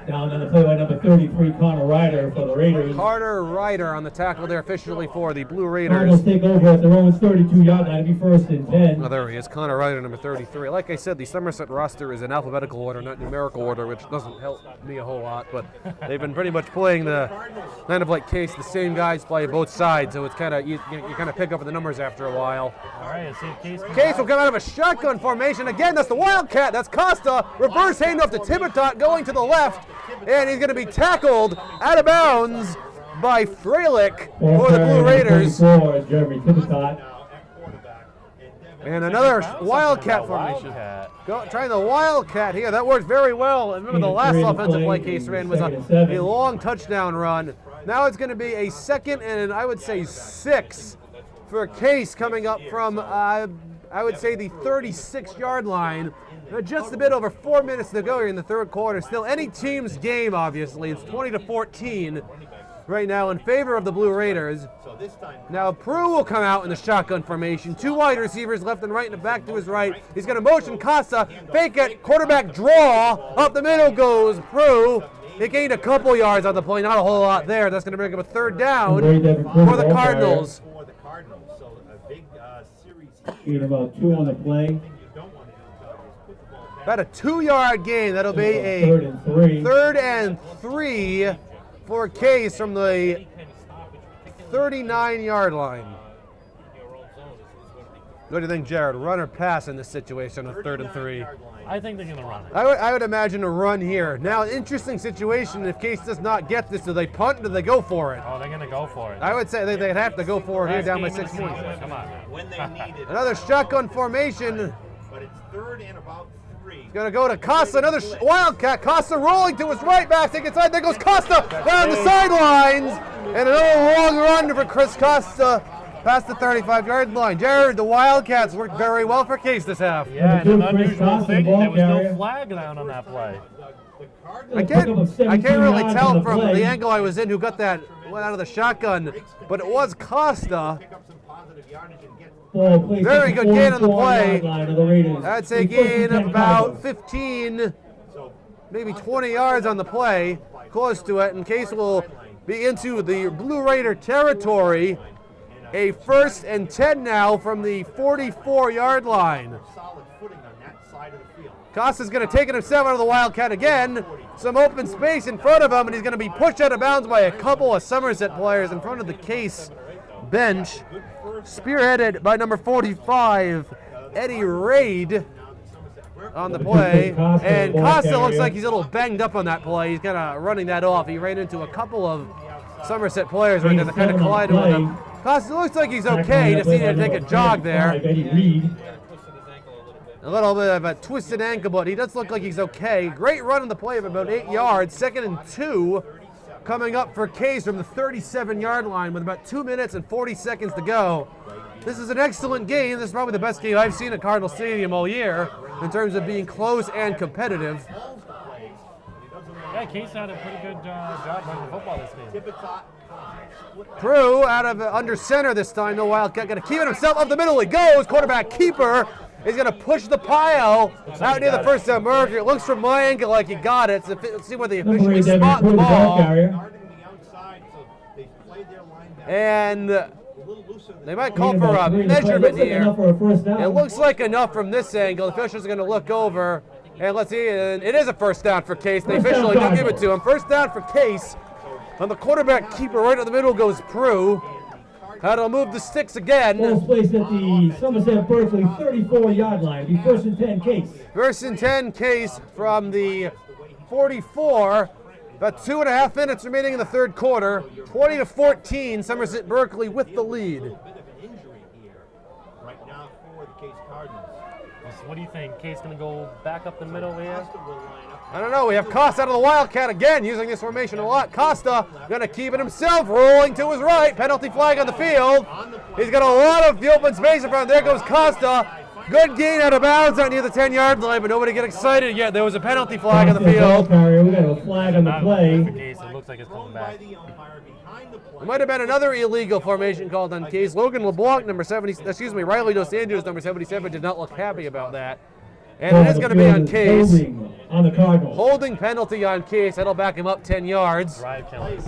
[SPEAKER 3] Down on the play by number 33, Connor Ryder for the Raiders.
[SPEAKER 1] Carter Ryder on the tackle there officially for the Blue Raiders.
[SPEAKER 3] Cardinals take over at their own 32-yard line. It'll be first and 10.
[SPEAKER 1] Oh, there he is, Connor Ryder, number 33. Like I said, the Somerset roster is in alphabetical order, not numerical order, which doesn't help me a whole lot, but they've been pretty much playing the kind of like Case, the same guys play both sides, so it's kind of, you kind of pick up the numbers after a while.
[SPEAKER 2] All right, let's see if
[SPEAKER 1] Case will come out of a shotgun formation. Again, that's the Wildcat. That's Costa. Reverse handoff to Tibitot going to the left. And he's going to be tackled out of bounds by Freilich for the Blue Raiders.
[SPEAKER 3] Jeremy Tibitot.
[SPEAKER 1] And another Wildcat formation. Trying the Wildcat here. That worked very well. And remember, the last offensive play Case ran was a long touchdown run. Now it's going to be a second and I would say 6 for Case coming up from, I would say, the 36-yard line. Just a bit over 4 minutes to go here in the third quarter. Still any team's game, obviously. It's 20-14 right now in favor of the Blue Raiders. Now Prue will come out in the shotgun formation. 2 wide receivers left and right and back to his right. He's going to motion Costa, fake it, quarterback draw. Up the middle goes Prue. He gained a couple yards on the play, not a whole lot there. That's going to bring up a third down for the Cardinals.
[SPEAKER 3] Gain about 2 on the play.
[SPEAKER 1] About a 2-yard gain. That'll be a third and three for Case from the 39-yard line. What do you think, Jared? Run or pass in this situation on 3rd and 3?
[SPEAKER 2] I think they're going to run it.
[SPEAKER 1] I would imagine a run here. Now, interesting situation. If Case does not get this, do they punt or do they go for it?
[SPEAKER 2] Oh, they're going to go for it.
[SPEAKER 1] I would say they'd have to go for it here down by 6 points.
[SPEAKER 2] Come on.
[SPEAKER 1] Another shotgun formation.
[SPEAKER 4] But it's 3rd and about 3.
[SPEAKER 1] Going to go to Costa, another Wildcat. Costa rolling to his right back, take inside. There goes Costa down the sidelines. And another long run for Chris Costa past the 35-yard line. Jared, the Wildcats worked very well for Case this half.
[SPEAKER 2] Yeah, and an unusual thing, there was no flag down on that play.
[SPEAKER 1] I can't really tell from the angle I was in who got that went out of the shotgun, but it was Costa. Very good gain on the play. That's a gain of about 15, maybe 20 yards on the play, close to it. And Case will be into the Blue Raider territory. A 1st and 10 now from the 44-yard line. Costa's going to take it himself out of the Wildcat again. Some open space in front of him, and he's going to be pushed out of bounds by a couple of Somerset players in front of the Case bench. Spearheaded by number 45, Eddie Raid, on the play. And Costa looks like he's a little banged up on that play. He's kind of running that off. He ran into a couple of Somerset players right there that kind of collided with him. Costa looks like he's okay. Just needed to take a jog there. A little bit of a twisted ankle, but he does look like he's okay. Great run on the play of about 8 yards. 2nd and 2 coming up for Case from the 37-yard line with about 2 minutes and 40 seconds to go. This is an excellent game. This is probably the best game I've seen at Cardinal Stadium all year in terms of being close and competitive.
[SPEAKER 2] Yeah, Case had a pretty good job running the football this game.
[SPEAKER 1] Prue out of under center this time. No Wildcat going to keep it himself. Up the middle he goes. Quarterback keeper is going to push the pile out near the first down marker. It looks from my angle like he got it. So let's see where they officially spot the ball. And they might call for a measurement here. It looks like enough from this angle. The officials are going to look over. And let's see, and it is a first down for Case. They officially do give it to him. First down for Case. On the quarterback keeper, right in the middle goes Prue. That'll move the sticks again.
[SPEAKER 3] Ball's placed at the Somerset-Berkley 34-yard line. It'll be 1st and 10 Case.
[SPEAKER 1] 1st and 10 Case from the 44. About 2.5 minutes remaining in the third quarter. 20-14, Somerset-Berkley with the lead.
[SPEAKER 2] What do you think? Case going to go back up the middle here?
[SPEAKER 1] I don't know. We have Costa out of the Wildcat again, using this formation a lot. Costa going to keep it himself, rolling to his right. Penalty flag on the field. He's got a lot of the open space in front. There goes Costa. Good gain out of bounds out near the 10-yard line, but nobody get excited yet. There was a penalty flag on the field.
[SPEAKER 3] We got a flag on the play.
[SPEAKER 2] It looks like it's coming back.
[SPEAKER 1] There might have been another illegal formation called on Case. Logan LeBlanc, number 70, Riley Dos Anjos, number 77, did not look happy about that. And it is going to be on Case.
[SPEAKER 3] Holding on the Cardinals.
[SPEAKER 1] Holding penalty on Case. That'll back him up 10 yards.
[SPEAKER 2] Drive killers.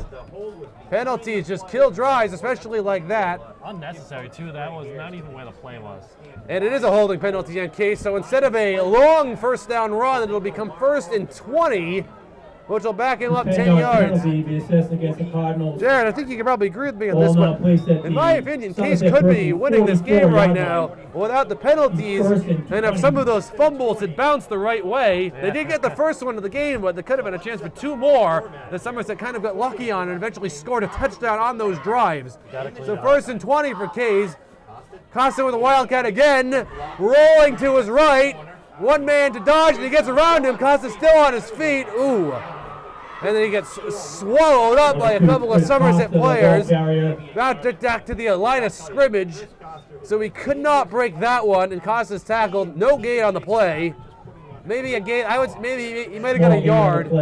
[SPEAKER 1] Penalties just kill drives, especially like that.
[SPEAKER 2] Unnecessary, too. That was not even where the play was.
[SPEAKER 1] And it is a holding penalty on Case. So instead of a long first down run, it'll become 1st and 20, which will back him up 10 yards.
[SPEAKER 3] Penalty be assessed against the Cardinals.
[SPEAKER 1] Jared, I think you can probably agree with me on this
[SPEAKER 3] Ball now
[SPEAKER 1] one.
[SPEAKER 3] placed at
[SPEAKER 1] In
[SPEAKER 3] the
[SPEAKER 1] my opinion, Case could be
[SPEAKER 3] Somerset-Berkley
[SPEAKER 1] winning this game
[SPEAKER 3] 44
[SPEAKER 1] right
[SPEAKER 3] yard
[SPEAKER 1] now
[SPEAKER 3] line.
[SPEAKER 1] without the penalties,
[SPEAKER 3] First and
[SPEAKER 1] and if
[SPEAKER 3] 20.
[SPEAKER 1] some of those fumbles had bounced the right way. They did get the first one of the game, but there could have been a chance for 2 more that Somerset kind of got lucky on and eventually scored a touchdown on those drives. So 1st and 20 for Case. Costa with a Wildcat again, rolling to his right. One man to dodge, and he gets around him. Costa's still on his feet. Ooh. And then he gets swallowed up by a couple of Somerset players. About to back to the line of scrimmage. So he could not break that one, and Costa's tackled. No gain on the play. Maybe a gain. Maybe he might have got a yard.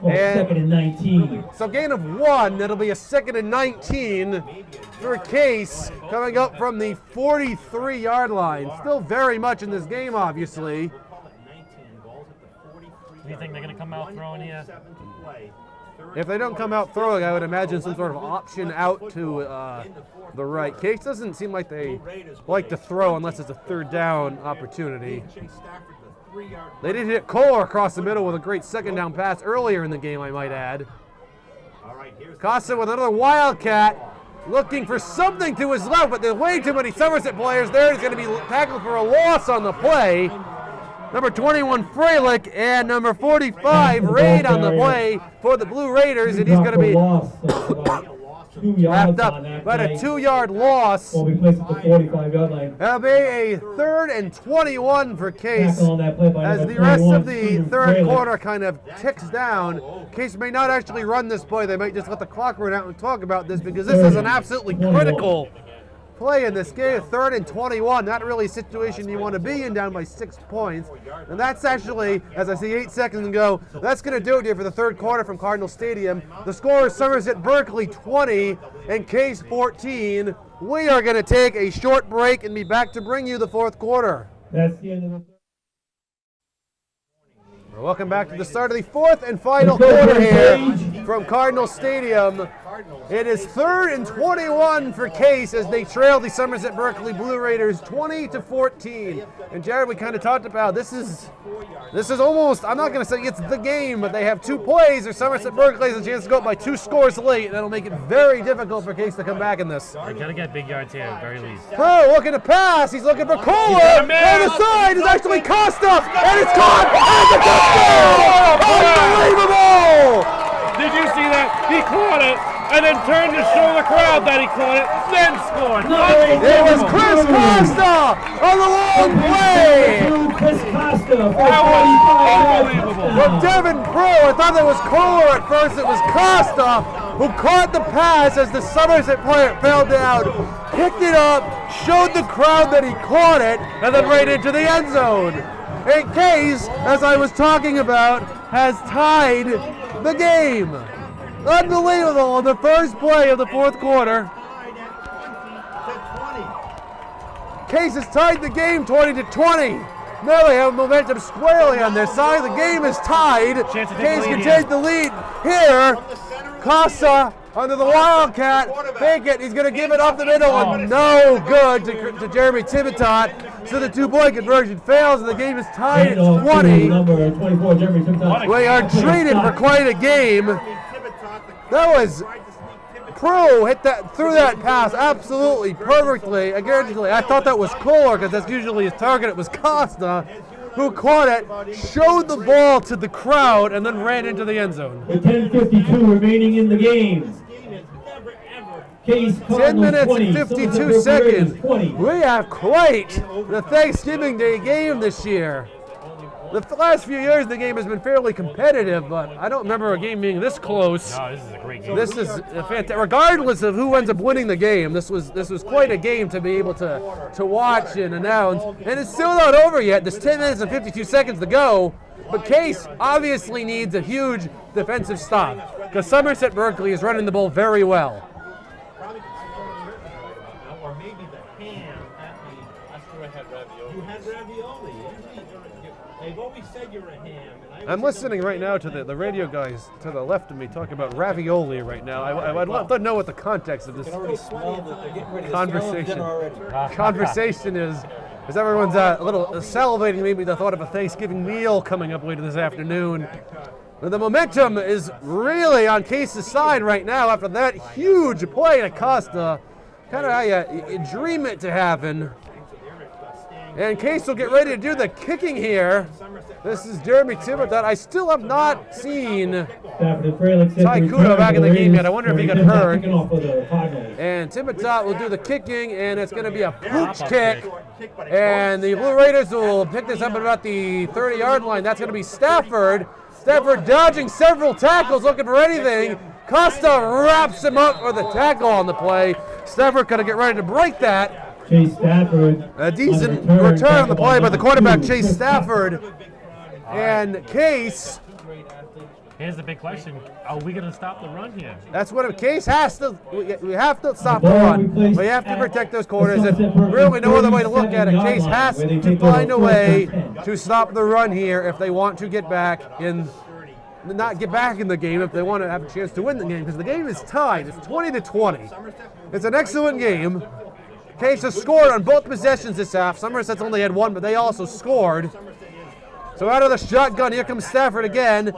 [SPEAKER 1] And
[SPEAKER 3] 2nd and 19.
[SPEAKER 1] So gain of 1. That'll be a 2nd and 19 for Case, coming up from the 43-yard line. Still very much in this game, obviously.
[SPEAKER 2] Do you think they're going to come out throwing here?
[SPEAKER 1] If they don't come out throwing, I would imagine some sort of option out to the right. Case doesn't seem like they like to throw unless it's a 3rd down opportunity. They did hit Kohler across the middle with a great 2nd down pass earlier in the game, I might add. Costa with another Wildcat, looking for something to his left, but there's way too many Somerset players there. He's going to be tackled for a loss on the play. Number 21, Freilich, and number 45, Raid on the play for the Blue Raiders, and he's going to be wrapped up. About a 2-yard loss.
[SPEAKER 3] Will be placed at the 45-yard line.
[SPEAKER 1] That'll be a 3rd and 21 for Case.
[SPEAKER 3] Tackle on that play by
[SPEAKER 1] As
[SPEAKER 3] number
[SPEAKER 1] the rest
[SPEAKER 3] 21,
[SPEAKER 1] of the
[SPEAKER 3] Stephen
[SPEAKER 1] 3rd
[SPEAKER 3] Freilich.
[SPEAKER 1] quarter kind of ticks down, Case may not actually run this play. They might just let the clock run out and talk about this because this is an absolutely critical play in this game. 3rd and 21, not really a situation you want to be in, down by 6 points. And that's actually, as I see 8 seconds ago, that's going to do it here for the 3rd quarter from Cardinal Stadium. The score is Somerset-Berkley 20 and Case 14. We are going to take a short break and be back to bring you the 4th quarter.
[SPEAKER 3] That's the end of the
[SPEAKER 1] Welcome back to the start of the 4th and final quarter here from Cardinal Stadium. It is 3rd and 21 for Case as they trail the Somerset-Berkley Blue Raiders 20-14. And Jared, we kind of talked about this is almost, I'm not going to say it's the game, but they have 2 plays or Somerset-Berkley has a chance to go up by 2 scores late, and that'll make it very difficult for Case to come back in this.
[SPEAKER 2] They got to get big yards here at the very least.
[SPEAKER 1] Pro looking to pass. He's looking for Kohler. On the side is actually Costa, and it's caught. And it's a touchdown! Unbelievable!
[SPEAKER 2] Did you see that? He caught it and then turned to show the crowd that he caught it, then scored.
[SPEAKER 1] It was Chris Costa on the long play.
[SPEAKER 3] Chris Costa.
[SPEAKER 2] That was unbelievable.
[SPEAKER 1] But Devin Pro, I thought that was Kohler at first. It was Costa who caught the pass as the Somerset player fell down, picked it up, showed the crowd that he caught it, and then right into the end zone. And Case, as I was talking about, has tied the game. Unbelievable on the first play of the 4th quarter. Case has tied the game 20-20. Now they have momentum squarely on their side. The game is tied.
[SPEAKER 2] Chance to take
[SPEAKER 1] Case
[SPEAKER 2] the
[SPEAKER 1] can
[SPEAKER 2] lead
[SPEAKER 1] take the lead here. Costa under the Wildcat. Pickett, he's going to give it up the middle and no good to Jeremy Tivitot. So the 2-point conversion fails and the game is tied at 20.
[SPEAKER 3] Number 24, Jeremy Tivitot.
[SPEAKER 1] We are treated for quite a game. That was Pro threw that pass absolutely perfectly. I thought that was Kohler because that's usually his target. It was Costa who caught it, showed the ball to the crowd, and then ran into the end zone.
[SPEAKER 3] With 10:52 remaining in the game. Case
[SPEAKER 1] 10 minutes
[SPEAKER 3] 20,
[SPEAKER 1] and 52
[SPEAKER 3] Somerset-Berkley
[SPEAKER 1] seconds.
[SPEAKER 3] 20.
[SPEAKER 1] We have quite the Thanksgiving Day game this year. The last few years the game has been fairly competitive, but I don't remember a game being this close.
[SPEAKER 2] No, this is a great game.
[SPEAKER 1] This is a fantastic. Regardless of who ends up winning the game, this was quite a game to be able to watch and announce. And it's still not over yet. There's 10 minutes and 52 seconds to go. But Case obviously needs a huge defensive stop because Somerset-Berkley is running the ball very well.
[SPEAKER 4] or maybe the ham at the.
[SPEAKER 2] That's where I had ravioli.
[SPEAKER 4] You had ravioli. They've always said you're a ham. And
[SPEAKER 1] I'm listening right now to the radio guys to the left of me talking about ravioli right now. I'd love to know what the context of this
[SPEAKER 5] You can already smell that they're getting ready to
[SPEAKER 1] conversation
[SPEAKER 5] dinner already.
[SPEAKER 1] conversation is. As everyone's a little salivating, maybe the thought of a Thanksgiving meal coming up later this afternoon. But the momentum is really on Case's side right now after that huge play to Costa. Kind of how you dream it to happen. And Case will get ready to do the kicking here. This is Jeremy Thibodeau. I still have not seen Ty Kudo back in the game yet. I wonder if he got hurt. And Thibodeau will do the kicking, and it's going to be a pooch kick. And the Blue Raiders will pick this up at about the 30-yard line. That's going to be Stafford. Stafford dodging several tackles, looking for anything. Costa wraps him up for the tackle on the play. Stafford going to get ready to break that.
[SPEAKER 3] Chase Stafford.
[SPEAKER 1] A decent return on the play by the quarterback, Chase Stafford. And Case.
[SPEAKER 2] Here's the big question: are we going to stop the run here?
[SPEAKER 1] That's what Case has to. We have to stop the run. We have to protect those corners, and really no other way to look at it. Case has to find a way to stop the run here if they want to get back in. Not get back in the game if they want to have a chance to win the game, because the game is tied. It's 20-20. It's an excellent game. Case has scored on both possessions this half. Somerset's only had one, but they also scored. So out of the shotgun, here comes Stafford again.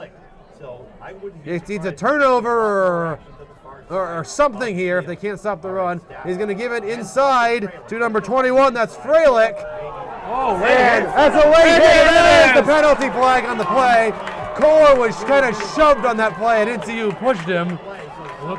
[SPEAKER 1] He needs a turnover or something here if they can't stop the run. He's going to give it inside to number 21. That's Freilich.
[SPEAKER 2] Oh,
[SPEAKER 1] and that's a late hit. That is the penalty flag on the play. Kohler was kind of shoved on that play. I didn't see who pushed him.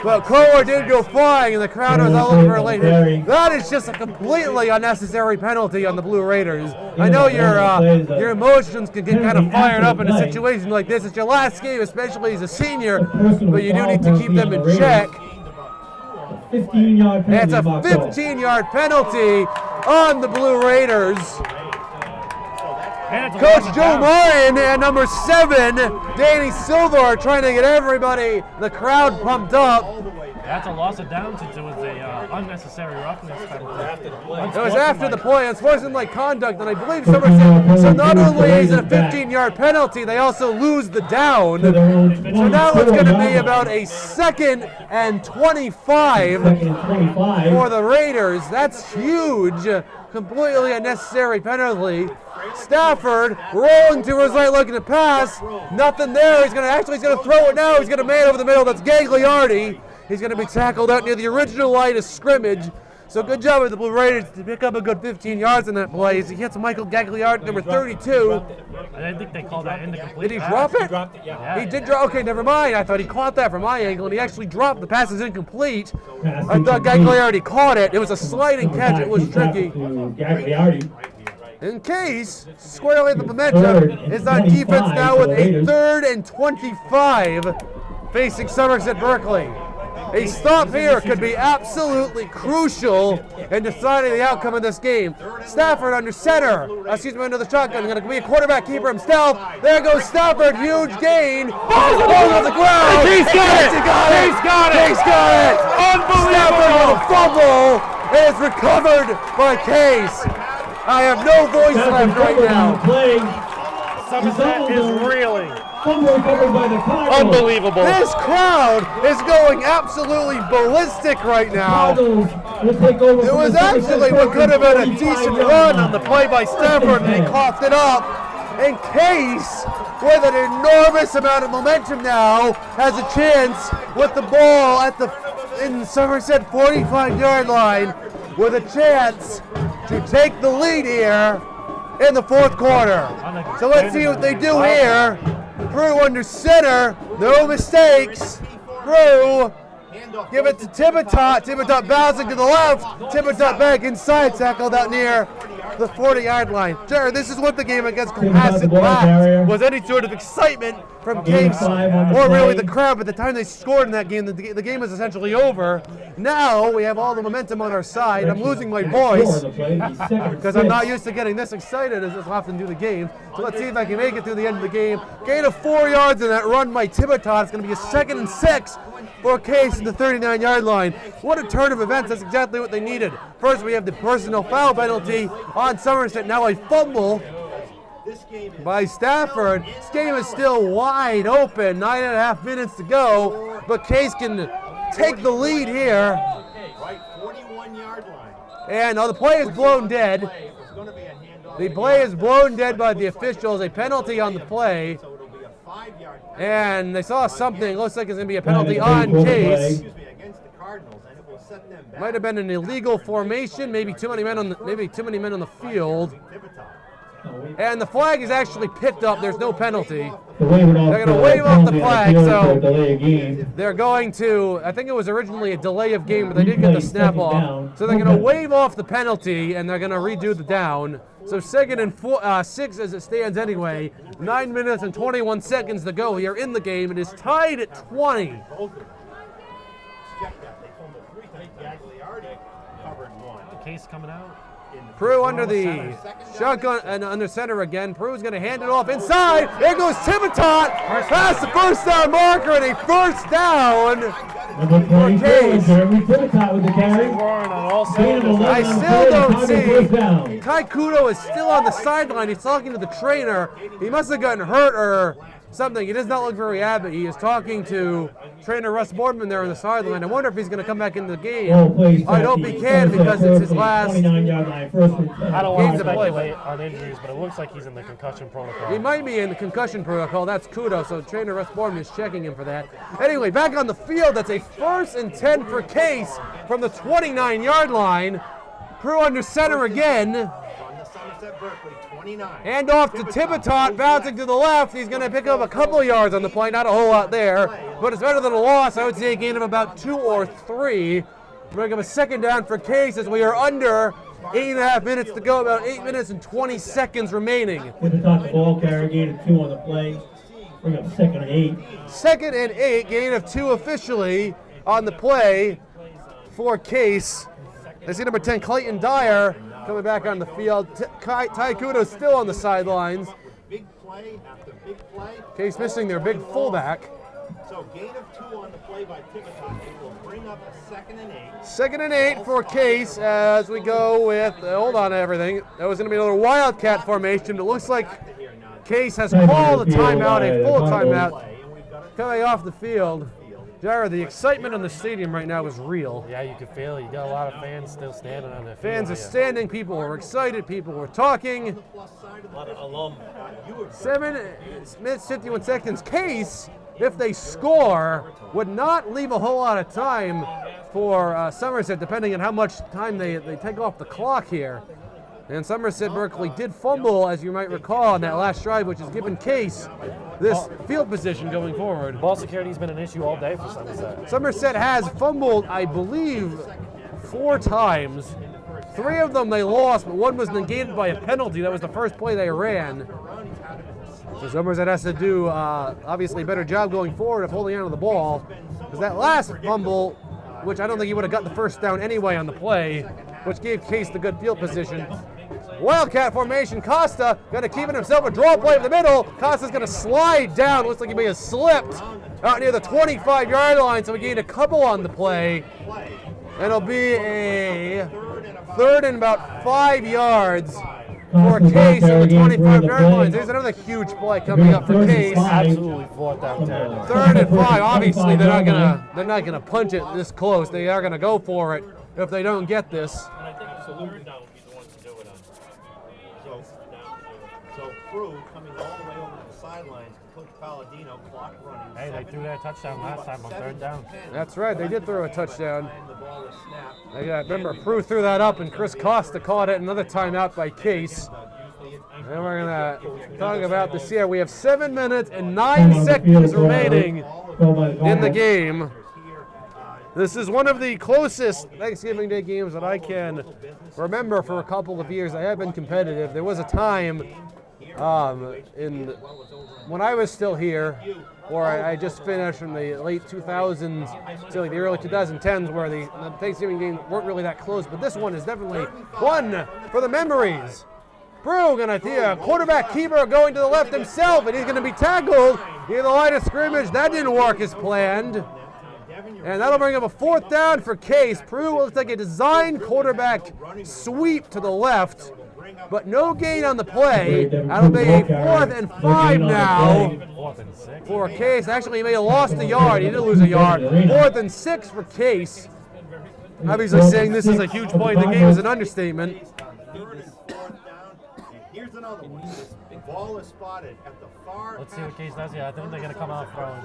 [SPEAKER 1] But Kohler did go flying, and the crowd was all over a late hit. That is just a completely unnecessary penalty on the Blue Raiders. I know your emotions can get kind of fired up in a situation like this. It's your last game, especially as a senior, but you do need to keep them in check.
[SPEAKER 3] 15-yard penalty.
[SPEAKER 1] It's a 15-yard penalty on the Blue Raiders. Coach Joe Martin and number 7, Danny Silva, are trying to get everybody, the crowd, pumped up.
[SPEAKER 2] That's a loss of down since it was a unnecessary roughness penalty.
[SPEAKER 1] It was after the play. Unsportsmanlike conduct, and I believe Somerset. So not only is it a 15-yard penalty, they also lose the down. So now it's going to be about a 2nd and 25 for the Raiders. That's huge. Completely unnecessary penalty. Stafford rolling to his right, looking to pass. Nothing there. He's going to throw it now. He's going to man over the middle. That's Gagliardi. He's going to be tackled out near the original line of scrimmage. So good job with the Blue Raiders to pick up a good 15 yards in that play. He hits Michael Gagliardi, number 32.
[SPEAKER 2] I think they called that incomplete.
[SPEAKER 1] Did he drop it?
[SPEAKER 5] He dropped it, yeah.
[SPEAKER 1] He did drop. Okay, never mind. I thought he caught that from my angle, and he actually dropped. The pass is incomplete. I thought Gagliardi caught it. It was a sliding catch. It was tricky. In Case, squarely at the momentum, is on defense now with a 3rd and 25 facing Somerset-Berkley. A stop here could be absolutely crucial in deciding the outcome of this game. Stafford under center, under the shotgun, going to be a quarterback keeper himself. There goes Stafford, huge gain. Ball on the ground.
[SPEAKER 2] He's got it.
[SPEAKER 1] He's got it. Unbelievable. Stafford with a fumble. It is recovered by Case. I have no voice left right now.
[SPEAKER 2] Somerset is reeling.
[SPEAKER 3] Unbelievable.
[SPEAKER 1] This crowd is going absolutely ballistic right now. It was actually what could have been a decent run on the play by Stafford, and he coughed it up. And Case, with an enormous amount of momentum now, has a chance with the ball in Somerset 45-yard line, with a chance to take the lead here in the 4th quarter. So let's see what they do here. Crew under center, no mistakes. Crew, give it to Thibodeau. Thibodeau bouncing to the left. Thibodeau back inside, tackled out near the 40-yard line. Jared, this is what the game against Cohasset lacked, was any sort of excitement from Case or really the crowd. By the time they scored in that game, the game was essentially over. Now we have all the momentum on our side. I'm losing my voice because I'm not used to getting this excited as often do the game. So let's see if I can make it through the end of the game. Gain of 4 yards in that run by Thibodeau. It's going to be a 2nd and 6 for Case at the 39-yard line. What a turn of events. That's exactly what they needed. First, we have the personal foul penalty on Somerset. Now a fumble by Stafford. This game is still wide open. 9.5 minutes to go, but Case can take the lead here.
[SPEAKER 4] Right 41-yard line.
[SPEAKER 1] And the play is blown dead. The play is blown dead by the officials. A penalty on the play.
[SPEAKER 4] So it'll be a 5-yard
[SPEAKER 1] And they saw something. Looks like it's going to be a penalty on Case.
[SPEAKER 4] against the Cardinals, and it will set them back.
[SPEAKER 1] Might have been an illegal formation. Maybe too many men on the field. And the flag is actually picked up. There's no penalty. They're going to wave off the flag, so they're going to, I think it was originally a delay of game, but they did get the snap off. So they're going to wave off the penalty, and they're going to redo the down. So 2nd and 6 as it stands anyway. 9 minutes and 21 seconds to go here in the game. It is tied at 20.
[SPEAKER 4] Check that. They fumbled 3 times. They actually already covered 1.
[SPEAKER 2] Case coming out.
[SPEAKER 1] Prue under the shotgun and under center again. Prue's going to hand it off inside. There goes Tivitot past the first down marker and a first down.
[SPEAKER 3] Number 24, Jeremy Tivitot with the carry.
[SPEAKER 2] Roaring on all
[SPEAKER 3] Gain of
[SPEAKER 2] cylinders.
[SPEAKER 3] 11
[SPEAKER 1] I
[SPEAKER 3] on
[SPEAKER 1] still
[SPEAKER 3] play,
[SPEAKER 1] don't
[SPEAKER 3] target
[SPEAKER 1] see.
[SPEAKER 3] first down.
[SPEAKER 1] Kai Kudo is still on the sideline. He's talking to the trainer. He must have gotten hurt or something. He does not look very happy. He is talking to trainer Russ Boardman there on the sideline. I wonder if he's going to come back into the game. I hope he can because it's his last.
[SPEAKER 3] 29-yard line, first and 10.
[SPEAKER 2] I don't want
[SPEAKER 1] Game's
[SPEAKER 2] to
[SPEAKER 1] a play.
[SPEAKER 2] speculate on injuries, but it looks like he's in the concussion protocol.
[SPEAKER 1] He might be in the concussion protocol. That's Kudo, so trainer Russ Boardman is checking him for that. Anyway, back on the field, that's a 1st and 10 for Case from the 29-yard line. Prue under center again.
[SPEAKER 4] On the Somerset-Berkley 29.
[SPEAKER 1] Hand off to Tivitot, bouncing to the left. He's going to pick up a couple of yards on the play, not a whole lot there, but it's better than a loss. I would say a gain of about 2 or 3. We're going to give a 2nd down for Case as we are under 8.5 minutes to go, about 8 minutes and 20 seconds remaining.
[SPEAKER 3] Tivitot the ball carrier, gain of 2 on the play. Bring up 2nd and 8.
[SPEAKER 1] 2nd and 8, gain of 2 officially on the play for Case. I see number 10, Clayton Dyer, coming back on the field. Ty Kudo still on the sidelines.
[SPEAKER 4] Big play after big play.
[SPEAKER 1] Case missing their big fullback.
[SPEAKER 4] So gain of 2 on the play by Tivitot. It will bring up a 2nd and 8.
[SPEAKER 1] 2nd and 8 for Case as we go with, hold on to everything. That was going to be another Wildcat formation. It looks like Case has called a timeout, a full timeout, coming off the field. Jared, the excitement in the stadium right now is real.
[SPEAKER 2] Yeah, you can feel it. You got a lot of fans still standing on their feet.
[SPEAKER 1] Fans are standing, people are excited, people are talking.
[SPEAKER 5] A lot of alum.
[SPEAKER 1] 7 minutes, 51 seconds. Case, if they score, would not leave a whole lot of time for Somerset, depending on how much time they take off the clock here. And Somerset-Berkley did fumble, as you might recall, on that last drive, which has given Case this field position going forward.
[SPEAKER 2] Ball security's been an issue all day for Somerset.
[SPEAKER 1] Somerset has fumbled, I believe, 4 times. 3 of them they lost, but 1 was negated by a penalty. That was the first play they ran. So Somerset has to do, obviously, a better job going forward of holding on to the ball. Because that last fumble, which I don't think he would have got the first down anyway on the play, which gave Case the good field position. Wildcat formation, Costa going to keep it himself, a draw play in the middle. Costa's going to slide down, looks like he may have slipped out near the 25-yard line, so he gained a couple on the play. And it'll be a 3rd and about 5 yards for Case on the 25-yard line. There's another huge play coming up for Case.
[SPEAKER 2] Absolutely fought that
[SPEAKER 1] 3rd and 5. Obviously, they're not gonna punch it this close. They are gonna go for it if they don't get this.
[SPEAKER 7] And I think Salute down would be the ones to do it on.
[SPEAKER 4] So Prue coming all the way over to the sidelines. Coach Palladino, clock running.
[SPEAKER 2] Hey, they threw that touchdown last time on 3rd down.
[SPEAKER 1] That's right, they did throw a touchdown.
[SPEAKER 4] And the ball was snapped.
[SPEAKER 1] Remember, Prue threw that up, and Chris Costa caught it. Another timeout by Case. And we're gonna talk about this here. We have 7 minutes and 9 seconds remaining in the game. This is one of the closest Thanksgiving Day games that I can remember for a couple of years. I have been competitive. There was a time when I was still here, or I just finished from the late 2000s to like the early 2010s, where the Thanksgiving games weren't really that close. But this one is definitely one for the memories. Prue gonna see a quarterback keeper going to the left himself, and he's gonna be tackled near the line of scrimmage. That didn't work as planned. And that'll bring up a 4th down for Case. Prue will take a design quarterback sweep to the left, but no gain on the play. That'll be a 4th and 5 now
[SPEAKER 2] 4th and 6.
[SPEAKER 1] for Case. Actually, he may have lost a yard. He did lose a yard. 4th and 6 for Case. Obviously, saying this is a huge play in the game is an understatement.
[SPEAKER 4] 3rd and 4th down. And here's another one. This ball is spotted at the far.
[SPEAKER 2] Let's see what Case does here. I think they're going to come out throwing.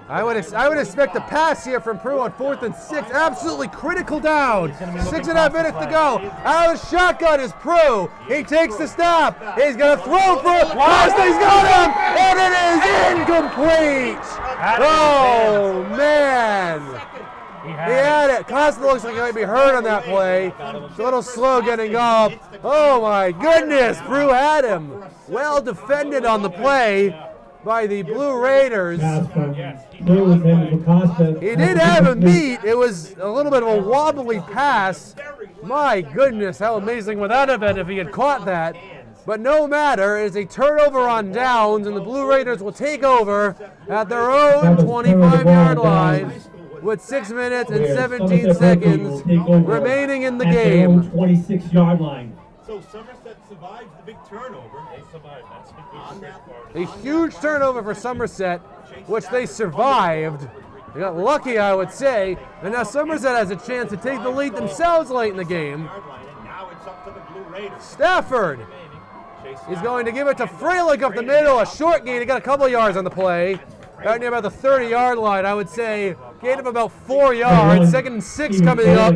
[SPEAKER 1] I would expect a pass here from Prue on 4th and 6. Absolutely critical down. 6.5 minutes to go. Out of the shotgun is Prue. He takes the snap. He's going to throw for it. He's got him, and it is incomplete. Oh man. He had it. Costa looks like he might be hurt on that play. It's a little slow getting up. Oh my goodness, Prue had him. Well defended on the play by the Blue Raiders. He did have him beat. It was a little bit of a wobbly pass. My goodness, how amazing would that have been if he had caught that. But no matter, it is a turnover on downs, and the Blue Raiders will take over at their own 25-yard line with 6 minutes and 17 seconds remaining in the game.
[SPEAKER 3] 26-yard line.
[SPEAKER 4] So Somerset survives the big turnover.
[SPEAKER 2] They survived. That's the great part.
[SPEAKER 1] A huge turnover for Somerset, which they survived. They got lucky, I would say, and now Somerset has a chance to take the lead themselves late in the game.
[SPEAKER 4] Now it's up to the Blue Raiders.
[SPEAKER 1] Stafford is going to give it to Freilich up the middle, a short gain. He got a couple yards on the play. Out near about the 30-yard line, I would say. Gain of about 4 yards. 2nd and 6 coming up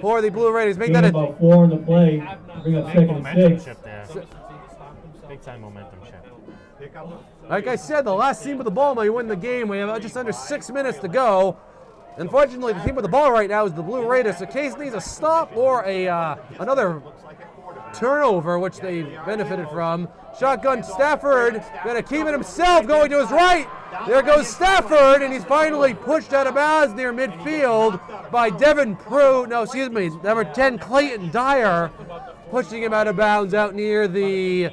[SPEAKER 1] for the Blue Raiders. Make that
[SPEAKER 3] about 4 on the play. Bring up 2nd and 6.
[SPEAKER 2] Big time momentum shift.
[SPEAKER 1] Like I said, the last team with the ball may win the game. We have just under 6 minutes to go. Unfortunately, the team with the ball right now is the Blue Raiders. So Case needs a stop or another turnover, which they benefited from. Shotgun Stafford, going to keep it himself, going to his right. There goes Stafford, and he's finally pushed out of bounds near midfield by Devin Prue. No, excuse me, number 10, Clayton Dyer, pushing him out of bounds out near the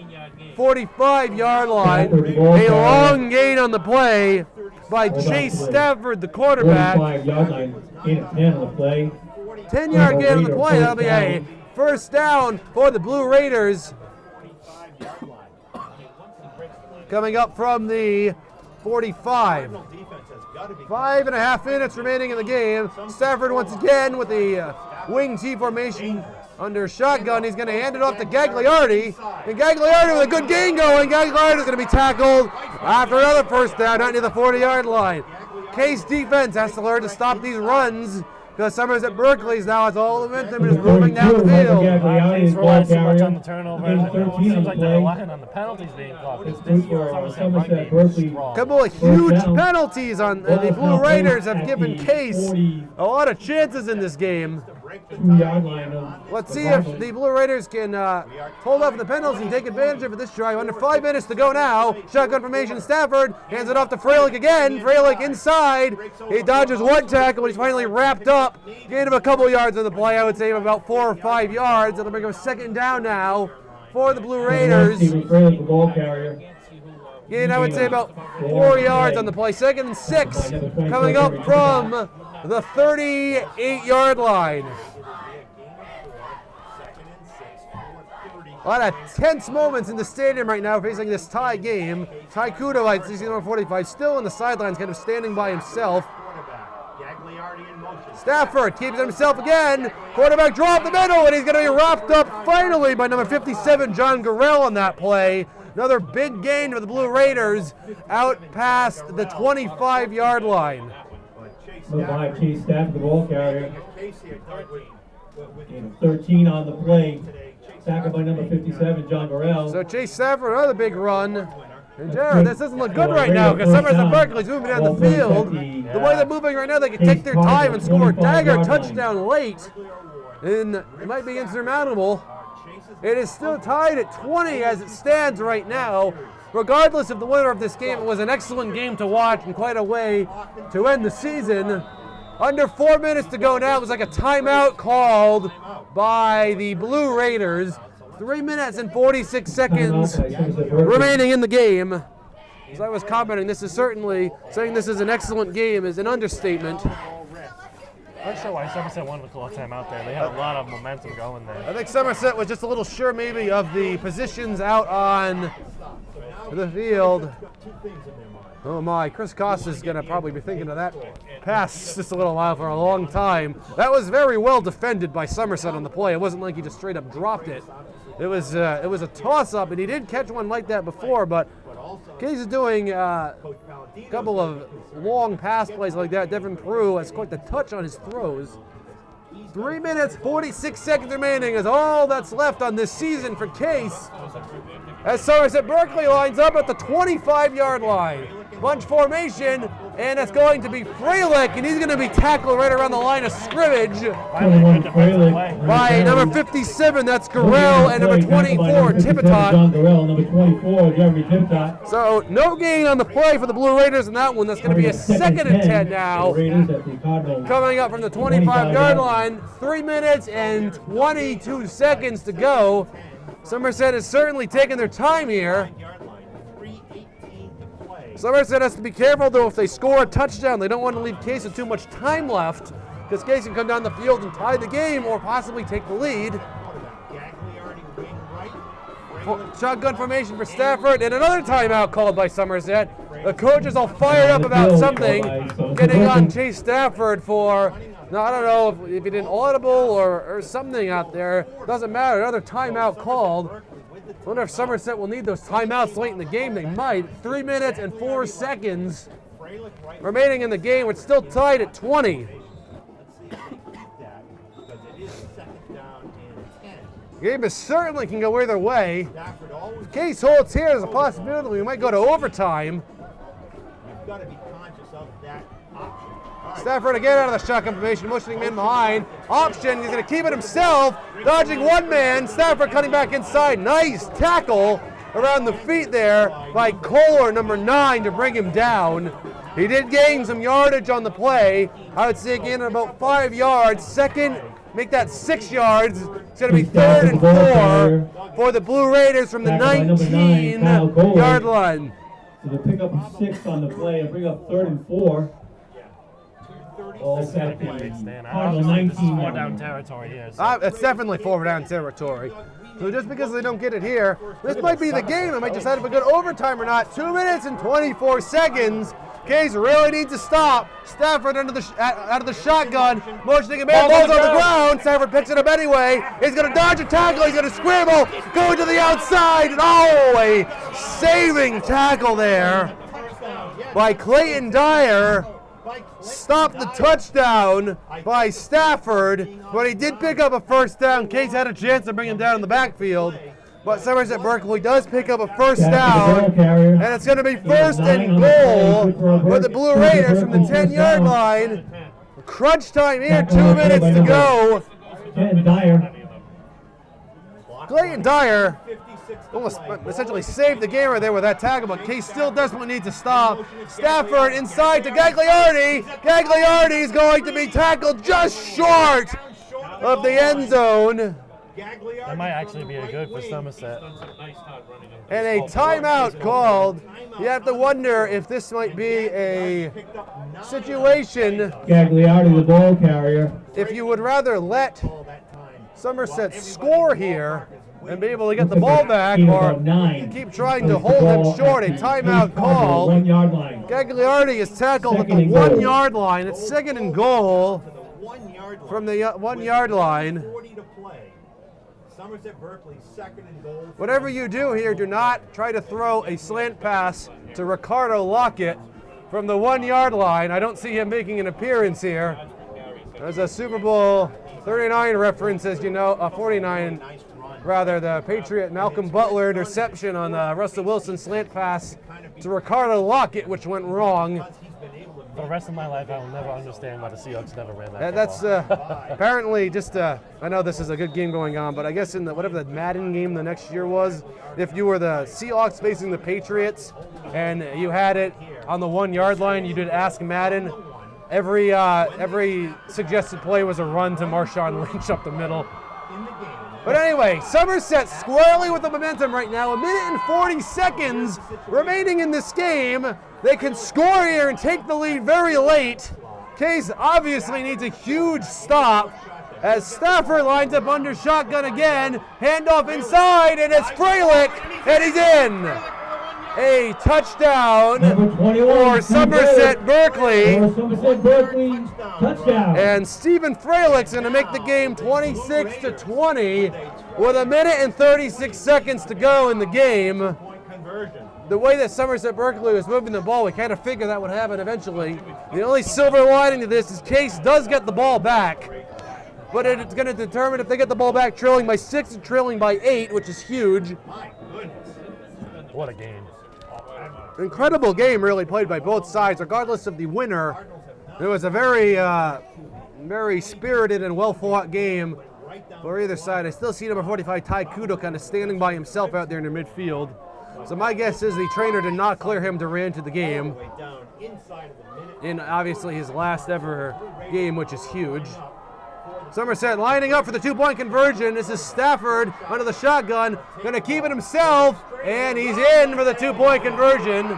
[SPEAKER 1] 45-yard line. A long gain on the play by Chase Stafford, the quarterback.
[SPEAKER 3] 45-yard line, 10 on the play.
[SPEAKER 1] 10-yard gain on the play. That'll be a 1st down for the Blue Raiders. Coming up from the 45. 5.5 minutes remaining in the game. Stafford once again with the wing T formation under shotgun. He's going to hand it off to Gagliardi. And Gagliardi with a good gain going. Gagliardi is going to be tackled after another 1st down out near the 40-yard line. Case defense has to learn to stop these runs, because Somerset-Berkley now has all the momentum and is moving down the field.
[SPEAKER 2] Case relies so much on the turnover. It seems like they're relying on the penalties being called.
[SPEAKER 3] Somerset-Berkley.
[SPEAKER 1] Couple of huge penalties on the Blue Raiders have given Case a lot of chances in this game.
[SPEAKER 3] 2-yard line.
[SPEAKER 1] Let's see if the Blue Raiders can hold off the penalties and take advantage of it this drive. Under 5 minutes to go now. Shotgun formation. Stafford hands it off to Freilich again. Freilich inside. He dodges one tackle, but he's finally wrapped up. Gain of a couple yards on the play. I would say about 4 or 5 yards. That'll bring him 2nd down now for the Blue Raiders.
[SPEAKER 3] The ball carrier.
[SPEAKER 1] Gain, I would say about 4 yards on the play. 2nd and 6 coming up from the 38-yard line. A lot of tense moments in the stadium right now facing this tie game. Ty Kudo, 16-45, still on the sidelines, kind of standing by himself. Stafford keeps it himself again. Quarterback draw up the middle, and he's going to be wrapped up finally by number 57, John Gorell on that play. Another big gain for the Blue Raiders out past the 25-yard line.
[SPEAKER 3] By Chase Stafford, the ball carrier. And 13 on the play. Tackled by number 57, John Gorell.
[SPEAKER 1] So Chase Stafford, another big run. And Jared, this doesn't look good right now because Somerset-Berkley's moving down the field. The way they're moving right now, they can take their time and score a dagger touchdown late. And it might be insurmountable. It is still tied at 20 as it stands right now. Regardless of the winner of this game, it was an excellent game to watch and quite a way to end the season. Under 4 minutes to go now. It was like a timeout called by the Blue Raiders. 3 minutes and 46 seconds remaining in the game. As I was commenting, this is certainly, saying this is an excellent game is an understatement.
[SPEAKER 2] I'm not sure why Somerset wanted to call a timeout there. They had a lot of momentum going there.
[SPEAKER 1] I think Somerset was just a little sure maybe of the positions out on the field. Oh my, Chris Costa is going to probably be thinking of that pass just a little while for a long time. That was very well defended by Somerset on the play. It wasn't like he just straight up dropped it. It was a toss-up, and he did catch one like that before, but Case is doing a couple of long pass plays like that. Devin Prue has quite the touch on his throws. 3 minutes, 46 seconds remaining is all that's left on this season for Case. As Somerset-Berkley lines up at the 25-yard line. Bunch formation, and it's going to be Freilich, and he's going to be tackled right around the line of scrimmage by number 57, that's Garrell, and number 24, Tipitot. So no gain on the play for the Blue Raiders in that one. That's going to be a 2nd and 10 now. Coming up from the 25-yard line, 3 minutes and 22 seconds to go. Somerset is certainly taking their time here. Somerset has to be careful, though, if they score a touchdown. They don't want to leave Case with too much time left, because Case can come down the field and tie the game or possibly take the lead. Shotgun formation for Stafford, and another timeout called by Somerset. The coaches all fired up about something, getting on Chase Stafford for, no, I don't know if he did an audible or something out there. Doesn't matter, another timeout called. I wonder if Somerset will need those timeouts late in the game. They might. 3 minutes and 4 seconds remaining in the game. It's still tied at 20. The game is certainly can go either way. If Case holds here, there's a possibility we might go to overtime.
[SPEAKER 4] You've got to be conscious of that option.
[SPEAKER 1] Stafford again out of the shotgun formation, motioning in behind. Option, he's going to keep it himself. Dodging one man. Stafford cutting back inside. Nice tackle around the feet there by Kohler, number 9, to bring him down. He did gain some yardage on the play. I would say again about 5 yards. Second, make that 6 yards. It's going to be 3rd and 4 for the Blue Raiders from the 19-yard line.
[SPEAKER 3] So they'll pick up 6 on the play and bring up 3rd and 4. All set. Cardinal 19.
[SPEAKER 2] More down territory here.
[SPEAKER 1] It's definitely 4 down territory. So just because they don't get it here, this might be the game. It might decide if we go to overtime or not. 2 minutes and 24 seconds. Case really needs to stop. Stafford out of the shotgun, motioning him in. Ball's on the ground. Stafford picks it up anyway. He's going to dodge a tackle. He's going to scramble, going to the outside. And a saving tackle there by Clayton Dyer. Stopped the touchdown by Stafford, but he did pick up a first down. Case had a chance to bring him down in the backfield, but Somerset-Berkley does pick up a first down, and it's going to be 1st and goal for the Blue Raiders from the 10-yard line. Crunch time here, 2 minutes to go. Clayton Dyer almost essentially saved the game right there with that tackle, but Case still desperately needs to stop. Stafford inside to Gagliardi. Gagliardi is going to be tackled just short of the end zone.
[SPEAKER 2] That might actually be a good for Somerset.
[SPEAKER 1] And a timeout called. You have to wonder if this might be a situation.
[SPEAKER 3] Gagliardi, the ball carrier.
[SPEAKER 1] If you would rather let Somerset score here and be able to get the ball back, or keep trying to hold him short. A timeout call. Gagliardi is tackled at the 1 yard line. It's 2nd and goal from the 1 yard line. Whatever you do here, do not try to throw a slant pass to Ricardo Lockett from the 1 yard line. I don't see him making an appearance here. There's a Super Bowl 39 reference, as you know, 49. Rather, the Patriot Malcolm Butler interception on the Russell Wilson slant pass to Ricardo Lockett, which went wrong.
[SPEAKER 2] For the rest of my life, I will never understand why the Seahawks never ran that.
[SPEAKER 1] That's apparently just, I know this is a good game going on, but I guess in the whatever the Madden game the next year was, if you were the Seahawks facing the Patriots and you had it on the 1 yard line, you did ask Madden. Every suggested play was a run to Marshawn Lynch up the middle. But anyway, Somerset squarely with the momentum right now. 1 minute and 40 seconds remaining in this game. They can score here and take the lead very late. Case obviously needs a huge stop as Stafford lines up under shotgun again. Handoff inside, and it's Freilich, and he's in. A touchdown for Somerset-Berkley.
[SPEAKER 3] Somerset-Berkley, touchdown.
[SPEAKER 1] And Stephen Freilich's going to make the game 26-20 with 1 minute and 36 seconds to go in the game. The way that Somerset-Berkley was moving the ball, we kind of figured that would happen eventually. The only silver lining to this is Case does get the ball back, but it's going to determine if they get the ball back trailing by 6 or trailing by 8, which is huge.
[SPEAKER 2] What a game.
[SPEAKER 1] Incredible game really played by both sides, regardless of the winner. It was a very, very spirited and well-fought game for either side. I still see number 45, Ty Kudo, kind of standing by himself out there in the midfield. So my guess is the trainer did not clear him to re-enter the game in obviously his last ever game, which is huge. Somerset lining up for the 2-point conversion. This is Stafford under the shotgun, going to keep it himself, and he's in for the 2-point conversion.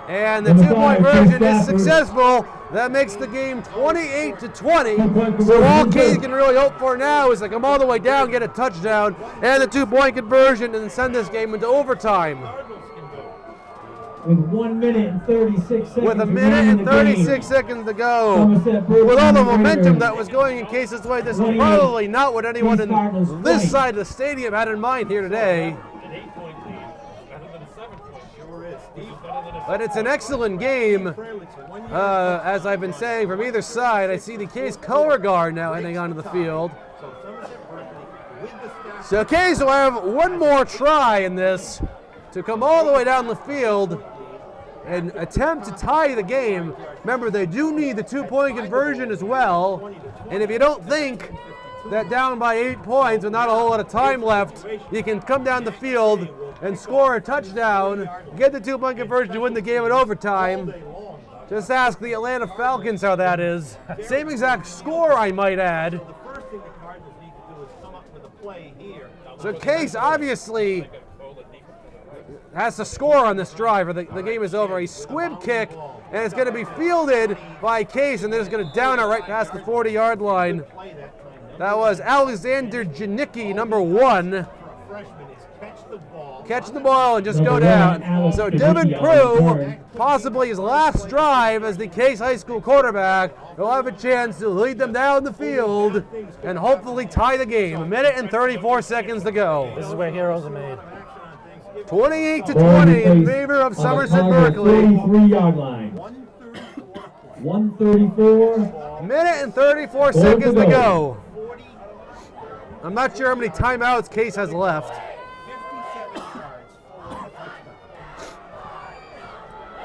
[SPEAKER 1] And the 2-point conversion is successful. That makes the game 28-20. So all Case can really hope for now is to come all the way down, get a touchdown, and the 2-point conversion, and send this game into overtime.
[SPEAKER 3] With 1 minute and 36 seconds.
[SPEAKER 1] With 1 minute and 36 seconds to go. With all the momentum that was going in Case's way, this is probably not what anyone in this side of the stadium had in mind here today. But it's an excellent game. As I've been saying, from either side, I see the Case color guard now heading onto the field. So Case will have one more try in this to come all the way down the field and attempt to tie the game. Remember, they do need the 2-point conversion as well. And if you don't think that down by 8 points with not a whole lot of time left, you can come down the field and score a touchdown, get the 2-point conversion to win the game in overtime. Just ask the Atlanta Falcons how that is. Same exact score, I might add. So Case obviously has to score on this drive or the game is over. A squib kick, and it's going to be fielded by Case, and they're just going to down it right past the 40-yard line. That was Alexander Janicki, number 1. Catch the ball and just go down. So Devin Prue, possibly his last drive as the Case High School quarterback, will have a chance to lead them down the field and hopefully tie the game. 1 minute and 34 seconds to go.
[SPEAKER 2] This is where heroes are made.
[SPEAKER 1] 28-20 in favor of Somerset-Berkley.
[SPEAKER 3] 33-yard line. 134.
[SPEAKER 1] Minute and 34 seconds to go. I'm not sure how many timeouts Case has left.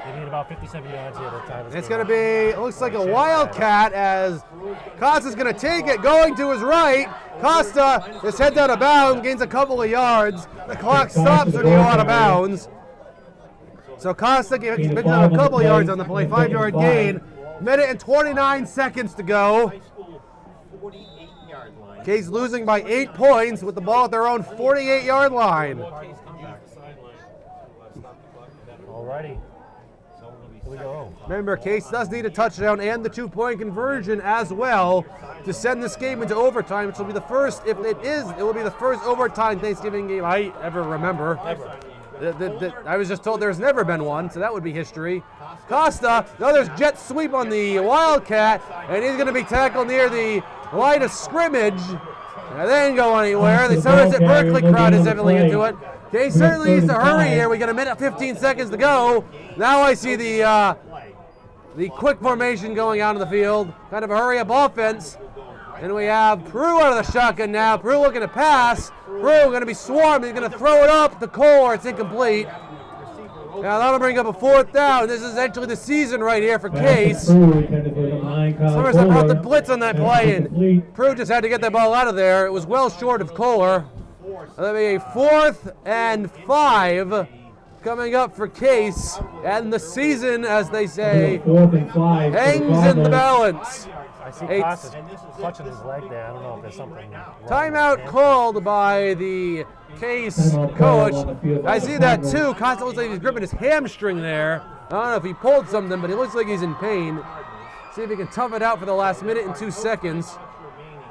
[SPEAKER 2] They need about 57 yards here to tie this.
[SPEAKER 1] It's going to be, it looks like a wildcat as Costa's going to take it, going to his right. Costa is heads out of bounds, gains a couple of yards. The clock stops when you go out of bounds. So Costa picks up a couple of yards on the play, 5-yard gain. Minute and 29 seconds to go. Case losing by 8 points with the ball at their own 48-yard line.
[SPEAKER 2] Alrighty. Here we go.
[SPEAKER 1] Remember, Case does need a touchdown and the 2-point conversion as well to send this game into overtime, which will be the first, if it is, it will be the first overtime Thanksgiving game I ever remember. I was just told there's never been one, so that would be history. Costa, another jet sweep on the Wildcat, and he's going to be tackled near the line of scrimmage. And they didn't go anywhere. The Somerset-Berkley crowd is heavily into it. Case certainly needs to hurry here. We got 1 minute 15 seconds to go. Now I see the quick formation going out of the field. Kind of a hurry-up offense. And we have Prue out of the shotgun now. Prue looking to pass. Prue going to be swarmed. He's going to throw it up the core. It's incomplete. Now that'll bring up a 4th down. This is actually the season right here for Case. Somerset brought the blitz on that play, and Prue just had to get that ball out of there. It was well short of Kohler. That'll be a 4th and 5 coming up for Case. And the season, as they say, hangs in the balance.
[SPEAKER 2] I see
[SPEAKER 1] Eight.
[SPEAKER 2] Cost is clutching his leg there. I don't know if there's something wrong with
[SPEAKER 1] Timeout
[SPEAKER 2] him.
[SPEAKER 1] called by the Case coach. I see that too. Costa looks like he's gripping his hamstring there. I don't know if he pulled something, but he looks like he's in pain. See if he can tough it out for the last minute and 2 seconds.
[SPEAKER 4] remaining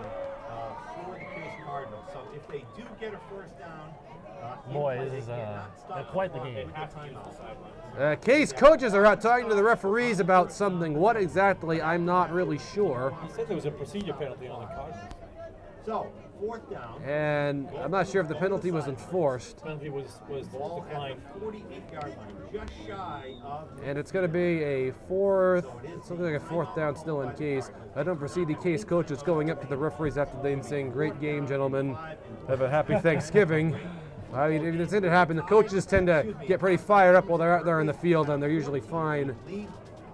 [SPEAKER 4] for the Case Cardinals. So if they do get a first down,
[SPEAKER 2] Boy, this is quite the game.
[SPEAKER 1] Case coaches are out talking to the referees about something. What exactly, I'm not really sure.
[SPEAKER 5] He said there was a procedure penalty on the Cardinals.
[SPEAKER 4] So, fourth down.
[SPEAKER 1] And I'm not sure if the penalty was enforced.
[SPEAKER 5] Penalty was
[SPEAKER 4] Ball at
[SPEAKER 5] declined.
[SPEAKER 4] the 48-yard line, just shy of.
[SPEAKER 1] And it's going to be a fourth, it's looking like a fourth down still in Case. I don't foresee the Case coaches going up to the referees after they saying, great game, gentlemen. Have a happy Thanksgiving. I mean, if it's going to happen, the coaches tend to get pretty fired up while they're out there in the field, and they're usually fine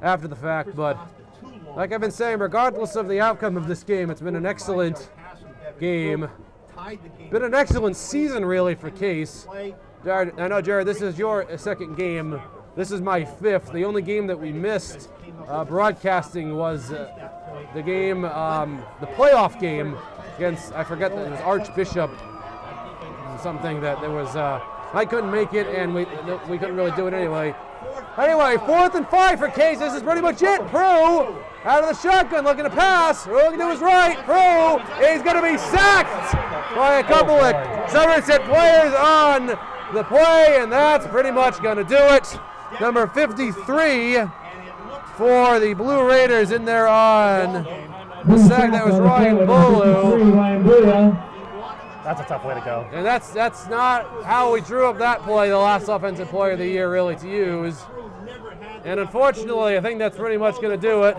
[SPEAKER 1] after the fact. But like I've been saying, regardless of the outcome of this game, it's been an excellent game. Been an excellent season, really, for Case. Jared, I know, Jared, this is your second game. This is my fifth. The only game that we missed broadcasting was the game, the playoff game against, I forget, that it was Archbishop. Something that there was, I couldn't make it, and we couldn't really do it anyway. Anyway, 4th and 5 for Case. This is pretty much it. Prue out of the shotgun, looking to pass. Looking to his right. Prue is going to be sacked by a couple of Somerset players on the play, and that's pretty much going to do it. Number 53 for the Blue Raiders in there on the sack. That was Ryan Bolu.
[SPEAKER 2] That's a tough way to go.
[SPEAKER 1] And that's not how we drew up that play, the last offensive player of the year, really, to use. And unfortunately, I think that's pretty much going to do it.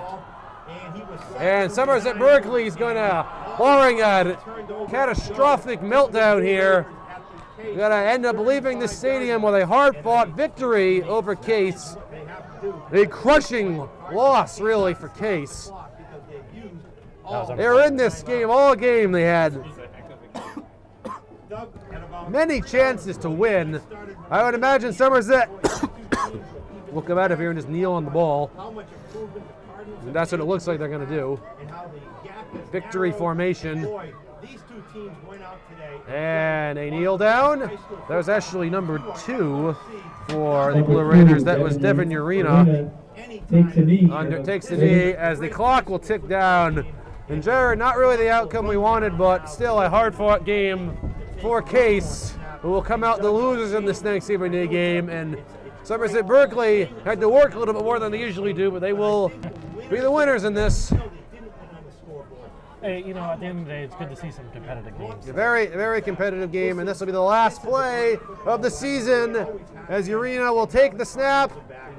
[SPEAKER 1] And Somerset-Berkley is going to, barring a catastrophic meltdown here, going to end up leaving the stadium with a hard-fought victory over Case. A crushing loss, really, for Case. They were in this game all game. They had many chances to win. I would imagine Somerset will come out of here and just kneel on the ball. And that's what it looks like they're going to do. Victory formation. And a kneel down. That was actually number 2 for the Blue Raiders. That was Devin Urena. Takes the knee as the clock will tick down. And Jared, not really the outcome we wanted, but still a hard-fought game for Case, who will come out the losers in this Thanksgiving Day game. And Somerset-Berkley had to work a little bit more than they usually do, but they will be the winners in this.
[SPEAKER 2] Hey, you know, at the end of the day, it's good to see some competitive games.
[SPEAKER 1] A very, very competitive game, and this will be the last play of the season as Urena will take the snap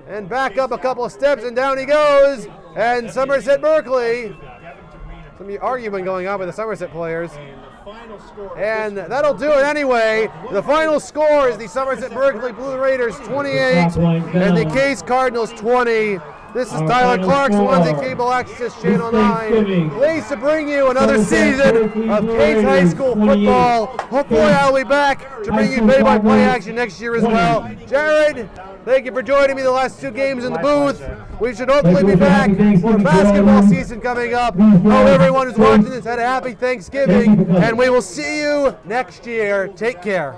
[SPEAKER 1] and back up a couple of steps, and down he goes. And Somerset-Berkley, some argument going on with the Somerset players. And that'll do it anyway. The final score is the Somerset-Berkley Blue Raiders 28 and the Case Cardinals 20. This is Tyler Clark, Swansea Cable Access Channel 9. Pleased to bring you another season of Case High School football. Hopefully I'll be back to bring you play-by-play action next year as well. Jared, thank you for joining me the last 2 games in the booth. We should hopefully be back for basketball season coming up. Hope everyone who's watching this had a happy Thanksgiving, and we will see you next year. Take care.